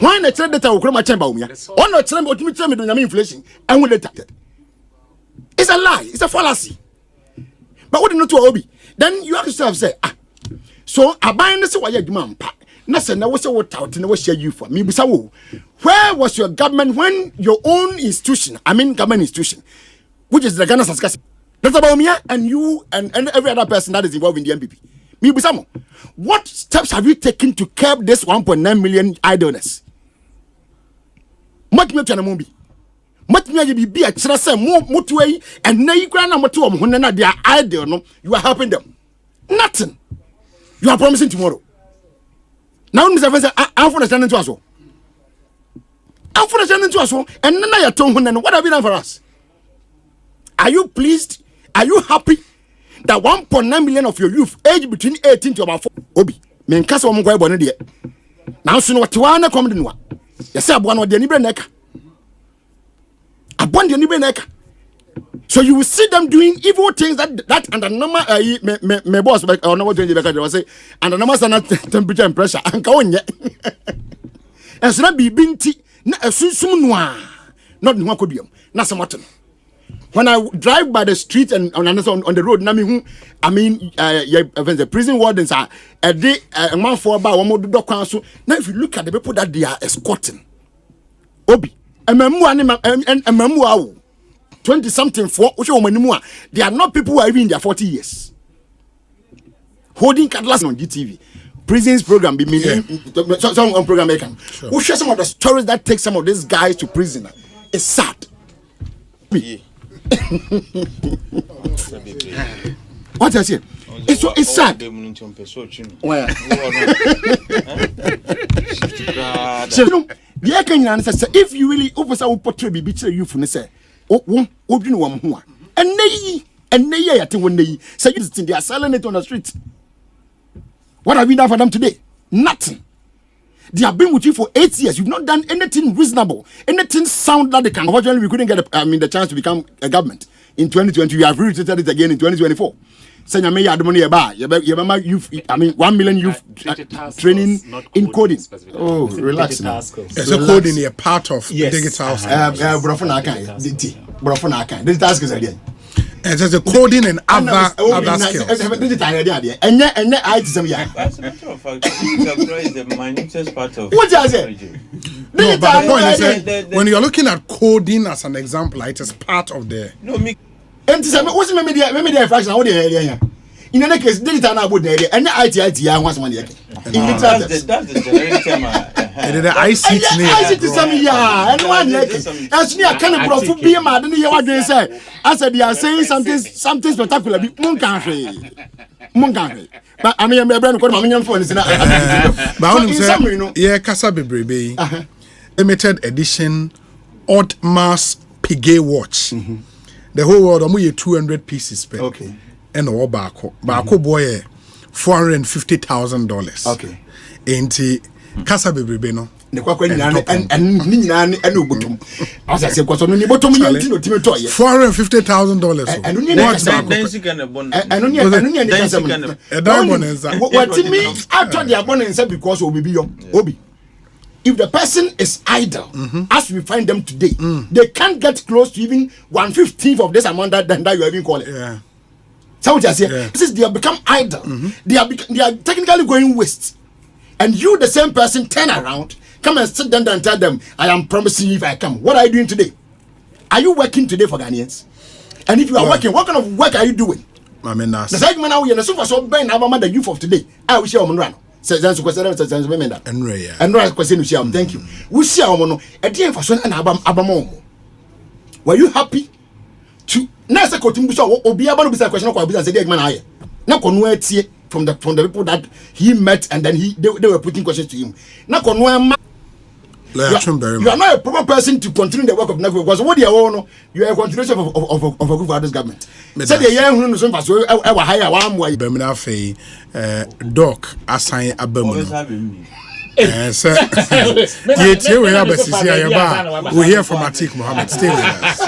Why not said that I will come my chamber? One or tell me what you tell me the inflation and will attack it. It's a lie, it's a fallacy. But what do you know to Obi? Then you have to say, so I bind this way, man. Nothing, I was what out and I was share you for me. Where was your government when your own institution, government institution, which is the Ghana Saskatchewan? That's about me and you and every other person that is involved in the MPP. Me, what steps have you taken to curb this 1.9 million idleness? Much more than a movie. Much me be a chance more way and now you grant number 2 when they are idle. No, you are helping them. Nothing. You are promising tomorrow. Now, Mr. Vincent, I'm for the channel to us. I'm for the channel to us, and then I told him, what have you done for us? Are you pleased? Are you happy that 1.9 million of your youth aged between 18 to about 4? Obi, me and Casa Mongoy Bonnet. Now, soon what you are not coming to one. Yes, I want the Nibra neck. So you will see them doing evil things that and the number my boss or no change because was say and the numbers are not temperature and pressure and go on yet. And so that be binti na asum noa not no kodium na samato. When I drive by the street and on the road na me hu the prison wardens are a day a man for about one more do kwan so now if you look at the people that they are escorting Obi and 20 something for they are not people who are even in their 40 years holding cutlass on GTV prisons program be meaning some on program making who share some of the stories that take some of these guys to prison. It's sad. What I say? It's sad. If you really officer will portray be betray you for say and they say you they are selling it on the street. What have you done for them today? Nothing. They have been with you for 8 years. You've not done anything reasonable, anything sound that they can. Unfortunately, we couldn't get the chance to become a government in 2020. We have reiterated it again in 2024. Send me the money about youth. 1 million youth training in coding. Oh, relax now. It's a coding a part of digital. This task is again. It's a coding and other skills. And I As a matter of fact, is the minutest part of. What is it? No, but the point is that when you're looking at coding as an example, it is part of the. No, me. And what's the fraction? How the in any case, digital now would there and IT I want money. In that's the generic term. The ICT and one as near kind of profit be mad than you what they say. I said they are saying something spectacular. Munkan. But I mean, my brand called my phone is not. But yeah, Casa Bebrebe limited edition odd mass pigay watch. The whole world only 200 pieces per. Okay. And all Bako boy $450,000. Okay. Ain't Casa Bebrebe no. And as I said, because only bottom $450,000. If the person is idle, as we find them today, they can't get close to even 1/15 of this amount that you even call it. Yeah. So what I say, this is they have become idle. They are technically going waste. And you, the same person, turn around, come and sit down and tell them, I am promising you if I come. What are you doing today? Are you working today for Ghanaians? And if you are working, what kind of work are you doing? I mean, the segment now you're super so Ben Abama, the youth of today. I wish you a run. Says and question thank you. We see our mono a dear for son and Abamo. Were you happy to Nasa Kotimbusa or be able to be a question of business? The man I now convert from the people that he met and then they were putting questions to him. Now you are not a proper person to continue the work of network because what you are, you are a continuation of a good father's government. Said the young who knows ever hire one way. Bemina Fay, Doc, assign a Bermuda. Sir, yet we have a CCI. We hear from Atik Mohammed. Stay with us.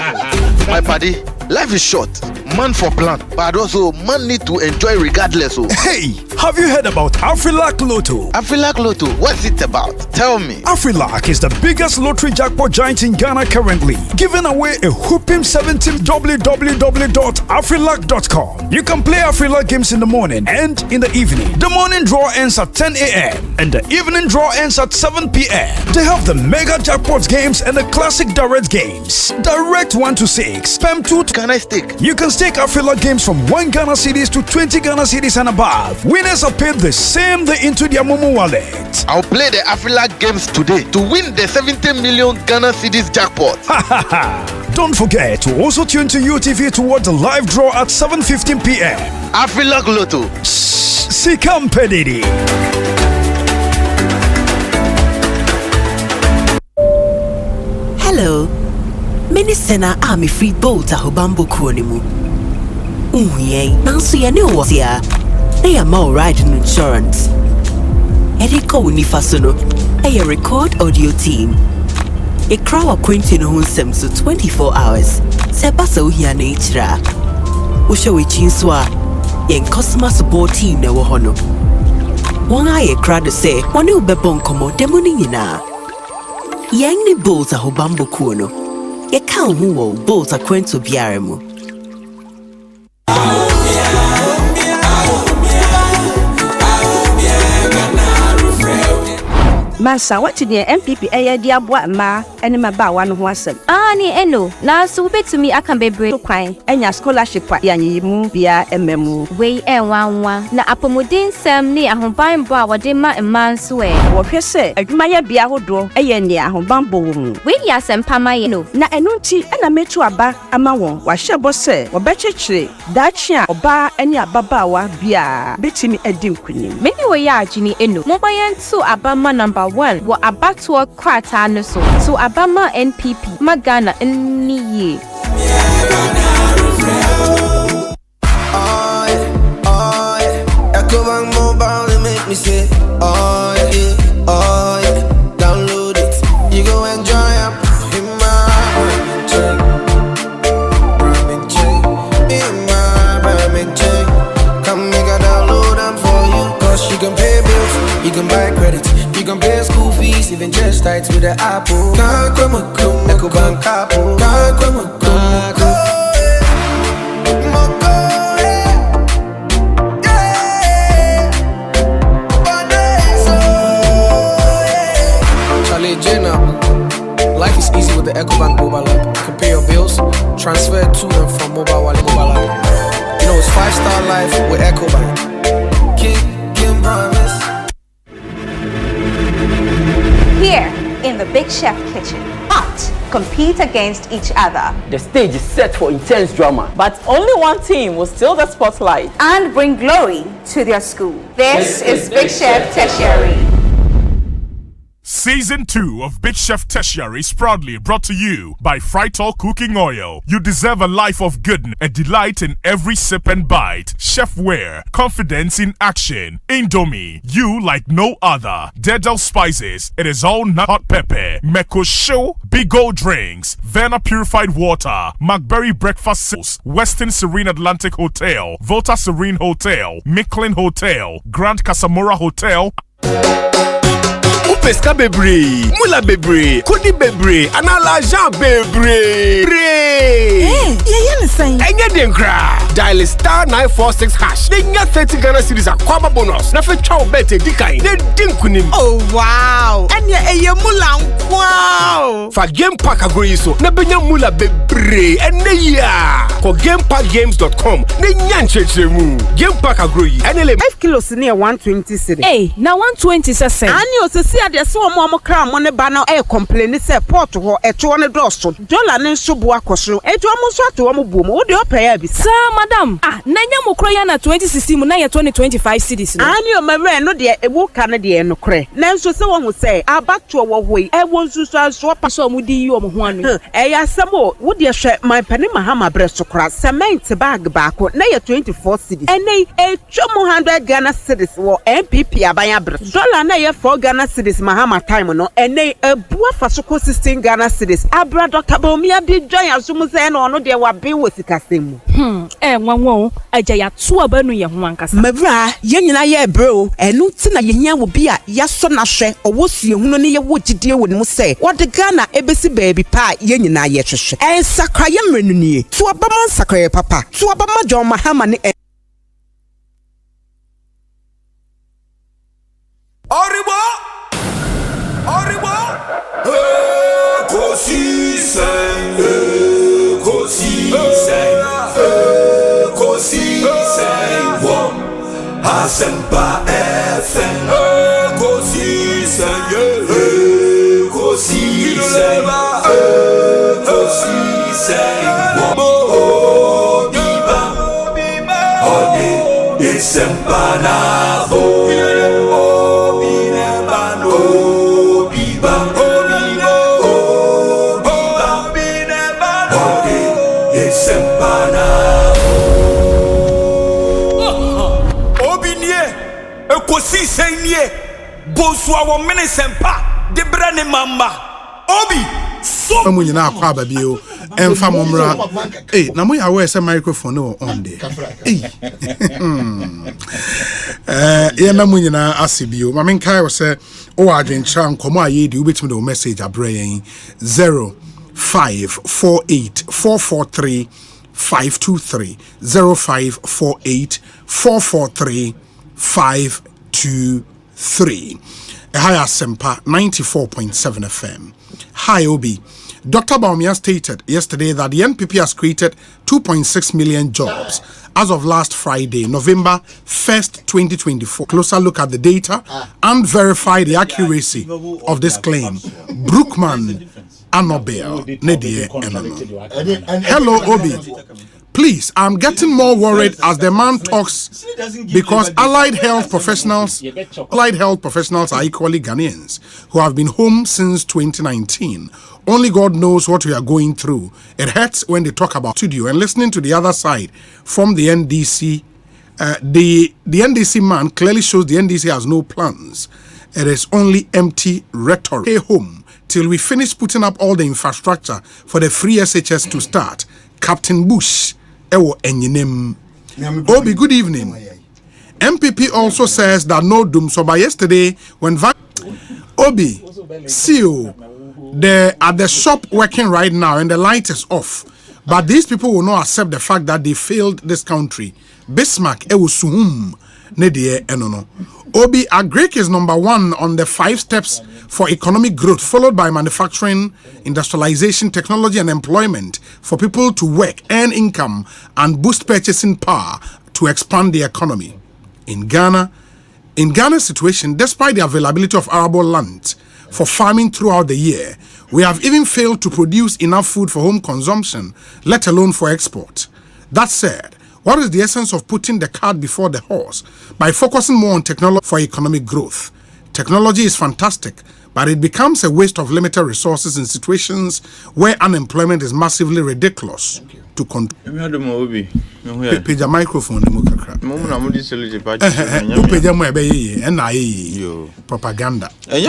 My buddy, life is short. Man for plan, but also man need to enjoy regardless. Hey, have you heard about Afrilac Lotto? Afrilac Lotto, what's it about? Tell me. Afrilac is the biggest lottery jackpot giant in Ghana currently, giving away a whooping 17 www.afrilac.com. You can play Afrilac games in the morning and in the evening. The morning draw ends at 10 a.m. and the evening draw ends at 7 p.m. They have the mega jackpot games and the classic direct games. Direct 1 to 6, spam 2. Can I stake? You can stake Afrilac games from 1 Ghana cedis to 20 Ghana cedis and above. Winners are paid the same day into their Momo wallet. I'll play the Afrilac games today to win the 70 million Ghana cedis jackpot. Don't forget to also tune to UTV to watch the live draw at 7:15 p.m. Afrilac Lotto. Sikam Pedidi. Hello. Many sena army free boat ahobambo kuonimu. Uye, nanso ye ne wo sia. Na ya ma ride insurance. Eriko unifasono. A record audio team. A crowd acquainting who sem so 24 hours. Se basa uhia na ichira. Usho wichinswa. Yen customer support team na wo hono. Won aye crowd say, "Woni ubebon komo demo ni nyina." Yang ni boat ahobambo kuono. Ye kan hu wo boat akwento biare mu. Masa, what did the MPP dia boa ma ene maba wa no ho asem. Ni eno. Na so betumi aka bebre kwan. Enya scholarship ya nyimu bia ememu. We enwanwa na apomodin sem ni ahoban bo a wode ma emanso e. Wo hwe se adwuma ya bia hodo eye ne ahoban bo wo mu. We ya sempa ma ye no. Na enu nti na metu aba ama won. Wa hyebo se wo bechechire dachia oba ene ababawa bia betimi edi nkunim. Meni we ya agini eno. Mobayen to abama number 1 wo abatwa kwata no so abama NPP magana nniye me say, oh yeah, download it. You go enjoy it in my private check. Come make a download them for you. Cause you can pay bills, you can buy credit, you can pay school fees, even just tights with the Apple. Ecobank Apple. Life is easy with the Ecobank mobile app. You can pay your bills, transfer to and from mobile wallet mobile app. You know it's 5-star life with Ecobank. Kim promise. Here in the Big Chef kitchen, art compete against each other. The stage is set for intense drama, but only one team will steal the spotlight and bring glory to their school. This is Big Chef Tertiary. Season 2 of Big Chef Tertiary is proudly brought to you by Frytol Cooking Oil. You deserve a life of goodness, a delight in every sip and bite. Chefware, confidence in action. Indomie, you like no other. Dedel Spices, it is all not hot pepper. Meko Show, Big O Drinks, Verna Purified Water, McBerry Breakfast Sauce, Western Serene Atlantic Hotel, Volta Serene Hotel, Micklin Hotel, Grand Casamora Hotel. Pesca bebre, mula bebre, kodi bebre, anala jan bebre. Enye denkra. Dial star 946 hash. They nya 30 Ghana cedis a kwaba bonus. Na fe chow bete dikai. Ne dinkunim. Oh wow. Enye eye mula wow. Fa game pack agro so. Na benya mula bebre. Ene ya. Ko gamepackgames.com. Ne nya nchechemu. Game pack agro yi. Enele 5 kilos near 120 cedis. Hey, na 120 cedis. Ani o se de so mo kra mo ne ba na e complain say port ho eto ne dosto dollar ne nso bo akoso eto mo so ato mo bo mo wo de opaya bi sir madam na nya mo kro ya na 2016 mu na ye 2025 cedis no ani o mare no de e wo ka ne de no kre na nso se wo hu say abato wo hoi e wo nso so pa so mo di yi o mo ho anu e ya samo wo de hwe my pani mahama bre so kra cement bag ba ko na ye 24 cedis ene e twa mo 100 Ghana cedis wo MPP abanya bre dollar na ye 4 Ghana cedis mahama time no ene ebua fasoko 16 Ghana cedis abra Dr. Baumia di join asumu say no no de wa be wosikasem nwanwo aja ya to abanu ye ho ankasa mabra ye nyina ye bro enu ti na ye hia wo bi a ya so na hwe owo sue hunu ne ye wo gidie wo nim say wo de Ghana ebesi baby pa ye nyina ye hwehwe sakra ye mrenu nie to abama sakra ye papa to abama John Mahama ne Asempa FM, Ekosiisen, Asempa na Ekosiisen nie Bonsu awo Asempa de brane mamba obi so amunyina Kwaba bio emfa momra na mo ya we say microphone no on there ye na munyina asibio ma men kai wo say o adwentra nkomo aye di ubetimi the message abre yen 0548443523 0548443523 Hi Asempa 94.7 FM. Hi Obi. Dr. Baumia stated yesterday that the NPP has created 2.6 million jobs as of last Friday, November 1st, 2024. Closer look at the data and verify the accuracy of this claim. Brookman Annabelle Nedie Hello Obi. Please, I'm getting more worried as the man talks because allied health professionals are equally Ghanaians who have been home since 2019. Only God knows what we are going through. It hurts when they talk about studio and listening to the other side from the NDC the NDC man clearly shows the NDC has no plans. It is only empty rhetoric. Stay home till we finish putting up all the infrastructure for the free SHS to start. Captain Bush, Ewo Enyinem. Obi, good evening. MPP also says that no doom. So by yesterday, when Obi, CEO, they're at the shop working right now and the light is off. But these people will not accept the fact that they failed this country. Bismarck, Ewusuhum, Nedie Enono. Obi, Agric is number 1 on the 5 steps for economic growth, followed by manufacturing, industrialization, technology, and employment for people to work, earn income, and boost purchasing power to expand the economy. In Ghana's situation, despite the availability of arable land for farming throughout the year, we have even failed to produce enough food for home consumption, let alone for export. That said, what is the essence of putting the cart before the horse by focusing more on technology for economic growth? Technology is fantastic, but it becomes a waste of limited resources in situations where unemployment is massively ridiculous to control. Page a microphone. Propaganda. The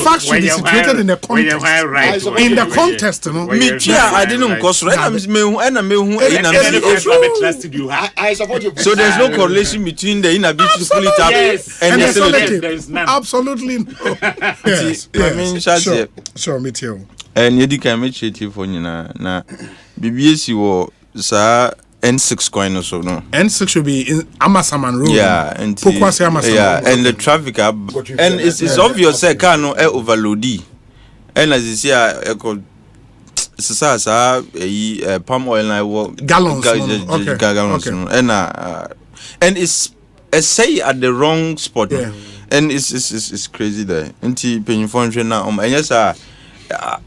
fact should be situated in the context. In the context, I didn't cost. I support you. So there's no correlation between the inability to pull it up and the selective. Absolutely no. Yes. Sure, me too. And you can make it for you na BBS wo sa N6 coin or so no. N6 should be in Amasaman Road. Yeah, and and the traffic up. And it's obvious that car no overloady. And as you see palm oil na gallons. And it's a say at the wrong spot. Yeah. And it's crazy there. Nti penifon na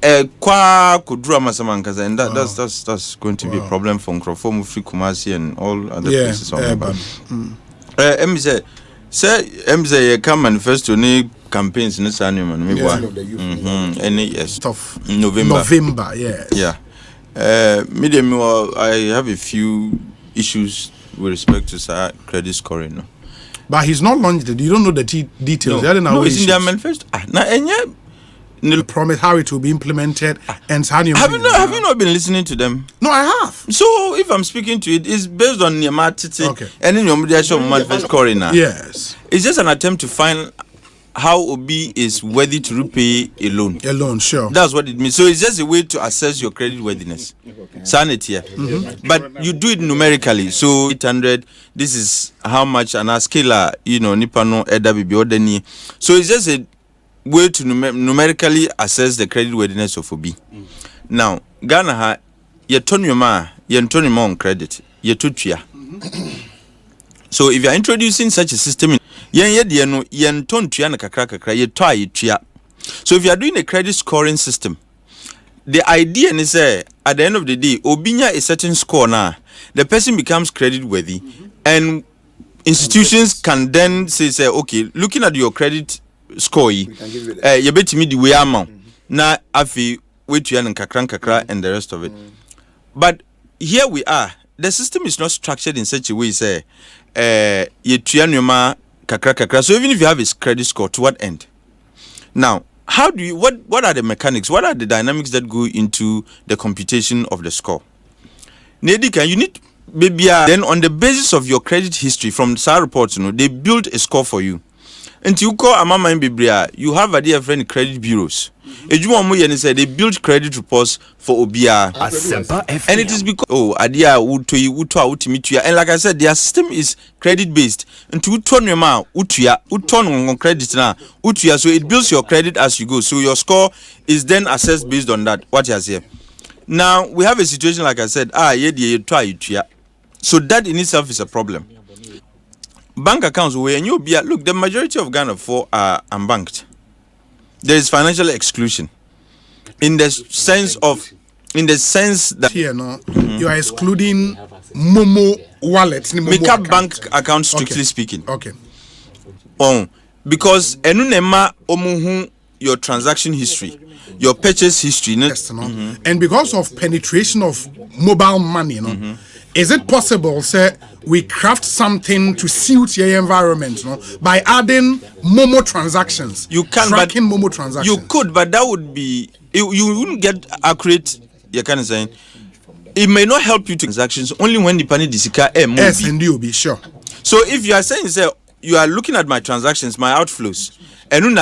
and kwa kudura masamankaza, and that's going to be a problem for Nkrofo, Free Kumasi and all other places on the back. MZ come manifesto ni campaigns in this annual and yes tough November yeah medium I have a few issues with respect to credit scoring no? But he's not launched it. You don't know the details. No, it's in their manifesto. They'll promise how it will be implemented and have you not been listening to them? No, I have. So if I'm speaking to it, it's based on Niamatiti and then your manifest coroner. Yes. It's just an attempt to find how Obi is worthy to repay a loan. A loan, sure. That's what it means. So it's just a way to assess your credit worthiness. Sanity. But you do it numerically. So 800, this is how much an askela, Nipano, Edabibi, Odeni. So it's just a way to numerically assess the credit worthiness of Obi. Now, Ghana, you turn your ma, you turn your on credit, you tutia. So if you are introducing such a system, so if you are doing a credit scoring system, the idea is at the end of the day, Obinya a certain score now, the person becomes credit worthy, and institutions can then say, okay, looking at your credit score, you bet me the way amount. Now, afi wait to kakra and the rest of it. But here we are. The system is not structured in such a way, say, kakra. So even if you have a credit score, to what end? Now, how do you what are the mechanics? What are the dynamics that go into the computation of the score? Nedika, you need maybe then on the basis of your credit history from SAR reports, they build a score for you. And you call Amama in Biblia, you have a dear friend credit bureaus. They build credit reports for Obia. And it is because Adia would to you to meet you. And like I said, their system is credit based. And to turn your mouth, turn on credit now, so it builds your credit as you go. So your score is then assessed based on that. What you say. Now we have a situation like I said, so that in itself is a problem. Bank accounts where you be look, the majority of Ghana are unbanked. There is financial exclusion in the sense that here you are excluding Momo wallets. Make up bank accounts strictly speaking. Okay. Because enunema omuhu your transaction history, your purchase history. And because of penetration of mobile money, Is it possible, sir, we craft something to suit your environment, no, by adding Momo transactions? You can, tracking but Momo transactions. You could, but that would be you wouldn't get accurate. You kind of saying it may not help you to transactions only when the penny disika yes, and you'll be sure. So if you are saying, say, you are looking at my transactions, my outflows, and in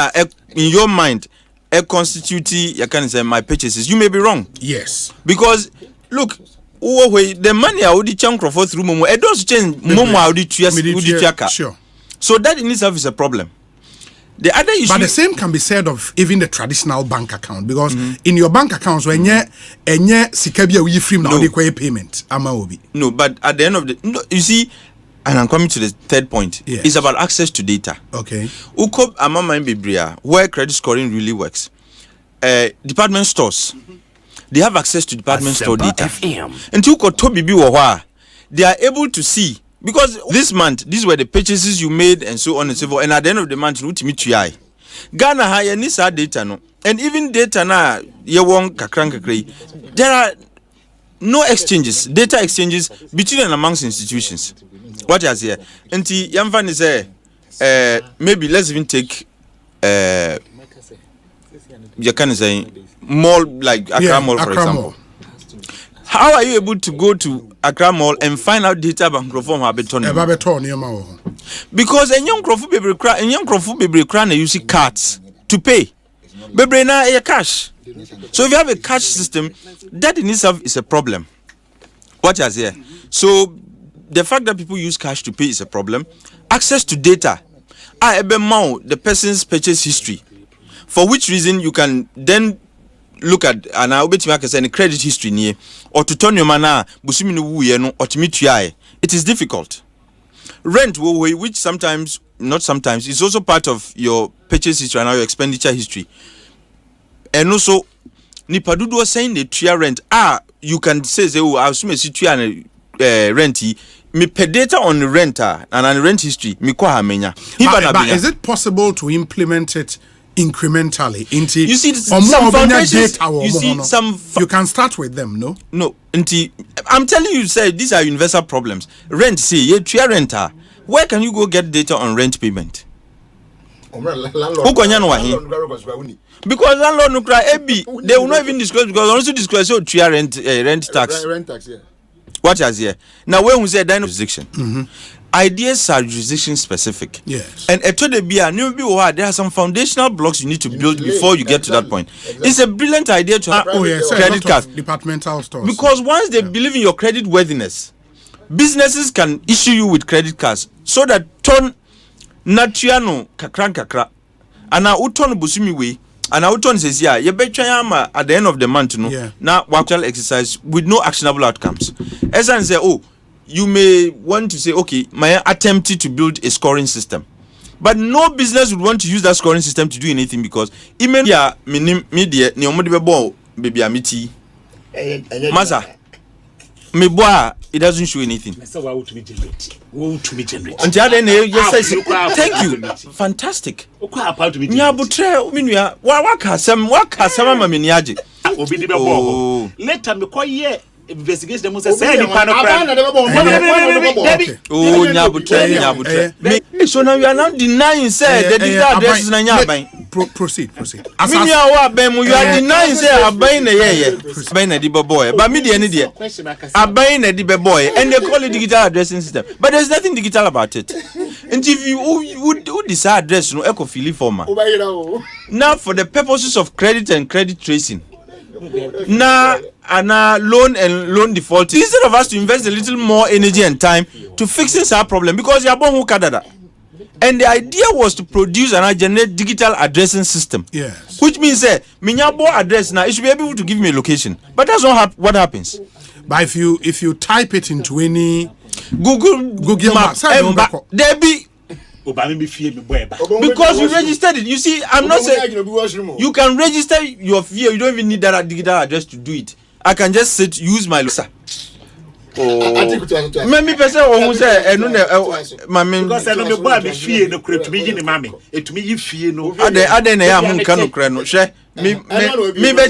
your mind, constitute you can say my purchases, you may be wrong. Yes, because look. The money I would chunk for through Momo, it does change Momo I sure. So that in itself is a problem. The other issue, but the same can be said of even the traditional bank account, because in your bank accounts when you sikabia we free now they payment amaobi. No, but at the end of the you see, and I'm coming to the third point. Yes. It's about access to data. Okay. Ukob amama mbibria where credit scoring really works. Department stores. They have access to department store data. And you could they are able to see, because this month these were the purchases you made and so on and so forth, and at the end of the month you meet you Ghana high needs our data no, and even data na there are no exchanges, data exchanges between and amongst institutions. What is here? And Yamfan is maybe let's even take you can say mall like Accra Mall, for example. How are you able to go to Accra Mall and find out data about microphone habiton? Because a young croffu baby cry use cards to pay. Baby na a cash. So if you have a cash system, that in itself is a problem. What is here? So the fact that people use cash to pay is a problem. Access to data. The person's purchase history. For which reason you can then look at and I bet you can credit history near or to turn your mana busumi or to meet you. It is difficult. Rent which sometimes not sometimes is also part of your purchase history and your expenditure history. And also Nipadudu was saying the tria rent you can say oh I assume a renty me pay data on the renter and on the rent history me kwa hamenya. But is it possible to implement it incrementally into you see some foundations you can start with them no I'm telling you say these are universal problems. Rent say you tria renter where can you go get data on rent payment because landlord no cry they will not even disclose because also disclose your tria rent tax yeah. What is here now when we say jurisdiction ideas are jurisdiction specific. Yes. And there are some foundational blocks you need to build before you get to that point. It's a brilliant idea to have credit cards. Departmental stores. Because once they believe in your credit worthiness, businesses can issue you with credit cards so that turn natuano kakra and now uton busumi way and now uton says yeah you bet at the end of the month now actual exercise with no actionable outcomes. As I say you may want to say, okay, my attempted to build a scoring system. But no business would want to use that scoring system to do anything because media ni omodibebo baby amiti. Masa. Me boy, it doesn't show anything. Thank you. Fantastic. Nyabutre minua waka sama maminiaje. Later me kwa investigation them say so now you are now denying say the digital address is na nyaban. Proceed. Me ya wa ben you are denying say aban na aban na di boy but me dey aban na di boy and they call it digital addressing system but there's nothing digital about it. And if you would decide address no eco fill form now for the purposes of credit and credit tracing loan and loan default instead of us to invest a little more energy and time to fixing our problem because you are born who kadada. And the idea was to produce and generate digital addressing system. Yes. Which means minyabo address now it should be able to give me a location. But that's not what happens. But if you type it into any Google Map there be because you registered it. You see, I'm not saying you can register your fear. You don't even need that digital address to do it. I can just use my losa. Maybe person who say because I know me boy me fear no create me yin mama. It me you fear no. Ade na ya mun kanu kre no. Hwe me be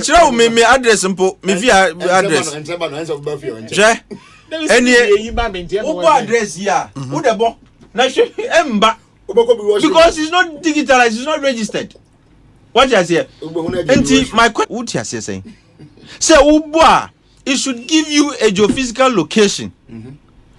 kira me address mpo me via address. Hwe Any address here. Who the bo? Emba. Because it's not digitalized, it's not registered. What you say? And my question, what you saying? Say Ubwa, it should give you a geophysical location.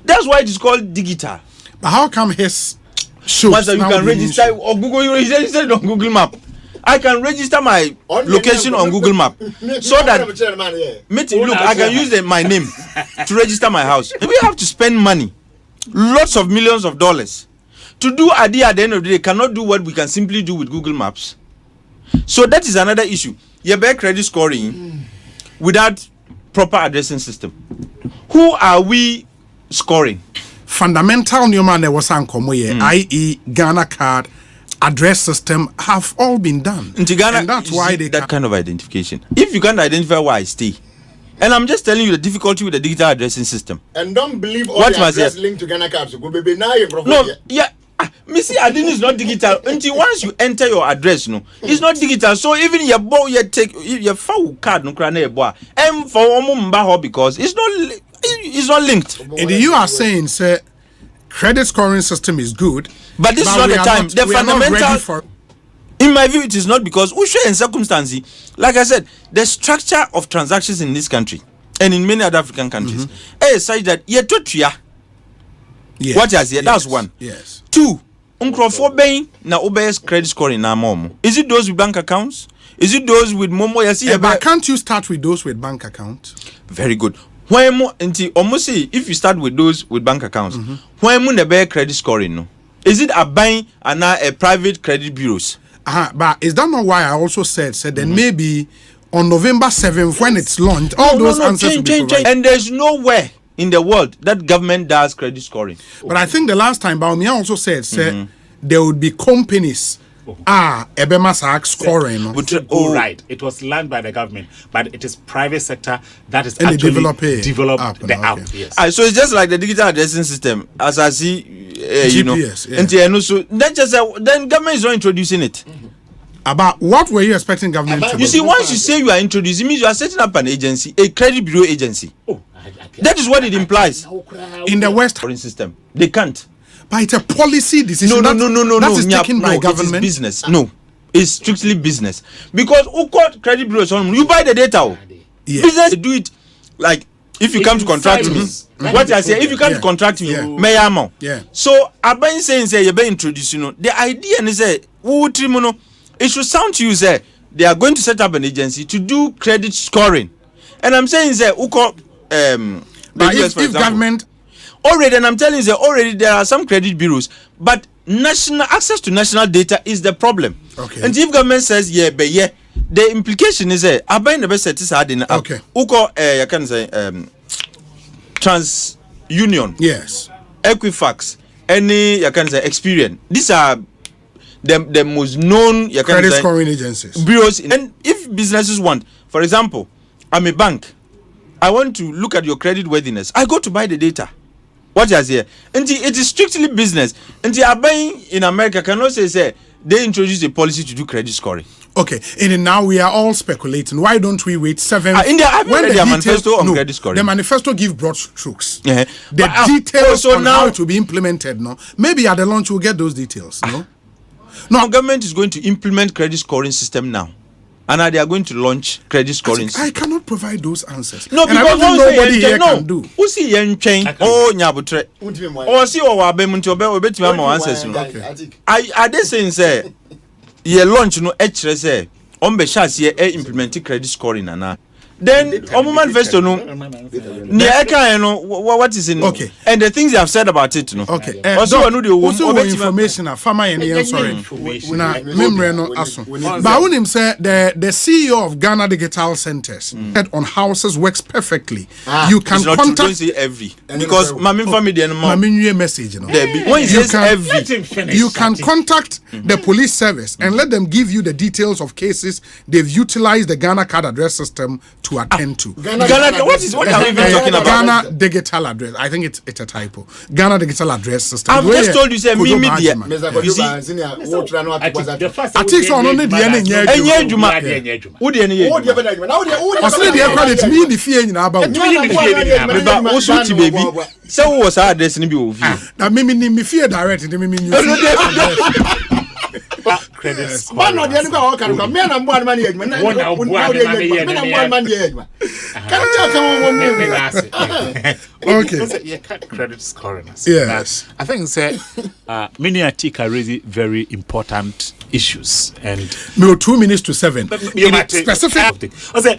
That's why it is called digital. But how come his shows once you can register on Google, you register it on Google Map. I can register my location on Google Map so that look, I can use my name to register my house. We have to spend money, lots of millions of dollars, to do idea at the end of the day. Cannot do what we can simply do with Google Maps. So that is another issue. You bear credit scoring without proper addressing system. Who are we scoring? Fundamental Newman was i.e. Ghana card address system have all been done. In Ghana, and that's why they that kind of identification. If you can't identify where I stay, and I'm just telling you the difficulty with the digital addressing system. And don't believe all the address linked to Ghana cards. No, yeah. Missy Adin is not digital until once you enter your address, no, it's not digital. So even your boy, you take your phone card, no crane boy, and for Omumba because it's not linked. And you are saying, sir, credit scoring system is good, but this is not the time. The fundamental, in my view, it is not because we share in circumstances. Like I said, the structure of transactions in this country and in many other African countries is such that yes. What is it? That's one. Yes. Two, Uncrophobing na obey's credit scoring na mom. Is it those with bank accounts? Is it those with Momo? But can't you start with those with bank accounts? Very good. When almost if you start with those with bank accounts, when mu nebe credit scoring no? Is it a buying and a private credit bureaus? But is that not why I also said then maybe on November 7th when it's launched, all those answers will be provided. And there's nowhere in the world that government does credit scoring. But I think the last time Baumia also said there would be companies Ebema scoring. Right. It was learned by the government, but it is private sector that is actually developed the app. Yes. So it's just like the digital addressing system, as I see, GPS, and so then then government is not introducing it. About what were you expecting government to do? You see, once you say you are introducing, it means you are setting up an agency, a credit bureau agency. That is what it implies. In the West system, they can't. But it's a policy decision. No. That is taken by government. It is business. No, it's strictly business. Because who called credit bureaus on you buy the data. Yeah. Business do it like if you come to contract me. What I say, if you come to contract me, may I? Yeah. So I've been saying say you be introduced. The idea is say it should sound to you say they are going to set up an agency to do credit scoring, and I'm saying say who call but if government already, and I'm telling you already there are some credit bureaus, but national access to national data is the problem. Okay. And if government says the implication is I buy the best set in okay. Uko you can say TransUnion. Yes. Equifax, any you can say Experian. These are the most known credit scoring agencies. Bureaus. And if businesses want, for example, I'm a bank. I want to look at your credit worthiness. I go to buy the data. What is here? And it is strictly business. And they are buying in America cannot say they introduce a policy to do credit scoring. Okay, and now we are all speculating. Why don't we wait 7? India, I've read their manifesto on credit scoring. The manifesto give broad strokes. Yeah. The details on how it will be implemented. No, maybe at the launch we'll get those details. No, government is going to implement credit scoring system now. And now they are going to launch credit scoring. I cannot provide those answers. No, and because nobody here can do. Who see yen chain? Oh, nyabutre. Or see or wabemunti obeti mama answers. I they saying say ye launch no HRS say on be chance ye implement credit scoring na. Then manifesto no what is in okay and the things they have said about it okay also information farmer and sorry na memre no aso but when him say the CEO of Ghana Digital Centers said on houses works perfectly. You can contact every because mami family the mami message no when he says every you can contact the police service and let them give you the details of cases they've utilized the Ghana card address system to attend to. Ghana, what are we even talking about? Ghana digital address. I think it's a typo. Ghana digital address system. I've just told you, say, me media. You see, I think so. No need the any Juma. Who the any? Credit me the fee in about. Also, baby. So was our destiny be over. Now, me fear direct. Me credit score. Man, no, the other guy can come. Man, I'm one man here. Man, I'm one man here. Okay. You can't credit scoring. Yes. I think say many articles raise very important issues and. Me 2 minutes to 7. Specific. I say,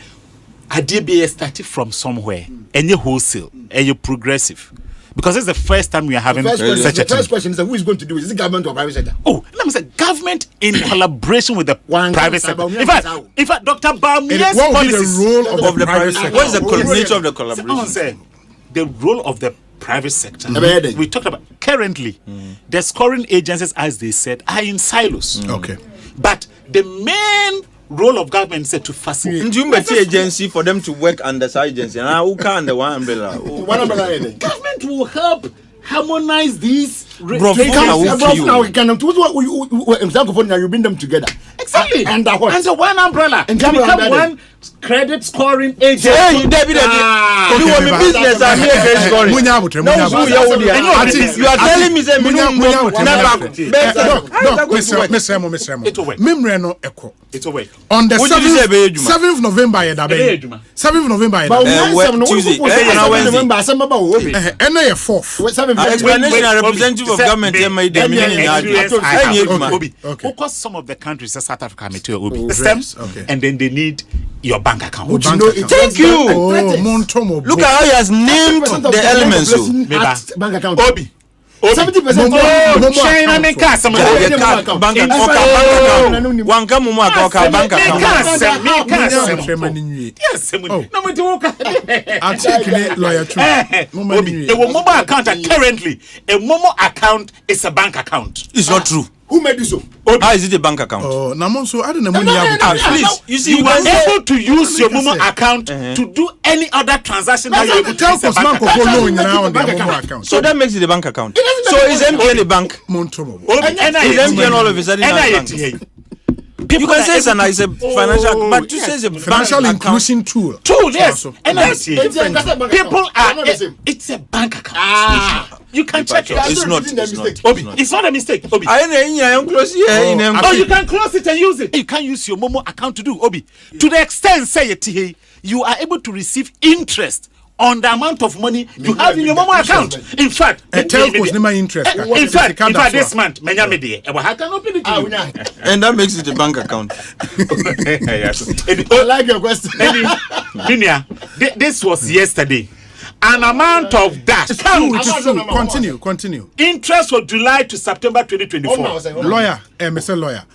ADBA started from somewhere. Any wholesale, any progressive. Because it's the first time we are having such a thing. The first question is who is going to do it? Is it government or private sector? Oh, let me say government in collaboration with the private sector. In fact, Dr. Bamia's policies. What is the role of the private sector? What is the nature of the collaboration? Say, the role of the private sector. We talked about currently the scoring agencies, as they said, are in silos. Okay. But the main role of government is to facilitate. You make agency for them to work under such agency. And who can under one umbrella? Government will help harmonize these. You bring them together. Exactly. Under what? Under one umbrella. And to become one credit scoring agency. Hey, you want me business and here credit scoring. You are telling me that on the 7th November, 7th November, Tuesday, and 4th. Explanation and representative of government. Because some of the countries, South Africa, and then they need your bank account. Thank you. Look at how he has named the elements. Bank account. Obi. 70% China make us some bank account. One come bank account. Yes, lawyer true. A mobile account currently a mobile account is a bank account. It's not true. Who made this so? How is it a bank account? Oh, Namonso, I don't know. Please, you see, you are able to use your Momo account to do any other transaction that you're able to use a bank account. So that makes it a bank account. So is MTN a bank? Is MTN all of a sudden a bank? You can say it's a financial, but you say it's a financial inclusion tool. Yes. People are. It's a bank account. You can check it. It's not. It's not a mistake. Obi. Oh, you can close it and use it. You can use your Momo account to do Obi. To the extent, say it, you are able to receive interest on the amount of money you have in your Momo account. In fact, in fact, this month, and that makes it a bank account. I like your question. This was yesterday. An amount of that. Continue. Interest for July to September 2024. Lawyer, Mr. Lawyer.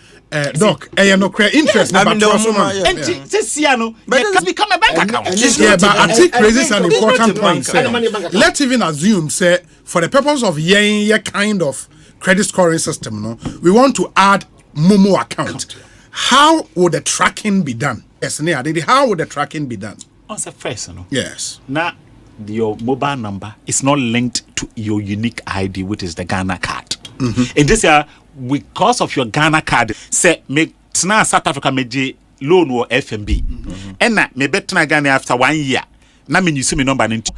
Doc, no credit interest. And this year, but it has become a bank account. But I think raises an important point. Let's even assume, say, for the purpose of a kind of credit scoring system, we want to add Momo account. How would the tracking be done? How would the tracking be done? Answer first, Yes. Now, your mobile number is not linked to your unique ID, which is the Ghana card. In this year, because of your Ghana card, say make South Africa meji loan or FMB, and na me better Ghana after 1 year. Na me you see me number into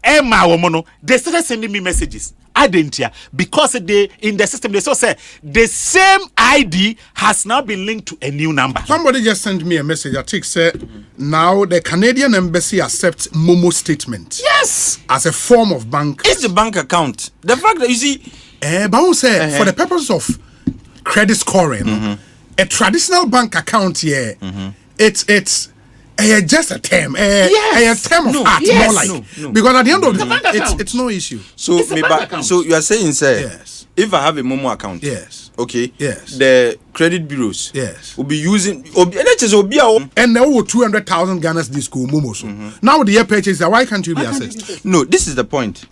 Emma Womono. They started sending me messages. I didn't hear because they in the system they so say the same ID has now been linked to a new number. Somebody just sent me a message. I think said now the Canadian embassy accepts Momo statement. Yes, as a form of bank. It's a bank account. The fact that you see. But say for the purpose of credit scoring, a traditional bank account here, it's just a term, a term of art, more like because at the end of the day, it's no issue. So so you are saying, sir, yes, if I have a Momo account, yes, okay, yes, the credit bureaus, yes, will be using and now 200,000 Ghana's disco Momo. So now the year purchase, why can't you be assessed? No, this is the point.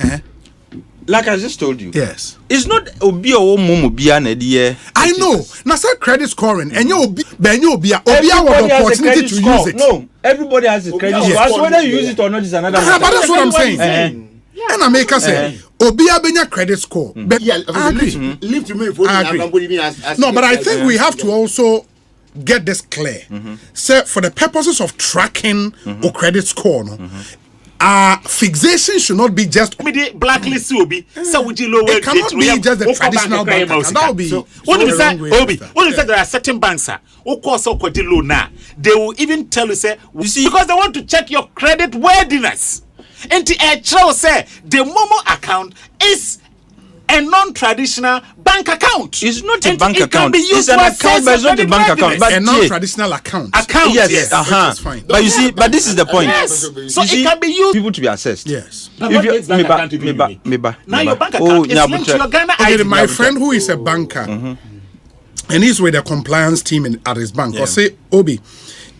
like I just told you. Yes. It's not obi or mumu bia na die. I know. Now say credit scoring and you obi have the opportunity to use it. No, everybody has a credit score. As whether you use it or not is another matter. But that's what I'm saying. And I make us say obi have credit score. But leave to me for no, but I think we have to also get this clear. So for the purposes of tracking or credit score, fixation should not be just blacklist obi. So would you lower it cannot be just the traditional bank account. That will be what is that obi? What is that? There are certain banks they will even tell you say you see because they want to check your credit worthiness. And the say the Momo account is a non-traditional bank account. It's not a bank account. It's an account, but it's not a bank account. But a non-traditional account. Yes. That's fine. But you see, but this is the point. Yes. So it can be used. People to be assessed. Yes. Now your bank account is linked to your Ghana ID. My friend who is a banker, and he's with the compliance team at his bank, or say, Obi,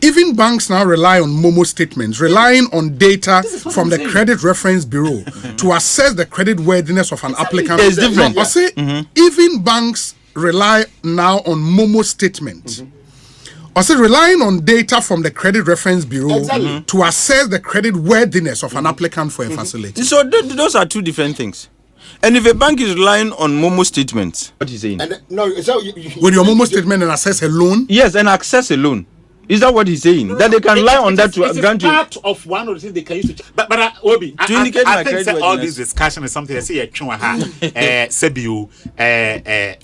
even banks now rely on Momo statements, relying on data from the Credit Reference Bureau to assess the credit worthiness of an applicant. It's different. Or say, even banks rely now on Momo statements. Or say, relying on data from the Credit Reference Bureau to assess the credit worthiness of an applicant for a facility. So those are two different things. And if a bank is relying on Momo statements, what is saying? With your Momo statement and access a loan? Yes, and access a loan. Is that what he's saying? That they can rely on that to grant you? Part of one of the things they can use to. But Obi, I think all this discussion is something I say. Sebiu,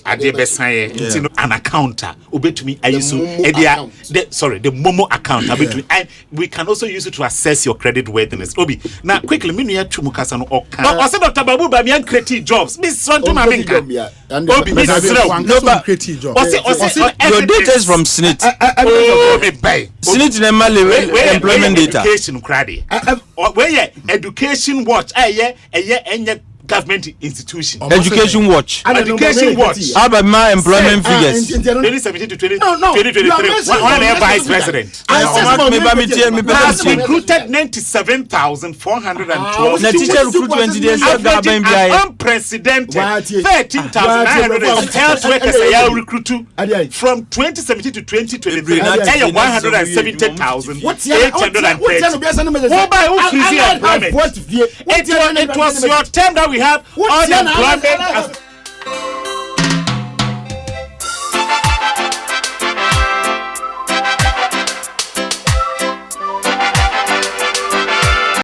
Adebesaye, an accountant. Obi to me, I use the Momo account. And we can also use it to assess your credit worthiness. Obi, now quickly, me near Chumukasano or I said Dr. Babu Bamian creative jobs. Miss Santuma Minka. Obi, Miss creative job. Your data is from SNIT. SNIT employment data. Education credit. Where education watch? Government institution. Education watch. Education watch. How about my employment figures? 2017 to 2023. One vice president. Has recruited 97,412. The teacher recruitment is unprecedented. 13,900 health workers are recruited from 2017 to 2023. 170,830. It was your term that we have unemployment.